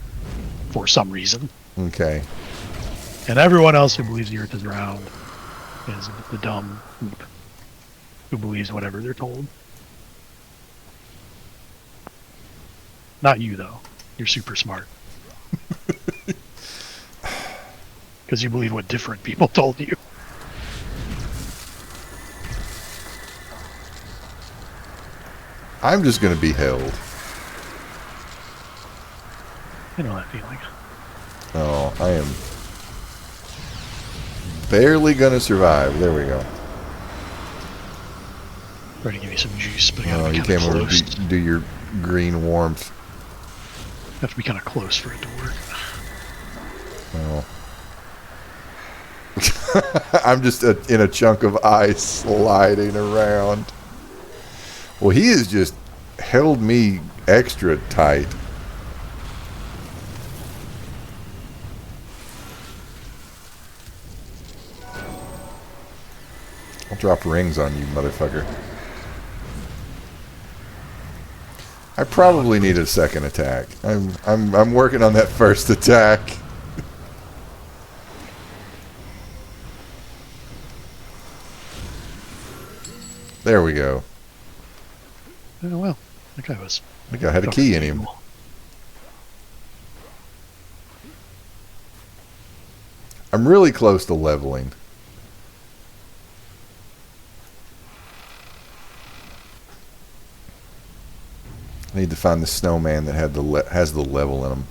for some reason. Okay. And everyone else who believes the Earth is round is the dumb who believes whatever they're told. Not you, though. You're super smart. Because you believe what different people told you. I'm just gonna be held. I know that feeling. Oh, I am barely gonna survive. There we go. Trying to give you some juice, but I Oh, gotta be you kind came of over close. to do your green warmth. Have to be kind of close for it to work. Well, I'm just in a chunk of ice sliding around. Well, he has just held me extra tight. I'll drop rings on you, motherfucker. I probably need a second attack. I'm working on that first attack. There we go. Oh, well, that guy was... I think I had a key in him. I'm really close to leveling. I need to find the snowman that had has the level in him.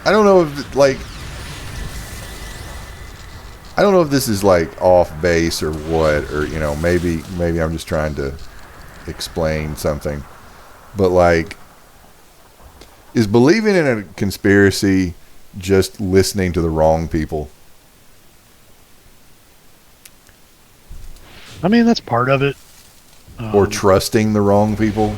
I don't know if I don't know if this is like off base or what, or you know, maybe I'm just trying to explain something. But like, is believing in a conspiracy just listening to the wrong people? I mean, that's part of it. Or trusting the wrong people?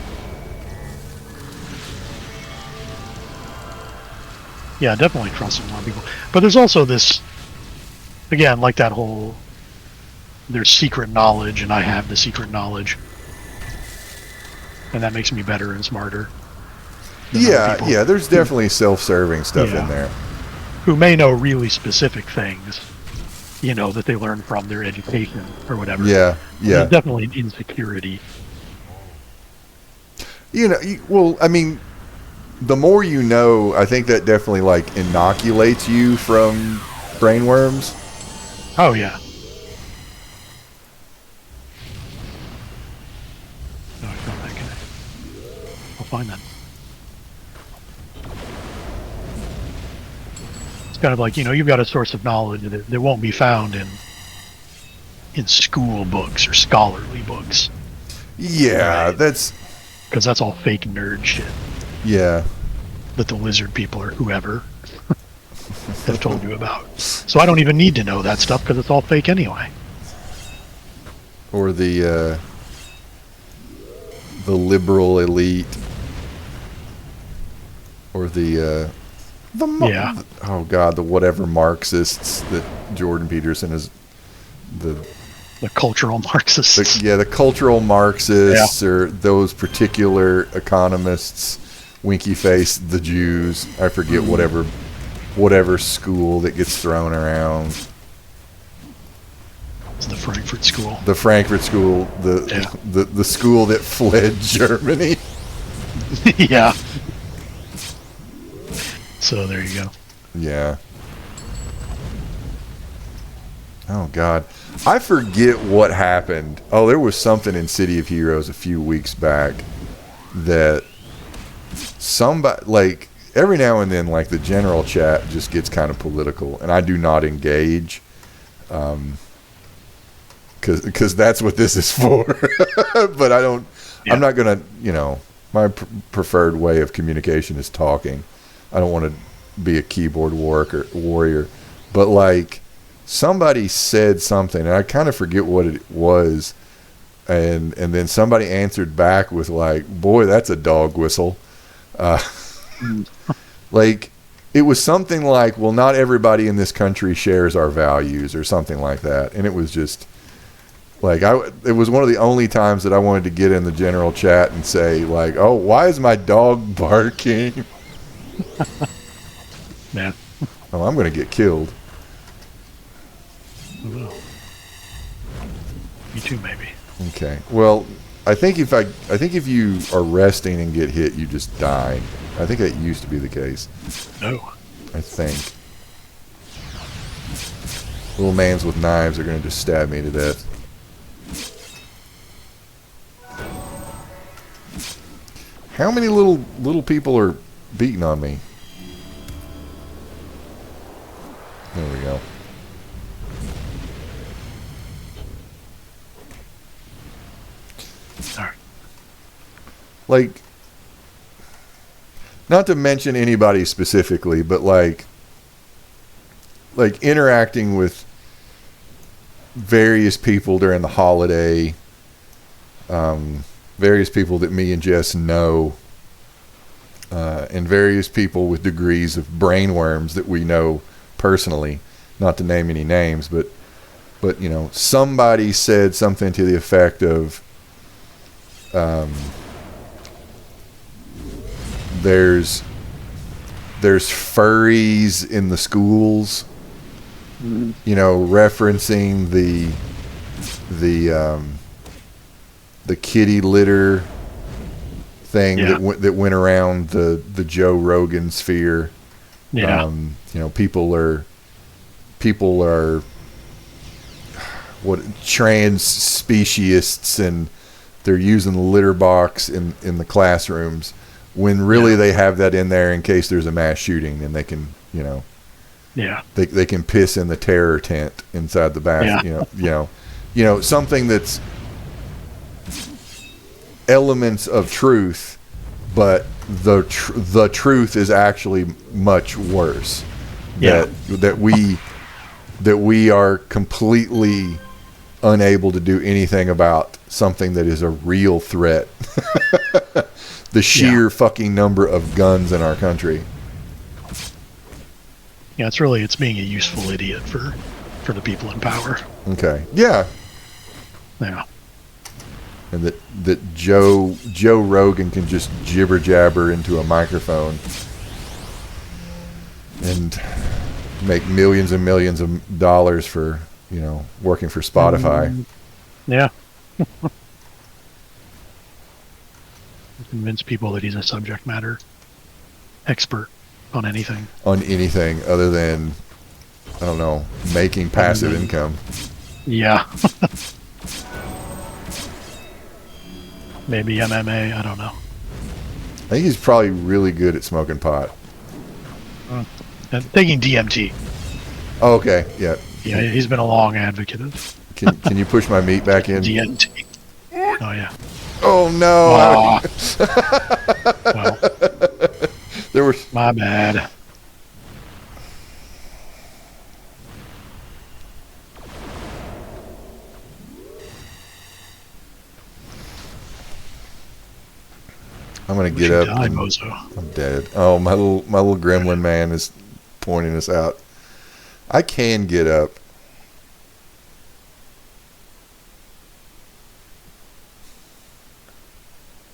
Yeah, definitely trusting a lot of people. But there's also this, again, like that whole, there's secret knowledge and I have the secret knowledge. And that makes me better and smarter. Yeah, there's definitely self-serving stuff in there. Who may know really specific things, you know, that they learn from their education or whatever. Yeah. There's definitely an insecurity. You know, well, I mean, the more you know, I think that definitely like inoculates you from brainworms. Oh yeah. No, I found that guy. I'll find that. It's kind of like, you know, you've got a source of knowledge that won't be found in school books or scholarly books. Yeah, right? that's because that's all fake nerd shit. Yeah. That the lizard people or whoever have told you about. So I don't even need to know that stuff because it's all fake anyway. Or the liberal elite, or the oh god, the whatever Marxists that Jordan Peterson is the cultural Marxists. The cultural Marxists, or those particular economists. Winky face, the Jews. I forget whatever school that gets thrown around. It's the Frankfurt School. The Frankfurt School, the school that fled Germany. Yeah. So there you go. Yeah. Oh God, I forget what happened. Oh, there was something in City of Heroes a few weeks back that. Somebody, like, every now and then, like, the general chat just gets kind of political, and I do not engage, because that's what this is for. But I don't, I'm not going to, you know, my preferred way of communication is talking. I don't want to be a keyboard warrior. But, like, somebody said something, and I kind of forget what it was, and then somebody answered back with, like, boy, that's a dog whistle. Like, it was something like, well, not everybody in this country shares our values, or something like that. And it was just like, it was one of the only times that I wanted to get in the general chat and say, like, oh, why is my dog barking? Man. Oh, I'm going to get killed. Me too, maybe. Okay. Well, I think if you are resting and get hit, you just die. I think that used to be the case. No. I think. Little mans with knives are going to just stab me to death. How many little people are beating on me? There we go. All right. Like, not to mention anybody specifically, but like interacting with various people during the holiday, various people that me and Jess know, and various people with degrees of brainworms that we know personally, not to name any names, but you know, somebody said something to the effect of, there's furries in the schools, you know, referencing the kitty litter thing that went around the Joe Rogan sphere. Yeah. You know, people are what, trans speciesists, and they're using the litter box in the classrooms when really they have that in there in case there's a mass shooting, and they can, you know, they can piss in the terror tent inside the bathroom. You know, something that's elements of truth, but the truth is actually much worse. That we are completely unable to do anything about something that is a real threat. The sheer fucking number of guns in our country. Yeah, it's being a useful idiot for the people in power. Okay. Yeah. Yeah. And that Joe Rogan can just jibber jabber into a microphone and make millions and millions of dollars for, you know, working for Spotify. Yeah. Convince people that he's a subject matter expert on anything. On anything other than, I don't know, making passive income. Yeah. Maybe MMA, I don't know. I think he's probably really good at smoking pot. And taking DMT. Oh, okay, yeah. Yeah, he's been a long advocate of Can you push my meat back in? DMT. Oh, yeah. Oh, no. Well, there was... My bad. I'm gonna get up. I'm dead. Oh, my little gremlin man is pointing us out. I can get up.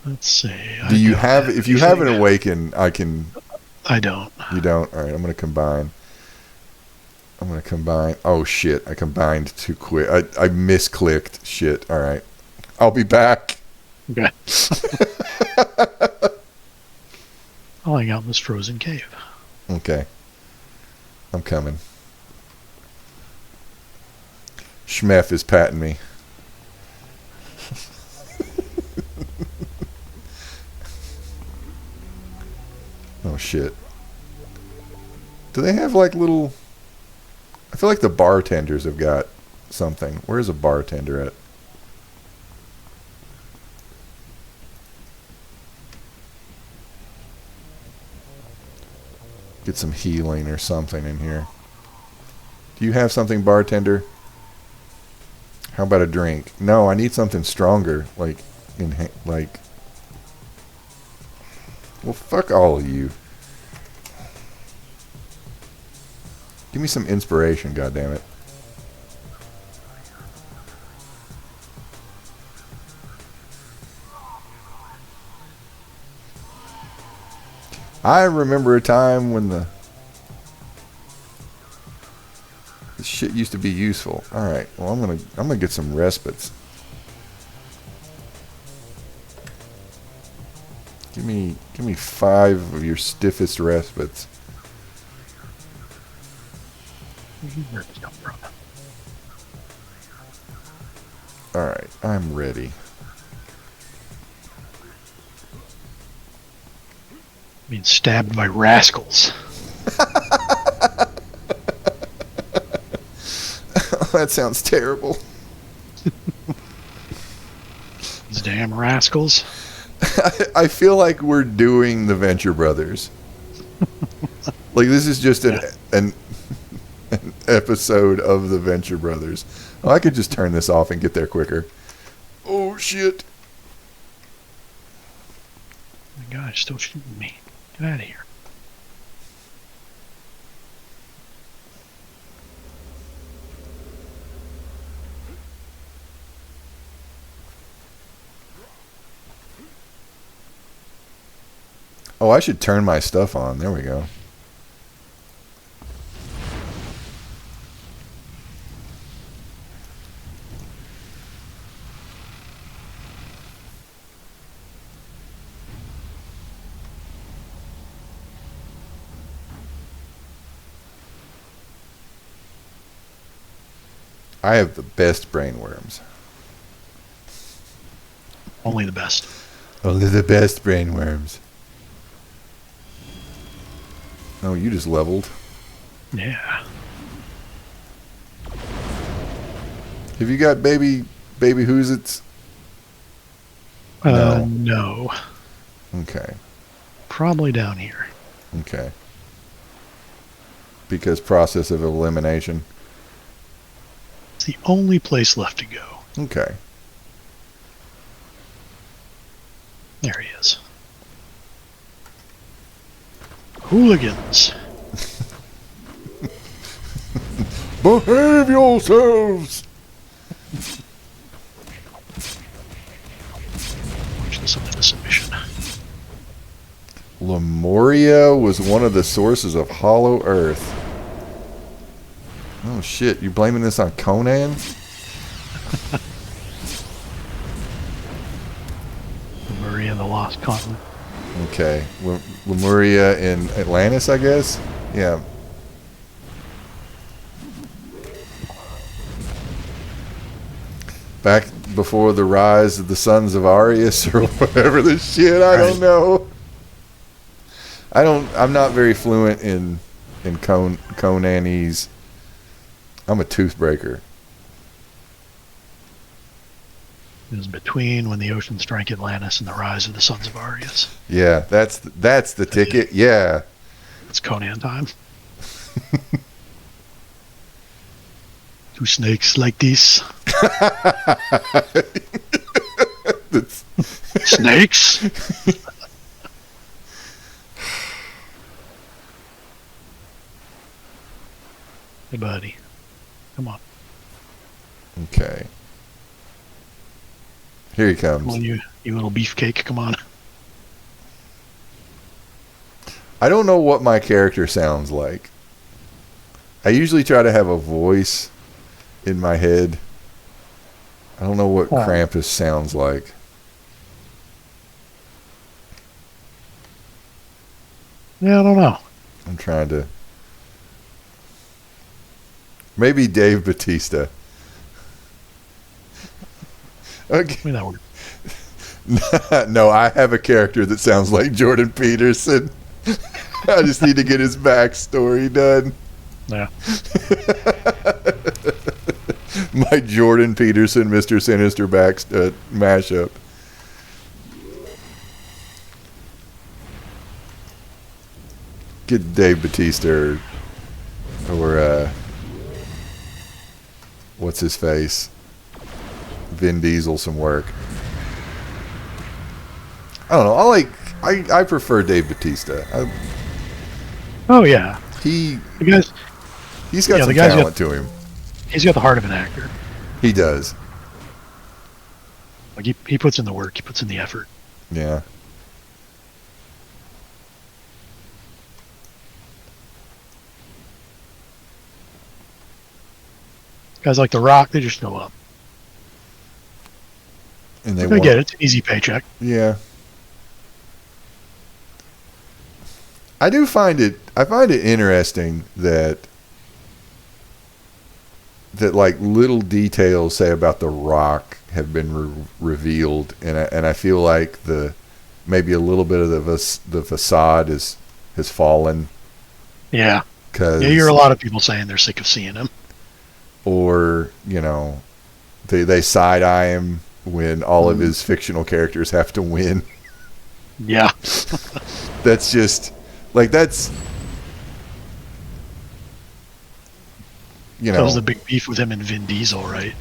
Let's see. Do you have? If you haven't awakened, I can. I don't. You don't. All right. I'm gonna combine. Oh shit! I combined too quick. I misclicked. Shit. All right. I'll be back. Okay. I'll hang out in this frozen cave. Okay. I'm coming. Schmeff is patting me. Oh shit. Do they have like little... I feel like the bartenders have got something. Where's a bartender at? Get some healing or something in here. Do you have something, bartender? How about a drink? No, I need something stronger. Like... Well, fuck all of you. Give me some inspiration, goddammit. I remember a time when this shit used to be useful. All right. Well, I'm gonna get some respites. Give me 5 of your stiffest respites. Where did this come from? Alright, I'm ready. Being stabbed by rascals. That sounds terrible. These damn rascals. I feel like we're doing the Venture Brothers. Like this is just an episode of the Venture Brothers. Oh, I could just turn this off and get there quicker. Oh shit! The guy's still shooting me. Get out of here. Oh, I should turn my stuff on. There we go. I have the best brainworms. Only the best. Only the best brainworms. Oh, you just leveled. Yeah. Have you got baby who's it's? No. Okay. Probably down here. Okay. Because process of elimination. It's the only place left to go. Okay. There he is. Hooligans. Behave yourselves! Watch this into the submission. Lemuria was one of the sources of Hollow Earth. Oh shit, you blaming this on Conan? Lemuria and the Lost Continent. Okay. Lemuria in Atlantis, I guess? Yeah. Back before the rise of the sons of Arius or whatever the shit, I don't know. I'm not very fluent in Conanese. I'm a toothbreaker. It was between when the ocean strike Atlantis and the rise of the sons of Arius. Yeah, that's the ticket. Yeah. It's Conan time. Two snakes like this. Snakes? Hey, buddy. Come on. Okay. Here he comes. Come on, you little beefcake. Come on. I don't know what my character sounds like. I usually try to have a voice in my head. I don't know what Krampus sounds like. Yeah, I don't know. I'm trying to... Maybe Dave Bautista. Okay. Maybe that work. No, I have a character that sounds like Jordan Peterson. I just need to get his backstory done. Yeah. My Jordan Peterson, Mr. Sinister mashup. Get Dave Bautista or what's his face? Vin Diesel some work. I don't know. I prefer Dave Bautista. Oh yeah. He's The guy's got some talent to him. He's got the heart of an actor. He does. Like he puts in the work. He puts in the effort. Yeah. Guys like The Rock, they just show up. And I get it. It's an easy paycheck. Yeah. I find it interesting that that like little details, say about the Rock, have been revealed, and I feel like maybe a little bit of the facade has fallen. Yeah. Cause, Yeah, you hear a lot of people saying they're sick of seeing him. Or, you know, they side eye him when all of his fictional characters have to win. Yeah. That's just like that's. You know, That was the big beef with him and Vin Diesel, right?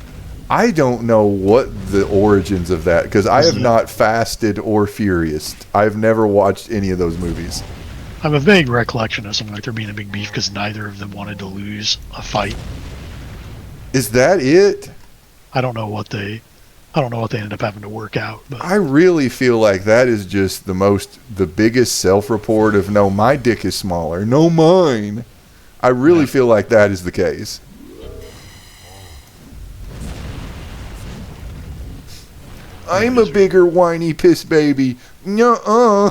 I don't know what the origins of that, because I have not fasted or furious. I've never watched any of those movies. I have a vague recollection of something like there being a big beef because neither of them wanted to lose a fight. Is that it? I don't know what they ended up having to work out. But I really feel like that is just the biggest self-report of, no, my dick is smaller. No, mine. I really feel like that is the case. I'm a bigger whiny piss baby. Nuh-uh.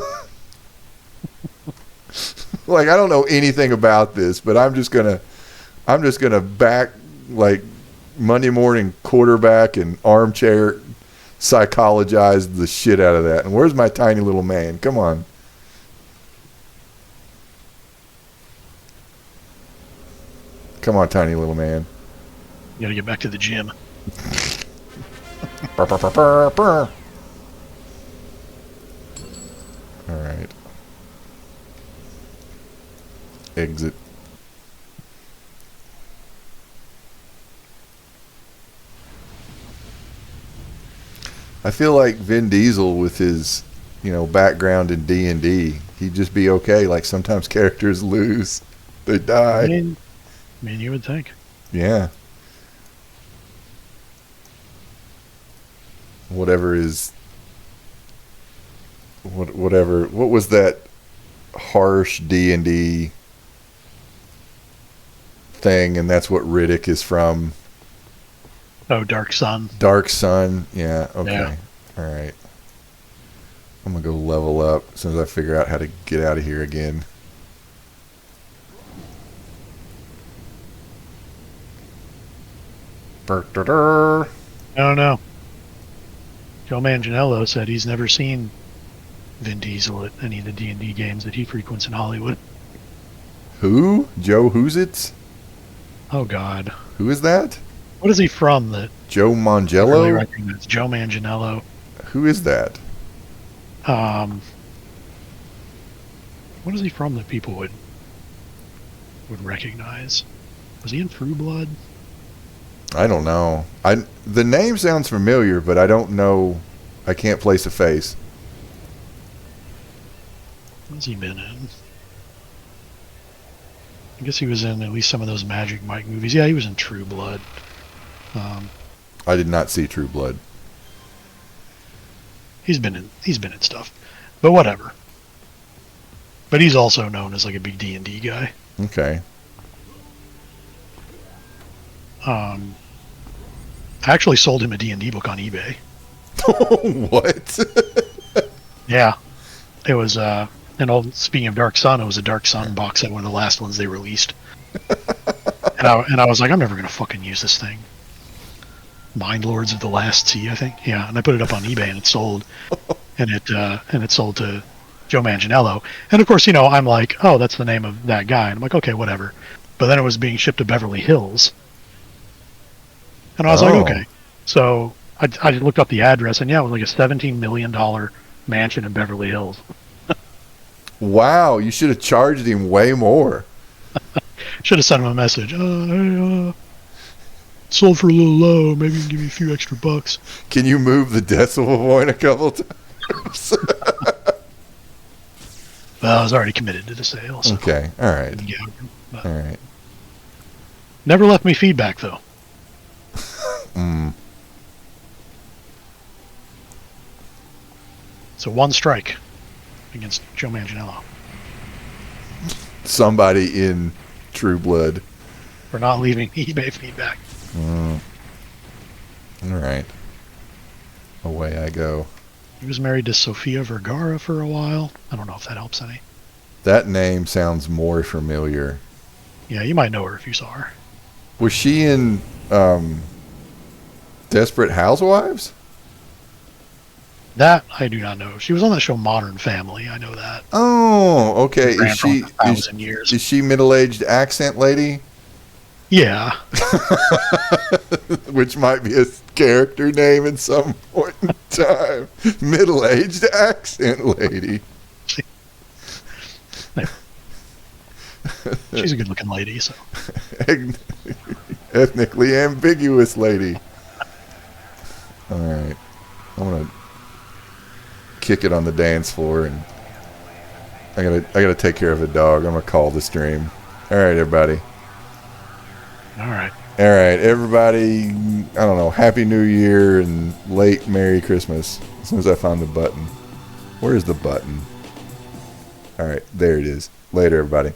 Like, I don't know anything about this, but I'm just gonna back, like, Monday morning quarterback and armchair psychologize the shit out of that. And where's my tiny little man? Come on. Come on, tiny little man. You gotta get back to the gym. Burr, burr, burr, burr, burr. All right. Exit. I feel like Vin Diesel, with his, background in D&D, he'd just be okay. Like, sometimes characters lose. They die. I mean, you would think. Yeah. Whatever. What was that harsh D&D thing? And that's what Riddick is from. Oh, Dark Sun. Dark Sun. Yeah. Okay. Yeah. All right. I'm gonna go level up as soon as I figure out how to get out of here again. I don't know. Joe Manganiello said he's never seen Vin Diesel at any of the D&D games that he frequents in Hollywood. Who? Joe Who's it? Oh, God. Who is that? What is he from that Joe I Manganiello? really recognize? Joe Manganiello. Who is that? What is he from that people would recognize? Was he in True Blood? I don't know. The name sounds familiar, but I don't know. I can't place a face. What's he been in? I guess he was in at least some of those Magic Mike movies. Yeah, he was in True Blood. I did not see True Blood. He's been in stuff, but whatever. But he's also known as like a big D&D guy. Okay. I actually sold him a D&D book on eBay. What? Yeah, it was. Speaking of Dark Sun, it was a Dark Sun box set, one of the last ones they released. and I was like, I'm never gonna fucking use this thing. Mind Lords of the Last Sea, I think. Yeah, and I put it up on eBay and it sold, and it sold to Joe Manganiello. And of course, I'm like, oh, that's the name of that guy. And I'm like, okay, whatever. But then it was being shipped to Beverly Hills. And I was like, okay. So I looked up the address, and yeah, it was like a $17 million mansion in Beverly Hills. Wow, you should have charged him way more. Should have sent him a message. Sold for a little low. Maybe you can give me a few extra bucks. Can you move the decimal point a couple times? Well, I was already committed to the sale. So okay, all right. All right. Never left me feedback, though. So one strike against Joe Manganiello. Somebody in True Blood. For not leaving eBay feedback. All right. Away I go. He was married to Sofia Vergara for a while. I don't know if that helps any. That name sounds more familiar. Yeah, you might know her if you saw her. Was she in Desperate Housewives? That I do not know. She was on the show Modern Family. I know that. Oh, okay. Ran for like 1,000 years. Is she middle-aged accent lady? Yeah. Which might be a character name at some point in time. Middle-aged accent lady. She's a good-looking lady, so. Ethnically ambiguous lady. All right. I'm going to kick it on the dance floor, and I gotta take care of the dog. I'm going to call the stream. All right, everybody. All right. All right, everybody, I don't know, Happy New Year and late Merry Christmas. As soon as I found the button. Where's the button? All right, there it is. Later, everybody.